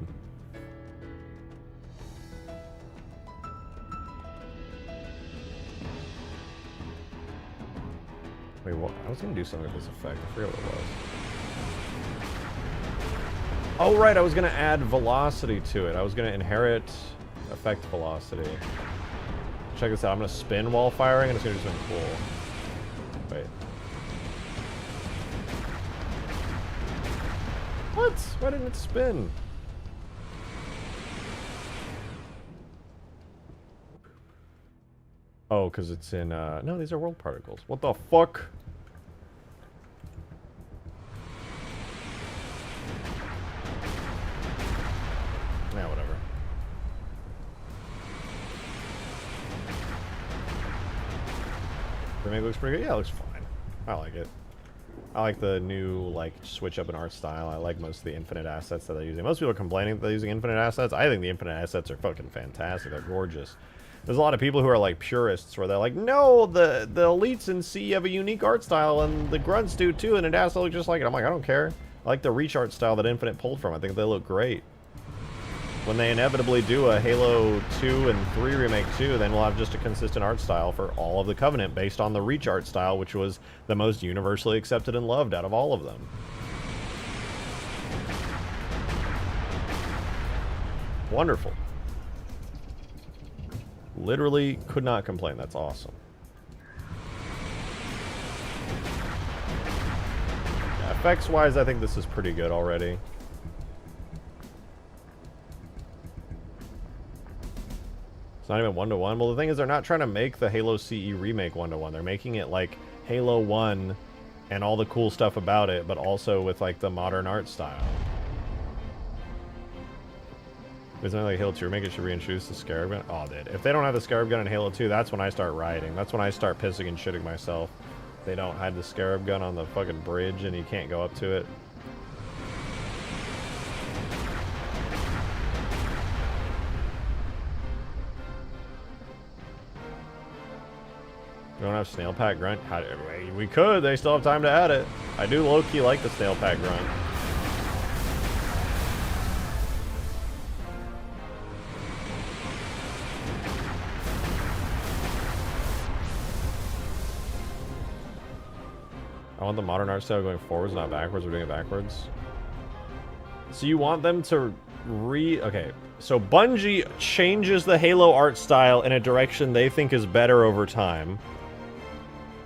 Speaker 1: Wait, what? I was going to do something with this effect. I forget what it was. Oh, right, I was going to add velocity to it. I was going to inherit effect velocity. Check this out. I'm going to spin while firing, and it's going to do something cool. Wait. What? Why didn't it spin? Oh, because it's in, no, these are world particles. What the fuck? Yeah, whatever. Remake looks pretty good. Yeah, it looks fine. I like it. I like the new, like, switch up in art style. I like most of the infinite assets that they're using. Most people are complaining that they're using infinite assets. I think the infinite assets are fucking fantastic. They're gorgeous. There's a lot of people who are, like, purists where they're like, no, the elites in C have a unique art style, and the grunts do too, and it has to look just like it. I'm like, I don't care. I like the Reach art style that Infinite pulled from. I think they look great. When they inevitably do a Halo 2 and 3 remake too, then we'll have just a consistent art style for all of the Covenant based on the Reach art style, which was the most universally accepted and loved out of all of them. Wonderful. Literally could not complain. That's awesome. Yeah, effects-wise, I think this is pretty good already. It's not even one-to-one. Well, the thing is, they're not trying to make the Halo CE remake one-to-one. They're making it like Halo 1 and all the cool stuff about it, but also with like the modern art style. There's something like Halo 2 remake, it should reintroduce the Scarab gun. Oh, dude. If they don't have the Scarab gun in Halo 2, that's when I start rioting. That's when I start pissing and shitting myself. They don't hide the Scarab gun on the fucking bridge and you can't go up to it. We don't have Snail Pack Grunt? We could. They still have time to add it. I do low-key like the Snail Pack Grunt. I want the modern art style going forwards, not backwards. We're doing it backwards. So you want them to Okay, so Bungie changes the Halo art style in a direction they think is better over time,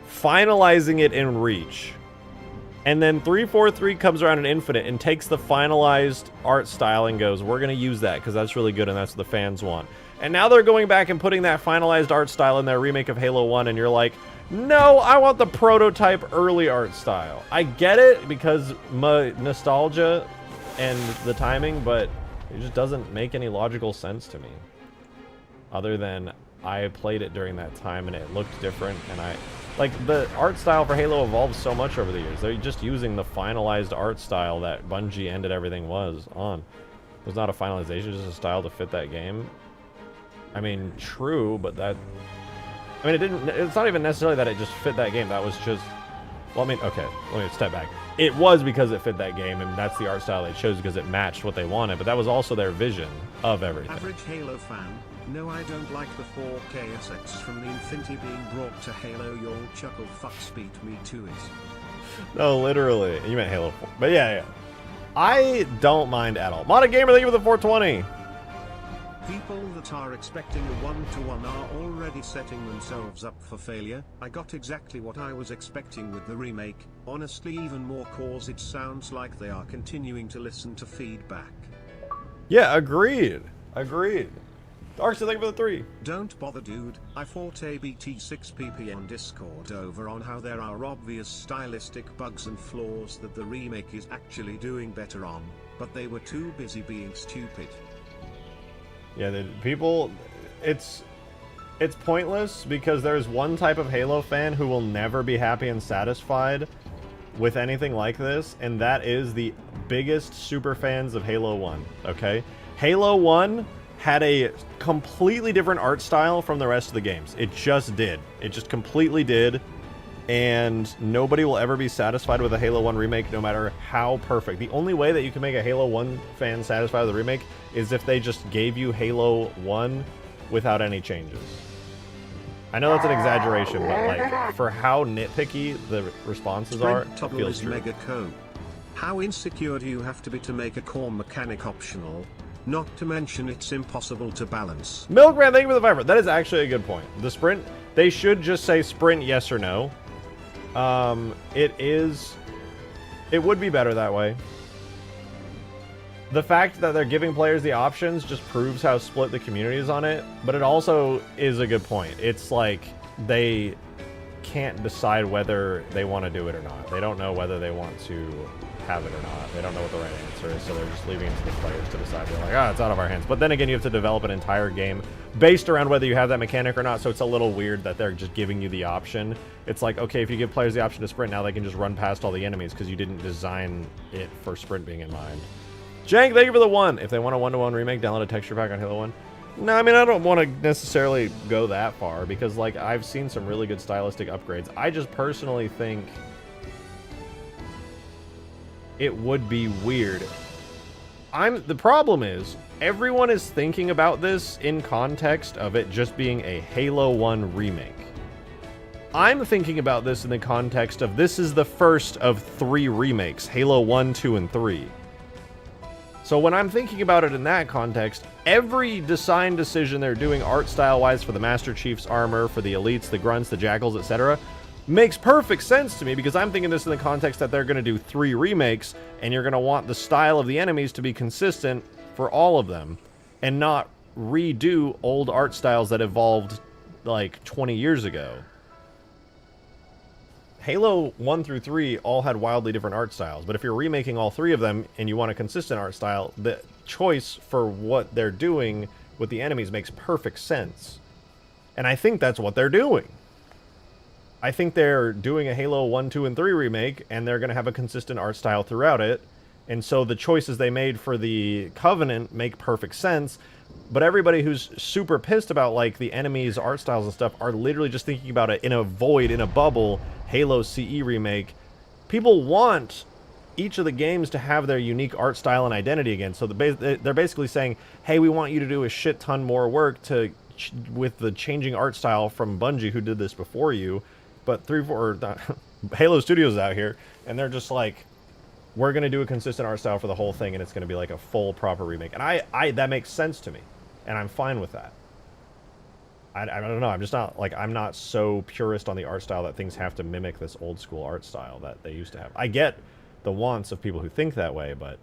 Speaker 1: finalizing it in Reach. And then 343 comes around in Infinite and takes the finalized art style and goes, we're going to use that because that's really good and that's what the fans want. And now they're going back and putting that finalized art style in their remake of Halo 1 and you're like, no, I want the prototype early art style. I get it because nostalgia and the timing, but it just doesn't make any logical sense to me. Other than I played it during that time and it looked different and like, the art style for Halo evolved so much over the years. They're just using the finalized art style that Bungie ended everything on. It was not a finalization, just a style to fit that game. I mean, true, but that... I mean, it's not even necessarily that it just fit that game. That was just... Well, I mean, okay, let me step back. It was because it fit that game, and that's the art style they chose because it matched what they wanted, but that was also their vision of everything.
Speaker 3: Average Halo fan. No, I don't like the 4K SX from the Infinity being brought to Halo. Your chuckle fucks beat me to it.
Speaker 1: No, literally. You meant Halo 4. But yeah. I don't mind at all. Modded Gamer, thank you for the 420.
Speaker 3: People that are expecting a one-to-one are already setting themselves up for failure. I got exactly what I was expecting with the remake, honestly even more cause it sounds like they are continuing to listen to feedback.
Speaker 1: Yeah, agreed. Agreed. Darkseid, thank you for the 3.
Speaker 3: Don't bother dude, I fought ABT6PP on Discord over on how there are obvious stylistic bugs and flaws that the remake is actually doing better on, but they were too busy being stupid.
Speaker 1: Yeah, it's pointless because there's one type of Halo fan who will never be happy and satisfied with anything like this, and that is the biggest super fans of Halo 1, okay? Halo 1 had a completely different art style from the rest of the games. It just did. It just completely did. And nobody will ever be satisfied with a Halo 1 remake, no matter how perfect. The only way that you can make a Halo 1 fan satisfied with the remake is if they just gave you Halo 1 without any changes. I know that's an exaggeration, but like for how nitpicky the responses are, it feels true.
Speaker 3: Mega Co. How insecure do you have to be to make a core mechanic optional? Not to mention it's impossible to balance.
Speaker 1: Milkman, thank you for the fiber. That is actually a good point. The sprint, they should just say sprint yes or no. It would be better that way. The fact that they're giving players the options just proves how split the community is on it, but it also is a good point. It's like they can't decide whether they want to do it or not. They don't know whether they want to have it or not. They don't know what the right answer is, so they're just leaving it to the players to decide. They're like, ah, it's out of our hands. But then again, you have to develop an entire game based around whether you have that mechanic or not, so it's a little weird that they're just giving you the option. It's like, okay, if you give players the option to sprint, now they can just run past all the enemies because you didn't design it for sprint being in mind. Jank, thank you for the 1. If they want a one-to-one remake, download a texture pack on Halo 1. No, I mean, I don't want to necessarily go that far because, like, I've seen some really good stylistic upgrades. I just personally think it would be weird. The problem is, everyone is thinking about this in context of it just being a Halo 1 remake. I'm thinking about this in the context of this is the first of 3 remakes, Halo 1, 2, and 3. So when I'm thinking about it in that context, every design decision they're doing art style-wise for the Master Chief's armor, for the elites, the grunts, the jackals, etc., makes perfect sense to me because I'm thinking this in the context that they're going to do 3 remakes and you're going to want the style of the enemies to be consistent for all of them and not redo old art styles that evolved like 20 years ago. Halo 1 through 3 all had wildly different art styles, but if you're remaking all 3 of them and you want a consistent art style, the choice for what they're doing with the enemies makes perfect sense. And I think that's what they're doing. I think they're doing a Halo 1, 2, and 3 remake, and they're going to have a consistent art style throughout it. And so the choices they made for the Covenant make perfect sense. But everybody who's super pissed about, like, the enemies' art styles and stuff are literally just thinking about it in a void, in a bubble, Halo CE remake. People want each of the games to have their unique art style and identity again. So they're basically saying, hey, we want you to do a shit ton more work with the changing art style from Bungie, who did this before you. But Halo Studios out here, and they're just like, we're going to do a consistent art style for the whole thing, and it's going to be like a full, proper remake. And that makes sense to me, and I'm fine with that. I don't know, I'm just not, like, I'm not so purist on the art style that things have to mimic this old school art style that they used to have. I get the wants of people who think that way, but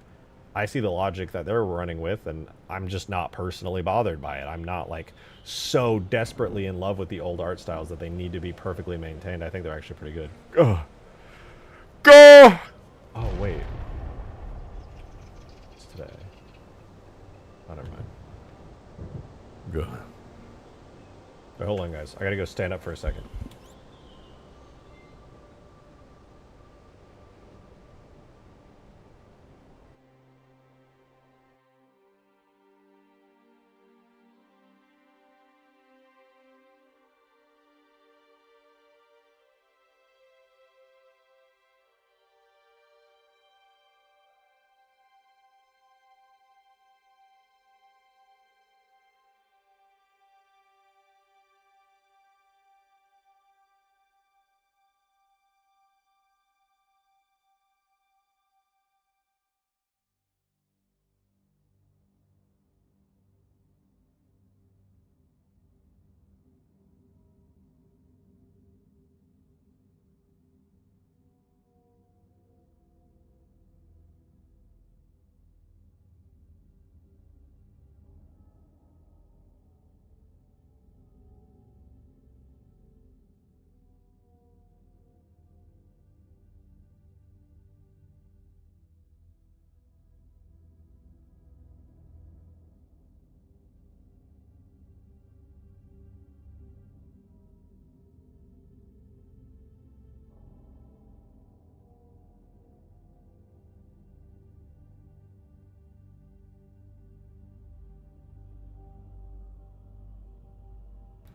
Speaker 1: I see the logic that they're running with, and I'm just not personally bothered by it. I'm not, like, so desperately in love with the old art styles that they need to be perfectly maintained. I think they're actually pretty good. Ugh. Go! Oh, wait. It's today. Oh, never mind. Good. Wait, hold on, guys. I gotta go stand up for a second.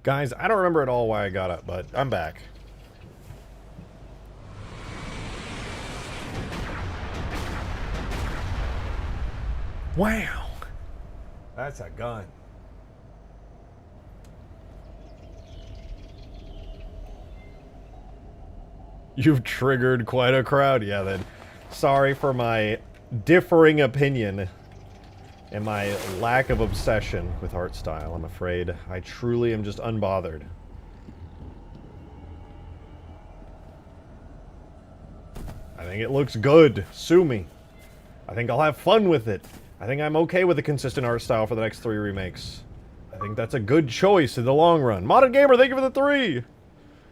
Speaker 1: Guys, I don't remember at all why I got up, but I'm back. Wow. That's a gun. You've triggered quite a crowd. Yeah, then. Sorry for my differing opinion and my lack of obsession with art style, I'm afraid. I truly am just unbothered. I think it looks good. Sue me. I think I'll have fun with it. I think I'm okay with a consistent art style for the next 3 remakes. I think that's a good choice in the long run. Modern Gamer, thank you for the 3!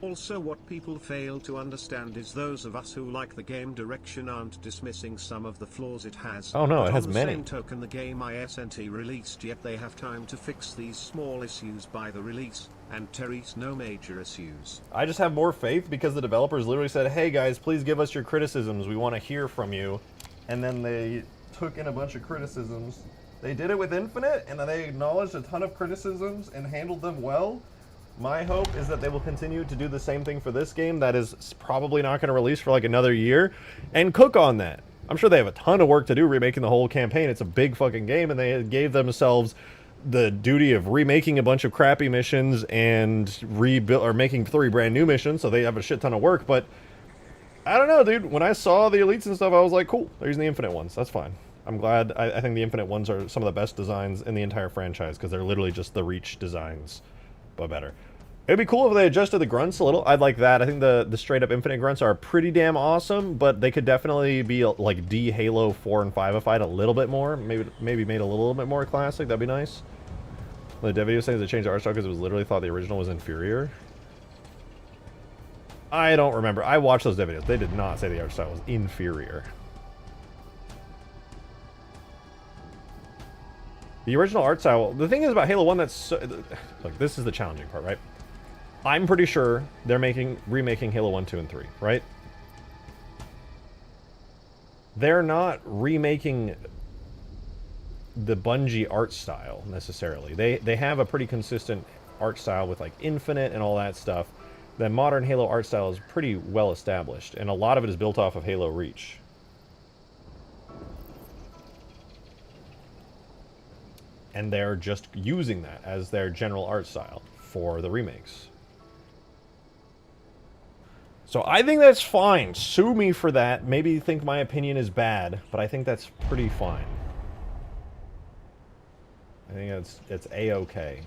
Speaker 3: Also, what people fail to understand is those of us who like the game direction aren't dismissing some of the flaws it has.
Speaker 1: Oh no,
Speaker 3: but
Speaker 1: it has
Speaker 3: on
Speaker 1: many.
Speaker 3: the same token, the game isn't released yet. They have time to fix these small issues by the release, and Terry's no major issues.
Speaker 1: I just have more faith because the developers literally said, hey guys, please give us your criticisms. We want to hear from you. And then they took in a bunch of criticisms. They did it with Infinite, and then they acknowledged a ton of criticisms and handled them well. My hope is that they will continue to do the same thing for this game that is probably not going to release for like another year, and cook on that. I'm sure they have a ton of work to do remaking the whole campaign. It's a big fucking game, and they gave themselves the duty of remaking a bunch of crappy missions and making 3 brand new missions, so they have a shit ton of work. But I don't know, dude. When I saw the elites and stuff, I was like, cool, they're using the Infinite ones. That's fine. I'm glad. I think the Infinite ones are some of the best designs in the entire franchise because they're literally just the Reach designs, but better. It'd be cool if they adjusted the grunts a little. I'd like that. I think the straight up Infinite grunts are pretty damn awesome, but they could definitely be like de-Halo 4 and 5-ified a little bit more. Maybe made a little bit more classic. That'd be nice. The dev video saying they changed the art style because it was literally thought the original was inferior. I don't remember. I watched those dev videos. They did not say the art style was inferior. The original art style, the thing is about Halo 1 that's... look, this is the challenging part, right? I'm pretty sure they're remaking Halo 1, 2, and 3, right? They're not remaking the Bungie art style, necessarily. They have a pretty consistent art style with, like, Infinite and all that stuff. The modern Halo art style is pretty well established, and a lot of it is built off of Halo Reach. And they're just using that as their general art style for the remakes. So I think that's fine. Sue me for that. Maybe you think my opinion is bad, but I think that's pretty fine. I think it's A-okay.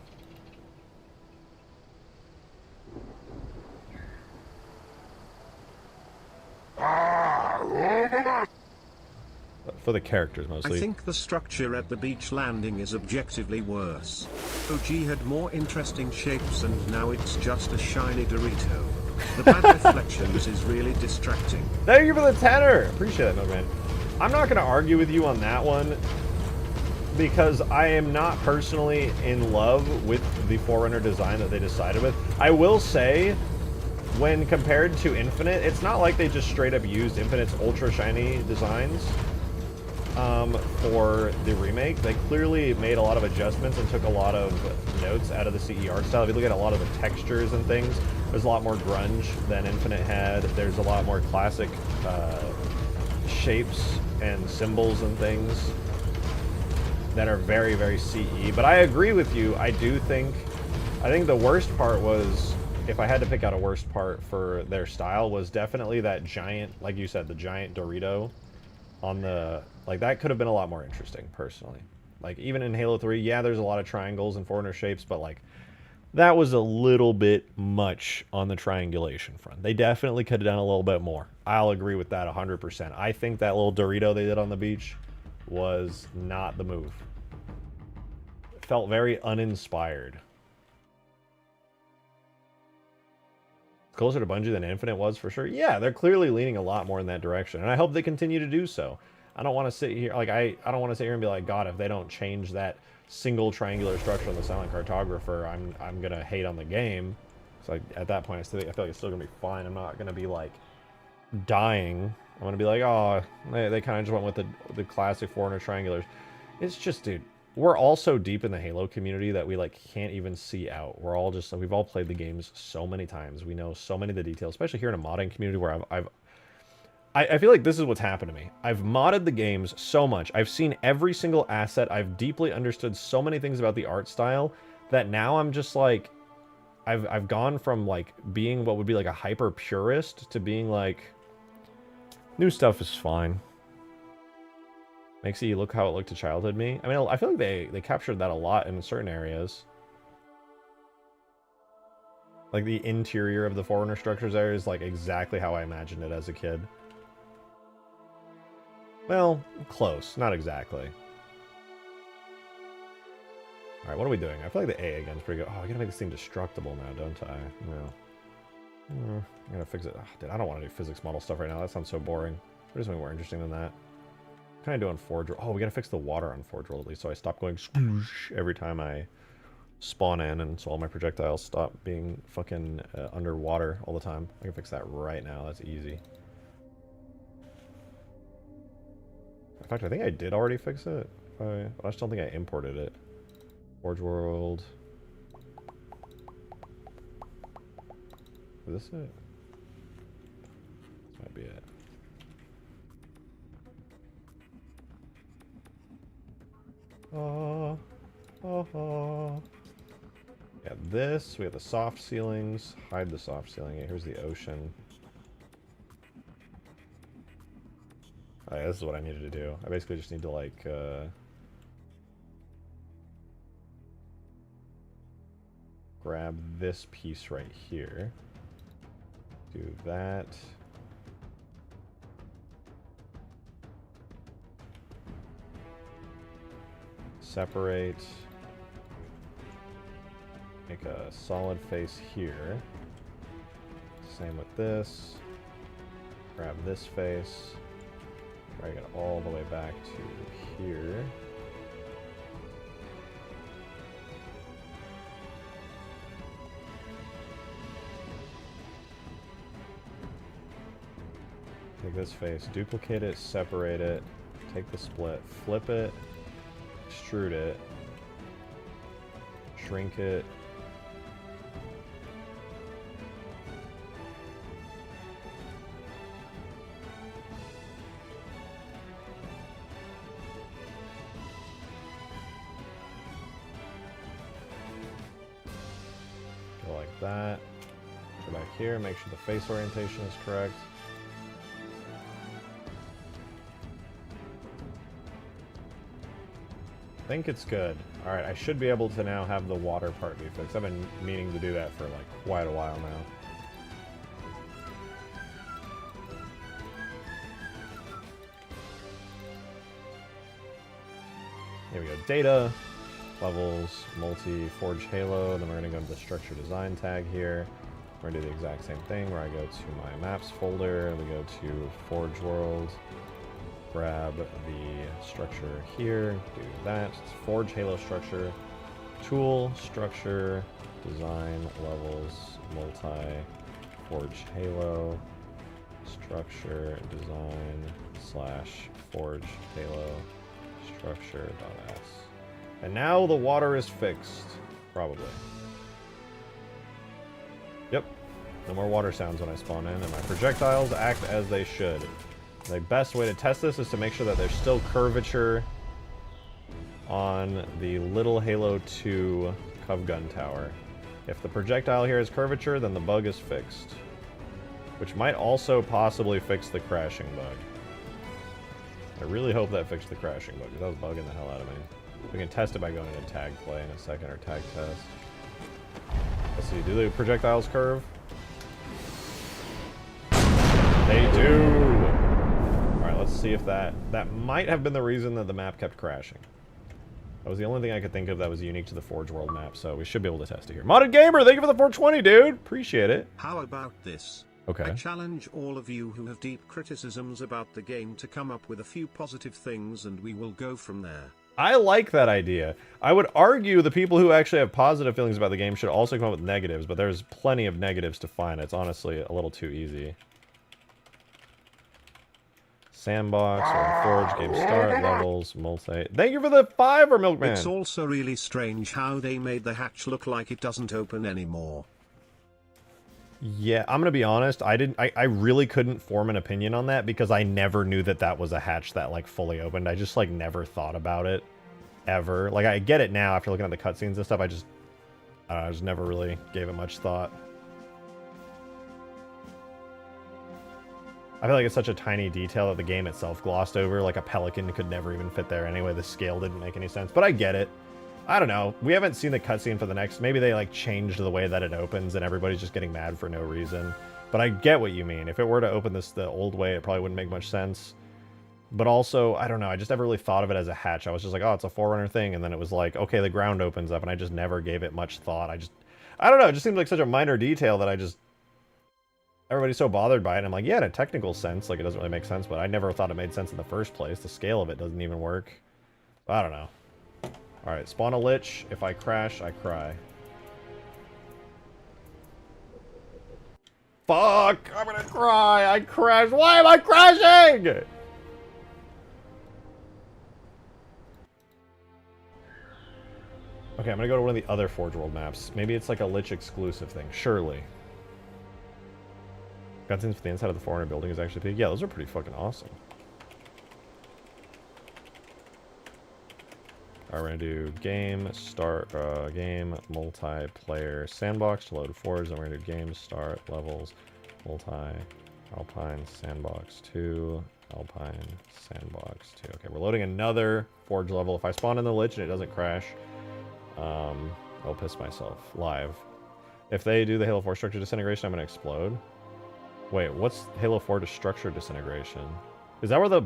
Speaker 1: For the characters, mostly.
Speaker 3: I think the structure at the beach landing is objectively worse. OG had more interesting shapes and now it's just a shiny Dorito. The bad reflections is really distracting.
Speaker 1: Thank you for the tenor! Appreciate that, man. I'm not going to argue with you on that one, because I am not personally in love with the Forerunner design that they decided with. I will say, when compared to Infinite, it's not like they just straight up used Infinite's ultra shiny designs for the remake. They clearly made a lot of adjustments and took a lot of notes out of the CE art style. If you look at a lot of the textures and things, there's a lot more grunge than Infinite had. There's a lot more classic shapes and symbols and things that are very, very CE. But I agree with you. I think the worst part was, if I had to pick out a worst part for their style, was definitely that giant, like you said, the giant Dorito on the, like, that could have been a lot more interesting, personally. Like, even in Halo 3, yeah, there's a lot of triangles and Forerunner shapes, but, like, that was a little bit much on the triangulation front. They definitely could have done a little bit more. I'll agree with that 100%. I think that little Dorito they did on the beach was not the move. It felt very uninspired. Closer to Bungie than Infinite was, for sure. Yeah, they're clearly leaning a lot more in that direction, and I hope they continue to do so. I don't want to sit here, like, I don't want to sit here and be like, God, if they don't change that single triangular structure on the Silent Cartographer, I'm gonna hate on the game. So at that point, I feel like it's still gonna be fine. I'm not gonna be like dying. I'm gonna be like, oh, they kind of just went with the classic Forerunner triangulars. It's just, dude, we're all so deep in the Halo community that we like can't even see out. We're all just, we've all played the games so many times. We know so many of the details, especially here in a modding community where I feel like this is what's happened to me. I've modded the games so much. I've seen every single asset. I've deeply understood so many things about the art style that now I'm just like, I've gone from like being what would be like a hyper purist to being like, new stuff is fine. Makes you look how it looked to childhood me. I mean, I feel like they captured that a lot in certain areas. Like the interior of the Forerunner structures there is like exactly how I imagined it as a kid. Well, close. Not exactly. Alright, what are we doing? I feel like the A again is pretty good. Oh, I gotta make this thing destructible now, don't I? No. I gotta fix it. Oh, dude, I don't want to do physics model stuff right now. That sounds so boring. There's something more interesting than that. What can I do on Forge World? Oh, we gotta fix the water on Forge World at least, so I stop going sploosh every time I spawn in, and so all my projectiles stop being fucking underwater all the time. I can fix that right now. That's easy. In fact, I think I did already fix it. I just don't think I imported it. Forge World. Is this it? This might be it. Yeah, this. We have the soft ceilings. Hide the soft ceiling. Yeah, here's the ocean. Oh, yeah, this is what I needed to do. I basically just need to, like, grab this piece right here. Do that. Separate. Make a solid face here. Same with this. Grab this face. Drag it all the way back to here. Take this face, duplicate it, separate it, take the split, flip it, extrude it, shrink it. Go like that. Go back here, make sure the face orientation is correct. I think it's good. Alright, I should be able to now have the water part be fixed. I've been meaning to do that for like quite a while now. Here we go. Data, levels, multi, forge halo. Then we're going to go to the structure design tag here. We're going to do the exact same thing where I go to my maps folder. We go to Forge World. Grab the structure here, do that. It's Forge Halo structure, tool, structure, design, levels, multi, Forge Halo, structure, design, slash, Forge Halo, structure.s. And now the water is fixed, probably. Yep, no more water sounds when I spawn in, and my projectiles act as they should. The best way to test this is to make sure that there's still curvature on the little Halo 2 Cov Gun Tower. If the projectile here has curvature, then the bug is fixed. Which might also possibly fix the crashing bug. I really hope that fixed the crashing bug, because that was bugging the hell out of me. We can test it by going into tag play in a second, or tag test. Let's see, do the projectiles curve? They do! Let's see if that might have been the reason that the map kept crashing. That was the only thing I could think of that was unique to the Forge World map, so we should be able to test it here. Modded Gamer, thank you for the 420, dude! Appreciate it.
Speaker 3: How about this?
Speaker 1: Okay.
Speaker 3: I challenge all of you who have deep criticisms about the game to come up with a few positive things and we will go from there.
Speaker 1: I like that idea. I would argue the people who actually have positive feelings about the game should also come up with negatives, but there's plenty of negatives to find. It's honestly a little too easy. Sandbox, or Forge, game start, levels, multi. Thank you for the 5, Milkman.
Speaker 3: It's also really strange how they made the hatch look like it doesn't open anymore.
Speaker 1: Yeah, I'm gonna be honest. I really couldn't form an opinion on that because I never knew that that was a hatch that like fully opened. I just like never thought about it ever. Like I get it now after looking at the cutscenes and stuff. I just never really gave it much thought. I feel like it's such a tiny detail that the game itself glossed over. Like a pelican could never even fit there anyway. The scale didn't make any sense, but I get it. I don't know. We haven't seen the cutscene for the next. Maybe they like changed the way that it opens and everybody's just getting mad for no reason. But I get what you mean. If it were to open this the old way, it probably wouldn't make much sense. But also, I don't know. I just never really thought of it as a hatch. I was just like, oh, it's a Forerunner thing. And then it was like, okay, the ground opens up. And I just never gave it much thought. I don't know. It just seems like such a minor detail that everybody's so bothered by it. And I'm like, yeah, in a technical sense, like it doesn't really make sense. But I never thought it made sense in the first place. The scale of it doesn't even work. I don't know. Alright, spawn a Lich. If I crash, I cry. Fuck! I'm gonna cry! I crashed! Why am I crashing?! Okay, I'm gonna go to one of the other Forge World maps. Maybe it's like a Lich exclusive thing. Surely. Cutscenes for the inside of the Forerunner building is actually big. Yeah, those are pretty fucking awesome. Alright, we're gonna do game, start, game, multiplayer, sandbox to load Forge. Then we're gonna do game, start, levels, alpine, sandbox 2, alpine, sandbox 2. Okay, we're loading another Forge level. If I spawn in the Lich and it doesn't crash, I'll piss myself live. If they do the Halo 4 structure disintegration, I'm gonna explode. Wait, what's Halo 4 to structure disintegration? Is that where the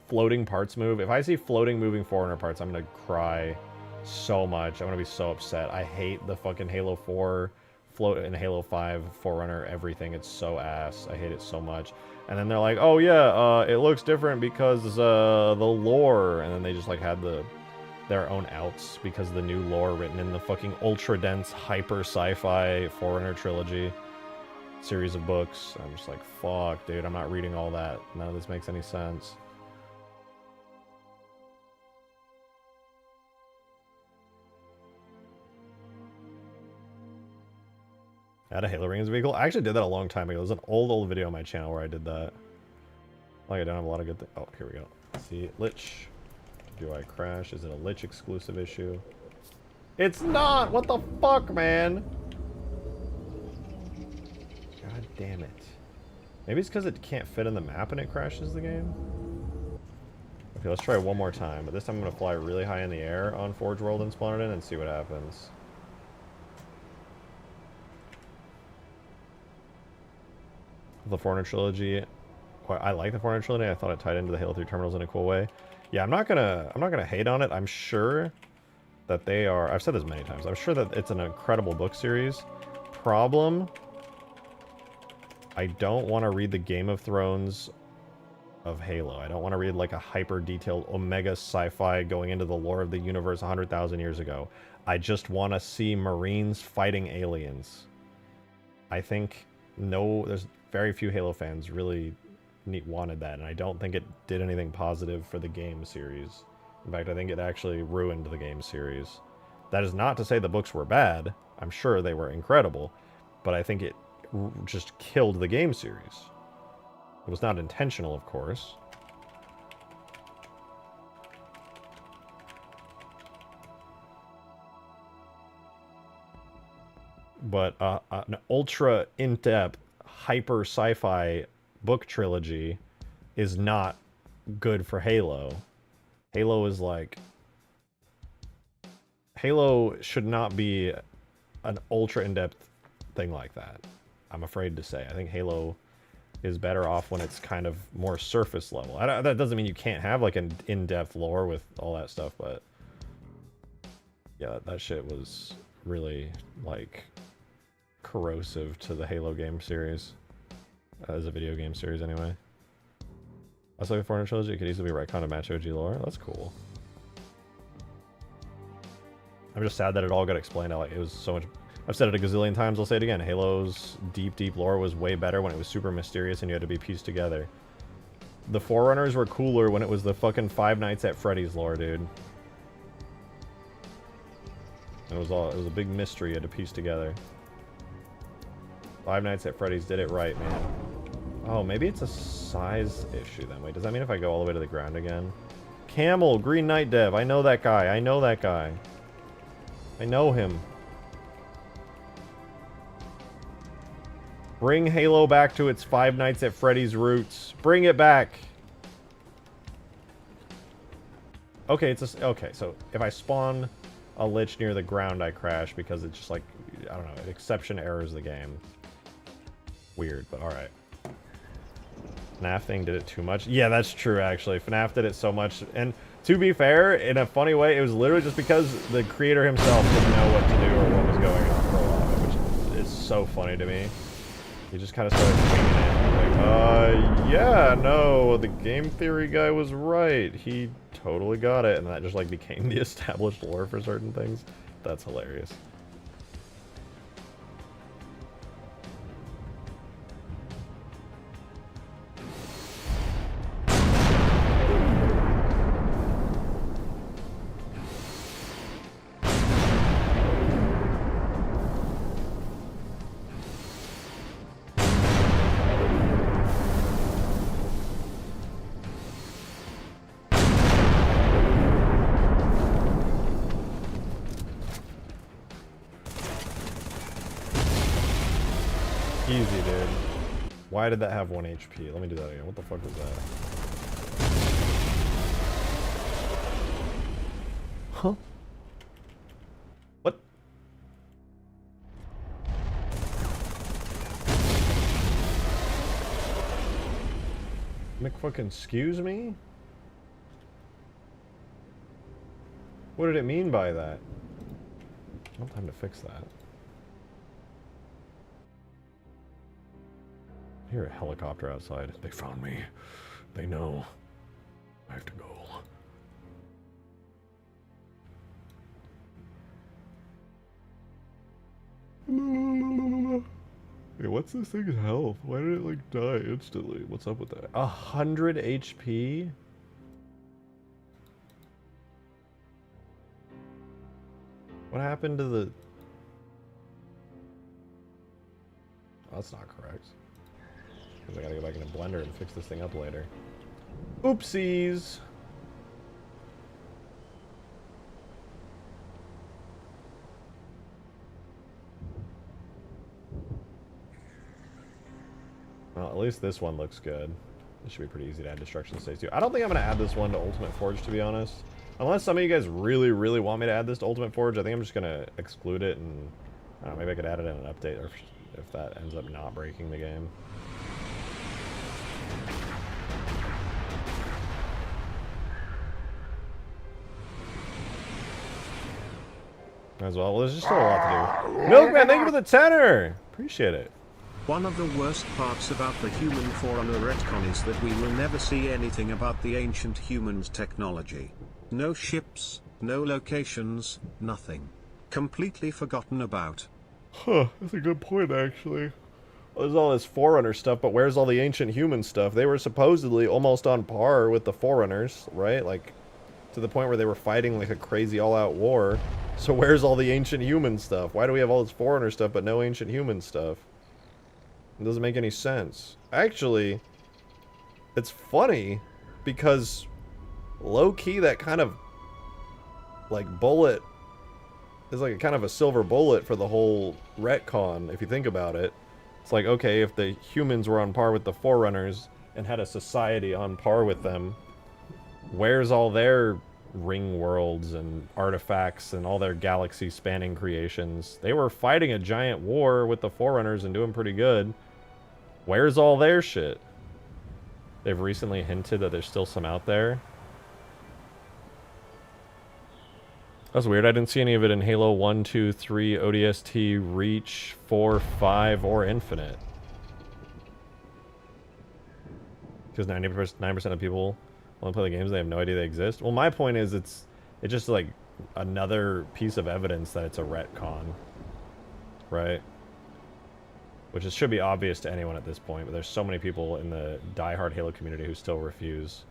Speaker 1: floating parts move? If I see floating moving Forerunner parts, I'm gonna cry so much. I'm gonna be so upset. I hate the fucking Halo 4 float and Halo 5 Forerunner everything. It's so ass. I hate it so much. And then they're like, oh yeah, it looks different because the lore. And then they just like had their own outs because of the new lore written in the fucking ultra dense hyper sci-fi Forerunner trilogy series of books. I'm just like, fuck, dude, I'm not reading all that. None of this makes any sense. Add a Halo ring as a vehicle? I actually did that a long time ago. There's an old video on my channel where I did that. Like, I don't have a lot of good things. Oh, here we go. See, Lich. Do I crash? Is it a Lich exclusive issue? It's not! What the fuck, man? God damn it. Maybe it's because it can't fit in the map and it crashes the game? Okay, let's try one more time. But this time I'm going to fly really high in the air on Forge World and spawn it in and see what happens. The Forerunner trilogy. I like the Forerunner trilogy. I thought it tied into the Halo 3 terminals in a cool way. Yeah, I'm not gonna hate on it. I'm sure that they are. I've said this many times. I'm sure that it's an incredible book series. Problem. I don't want to read the Game of Thrones of Halo. I don't want to read like a hyper detailed omega sci-fi going into the lore of the universe 100,000 years ago. I just want to see Marines fighting aliens. I think there's very few Halo fans really wanted that, and I don't think it did anything positive for the game series. In fact, I think it actually ruined the game series. That is not to say the books were bad. I'm sure they were incredible, but I think it just killed the game series. It was not intentional, of course. But an ultra in-depth hyper sci-fi book trilogy is not good for Halo. Halo is like... Halo should not be an ultra in-depth thing like that. I'm afraid to say. I think Halo is better off when it's kind of more surface level. That doesn't mean you can't have like an in-depth lore with all that stuff, but... yeah, that shit was really like corrosive to the Halo game series. As a video game series, anyway. I was like the Forerunner trilogy, it could easily be retcon to match OG lore. That's cool. I'm just sad that it all got explained. It was so much... I've said it a gazillion times, I'll say it again. Halo's deep, deep lore was way better when it was super mysterious and you had to be pieced together. the Forerunners were cooler when it was the fucking Five Nights at Freddy's lore, dude. It was a big mystery you had to piece together. Five Nights at Freddy's did it right, man. Oh, maybe it's a size issue then. Wait, does that mean if I go all the way to the ground again? Camel, Green Knight Dev. I know that guy. I know that guy. I know him. Bring Halo back to its Five Nights at Freddy's roots. Bring it back. Okay, okay, so if I spawn a Lich near the ground, I crash because it's just like, I don't know, exception errors the game. Weird, but alright. FNAF thing did it too much. Yeah, that's true, actually. FNAF did it so much. And to be fair, in a funny way, it was literally just because the creator himself didn't know what to do or what was going on for a lot of it, which is so funny to me. He just kind of started winging it. Like, yeah, no, the game theory guy was right. He totally got it. And that just, like, became the established lore for certain things. That's hilarious. Easy, dude. Why did that have 1 HP? Let me do that again. What the fuck was that? Huh? What? McFucking excuse me? What did it mean by that? No time to fix that. I hear a helicopter outside. They found me. They know. I have to go. Hey, what's this thing's health? Why did it like die instantly? What's up with that? 100 HP? What happened to the... Oh, that's not correct. Because I gotta go back into Blender and fix this thing up later. Oopsies! Well, at least this one looks good. It should be pretty easy to add destruction states to. I don't think I'm gonna add this one to Ultimate Forge, to be honest. Unless some of you guys really, really want me to add this to Ultimate Forge, I think I'm just gonna exclude it and... I don't know, maybe I could add it in an update, or if that ends up not breaking the game. As well. Well, there's just still a lot to do. Milkman, thank you for the tenor! Appreciate it.
Speaker 3: One of the worst parts about the human Forerunner retcon is that we will never see anything about the ancient humans' technology. No ships, no locations, nothing. Completely forgotten about.
Speaker 1: Huh, that's a good point, actually. Well, there's all this Forerunner stuff, but where's all the ancient human stuff? They were supposedly almost on par with the Forerunners, right? Like, to the point where they were fighting like a crazy all-out war. So where's all the ancient human stuff? Why do we have all this Forerunner stuff but no ancient human stuff? It doesn't make any sense. Actually, it's funny because low-key that kind of like bullet is like a kind of a silver bullet for the whole retcon, if you think about it. It's like, okay, if the humans were on par with the Forerunners and had a society on par with them, where's all their ring worlds and artifacts and all their galaxy-spanning creations? They were fighting a giant war with the Forerunners and doing pretty good. Where's all their shit? They've recently hinted that there's still some out there. That's weird. I didn't see any of it in Halo 1, 2, 3, ODST, Reach, 4, 5, or Infinite. Because 90% of people want to play the games, they have no idea they exist. Well, my point is it's just like another piece of evidence that it's a retcon. Right? should be obvious to anyone at this point, but there's so many people in the diehard Halo community who still refuse.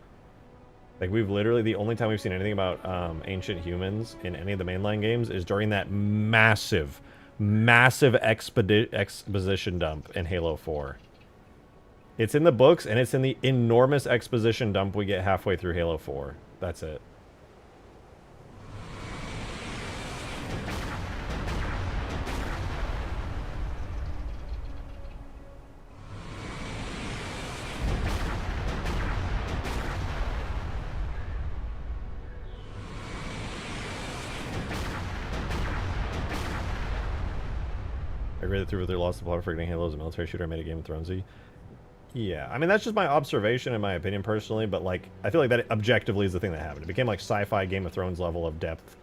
Speaker 1: Like, we've literally, the only time we've seen anything about ancient humans in any of the mainline games is during that massive exposition dump in Halo 4. It's in the books, and it's in the enormous exposition dump we get halfway through Halo 4. That's it. I read it through with their lost the plot of forgetting Halo as a military shooter. I made a Game of Thronesy. Yeah, I mean, that's just my observation and my opinion personally, but, like, I feel like that objectively is the thing that happened. It became, like, sci-fi Game of Thrones level of depth,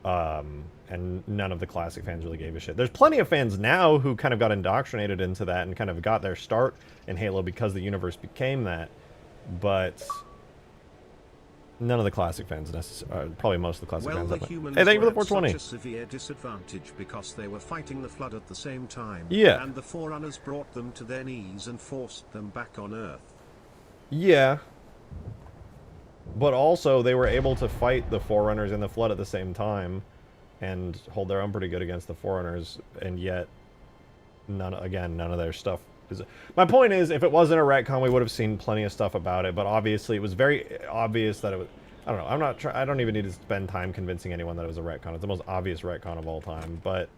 Speaker 1: and none of the classic fans really gave a shit. There's plenty of fans now who kind of got indoctrinated into that and kind of got their start in Halo because the universe became that, but none of the classic fans, probably most of the classic fans.
Speaker 3: The humans
Speaker 1: hey, thank you for the
Speaker 3: were at
Speaker 1: 420.
Speaker 3: such a severe disadvantage because they were fighting the Flood at the same time.
Speaker 1: Yeah.
Speaker 3: And the Forerunners brought them to their knees and forced them back on Earth.
Speaker 1: Yeah. But also, they were able to fight the Forerunners and the Flood at the same time and hold their own pretty good against the Forerunners, and yet, none of their stuff is... My point is, if it wasn't a retcon, we would have seen plenty of stuff about it, but obviously it was very obvious that it was... I don't know, I don't even need to spend time convincing anyone that it was a retcon. It's the most obvious retcon of all time, but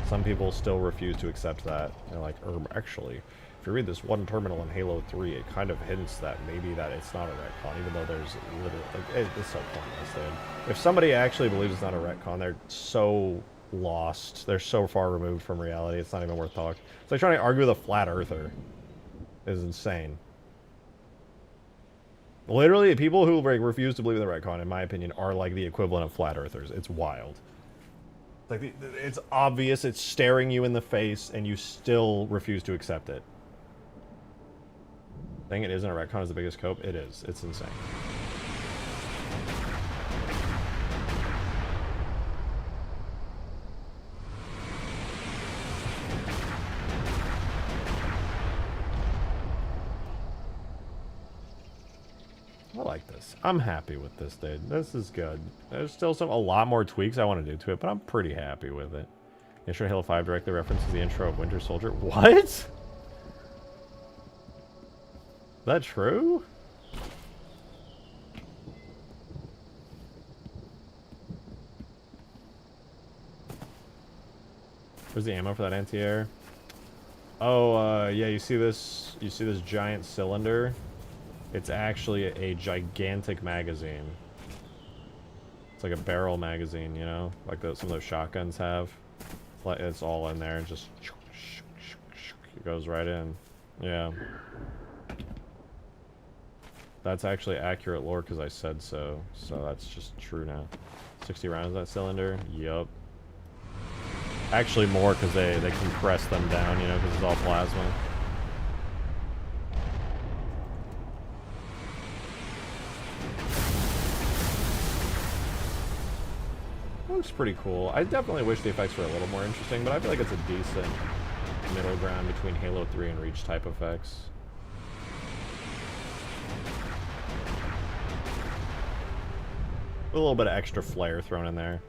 Speaker 1: some people still refuse to accept that. They're like, actually... If you read this one terminal in Halo 3, it kind of hints that maybe that it's not a retcon, even though there's literally... Like, it's so pointless, dude. If somebody actually believes it's not a retcon, they're so lost. They're so far removed from reality, it's not even worth talking. It's like trying to argue with a flat earther. Is insane. Literally, people who refuse to believe in the retcon, in my opinion, are like the equivalent of flat earthers. It's wild. Like, it's obvious, it's staring you in the face, and you still refuse to accept it. Saying it isn't a retcon is the biggest cope? It is. It's insane. I like this. I'm happy with this, dude. This is good. There's still a lot more tweaks I want to do to it, but I'm pretty happy with it. Intro to Halo 5 directly references the intro of Winter Soldier. What? Is that true? Where's the ammo for that anti-air? Oh, yeah, you see this giant cylinder? It's actually a gigantic magazine. It's like a barrel magazine, you know? Like some of those shotguns have. It's all in there, just... It goes right in. Yeah. That's actually accurate lore because I said so. So that's just true now. 60 rounds that cylinder? Yup. Actually more because they compress them down, you know, because it's all plasma. Looks pretty cool. I definitely wish the effects were a little more interesting, but I feel like it's a decent middle ground between Halo 3 and Reach type effects. A little bit of extra flair thrown in there.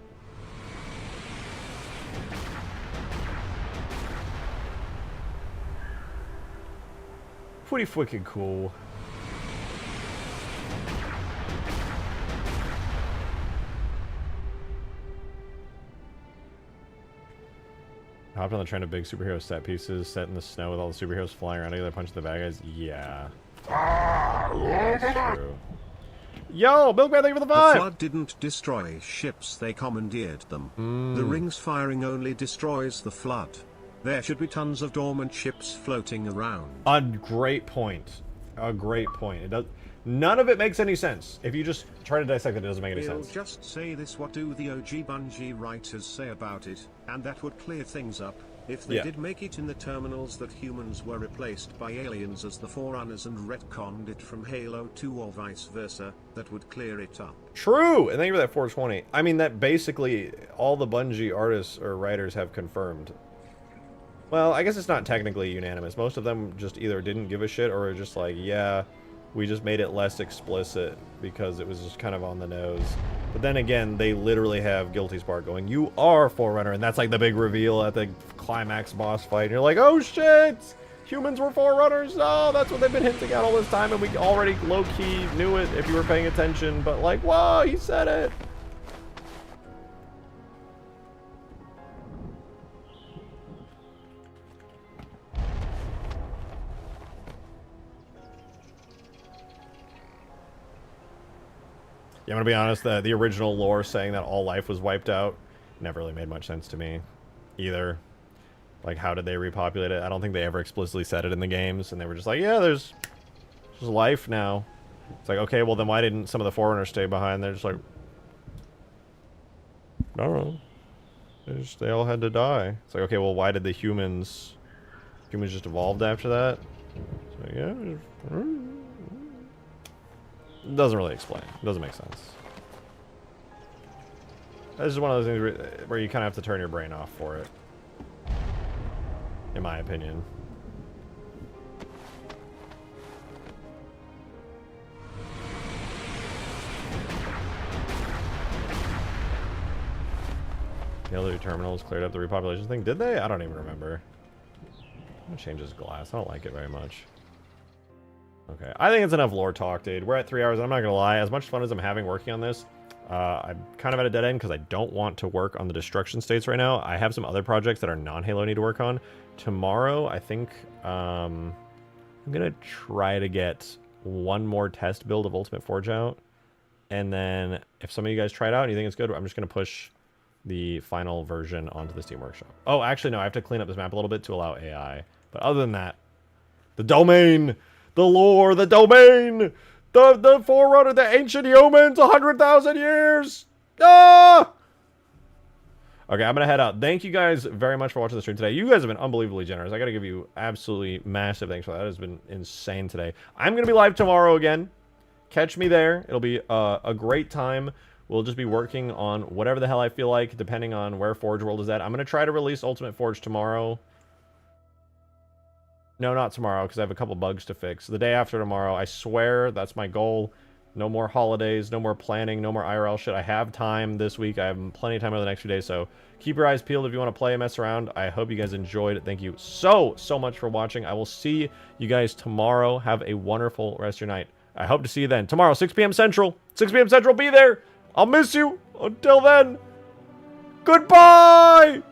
Speaker 1: Pretty freaking cool. Hopped on the trend of big superhero set pieces set in the snow with all the superheroes flying around together punching the bad guys. Yeah. That's true. Yo, Milkman, thank you for the vibe!
Speaker 3: The Flood didn't destroy ships, they commandeered them. The rings firing only destroys the Flood. There should be tons of dormant ships floating around.
Speaker 1: A great point. A great point. It does. None of it makes any sense. If you just try to dissect it, it doesn't make any sense.
Speaker 3: Just say this: what do the OG Bungie writers say about it? And that would clear things up. If they did make it in the terminals that humans were replaced by aliens as the Forerunners and retconned it from Halo 2 or vice versa, that would clear it up.
Speaker 1: True! And thank you for that 420. I mean, that basically all the Bungie artists or writers have confirmed. Well, I guess it's not technically unanimous. Most of them just either didn't give a shit or were just like, yeah, we just made it less explicit because it was just kind of on the nose. But then again, they literally have Guilty Spark going, you are Forerunner, and that's like the big reveal at the climax boss fight. And you're like, oh shit! Humans were Forerunners! Oh, that's what they've been hinting at all this time, and we already low-key knew it if you were paying attention, but like, whoa, he said it! Yeah, I'm gonna be honest, the original lore saying that all life was wiped out never really made much sense to me, either. Like, how did they repopulate it? I don't think they ever explicitly said it in the games, and they were just like, yeah, there's life now. It's like, okay, well then why didn't some of the Forerunners stay behind? They're just like, I don't know. They all had to die. It's like, okay, well why did the humans just evolved after that? It's like, yeah, doesn't really explain. Doesn't make sense. This is one of those things where you kind of have to turn your brain off for it. In my opinion. The other terminals cleared up the repopulation thing. Did they? I don't even remember. I'm gonna change this glass. I don't like it very much. Okay, I think it's enough lore talk, dude. We're at 3 hours, and I'm not gonna lie. As much fun as I'm having working on this, I'm kind of at a dead end because I don't want to work on the destruction states right now. I have some other projects that are non-Halo I need to work on. Tomorrow, I think I'm gonna try to get one more test build of Ultimate Forge out, and then if some of you guys try it out and you think it's good, I'm just gonna push the final version onto the Steam Workshop. Oh, actually, no, I have to clean up this map a little bit to allow AI. But other than that, the domain, the lore, the domain, the Forerunner, the ancient humans, 100,000 years. Ah! Okay, I'm gonna head out. Thank you guys very much for watching the stream today. You guys have been unbelievably generous. I gotta give you absolutely massive thanks for that. It has been insane today. I'm gonna be live tomorrow again. Catch me there. It'll be a great time. We'll just be working on whatever the hell I feel like, depending on where Forge World is at. I'm going to try to release Ultimate Forge tomorrow. No, not tomorrow, because I have a couple bugs to fix. The day after tomorrow, I swear, that's my goal. No more holidays, no more planning, no more IRL shit. I have time this week. I have plenty of time over the next few days, so keep your eyes peeled if you want to play and mess around. I hope you guys enjoyed it. Thank you so much for watching. I will see you guys tomorrow. Have a wonderful rest of your night. I hope to see you then. Tomorrow, 6 p.m. Central. 6 p.m. Central, be there! I'll miss you. Until then, goodbye!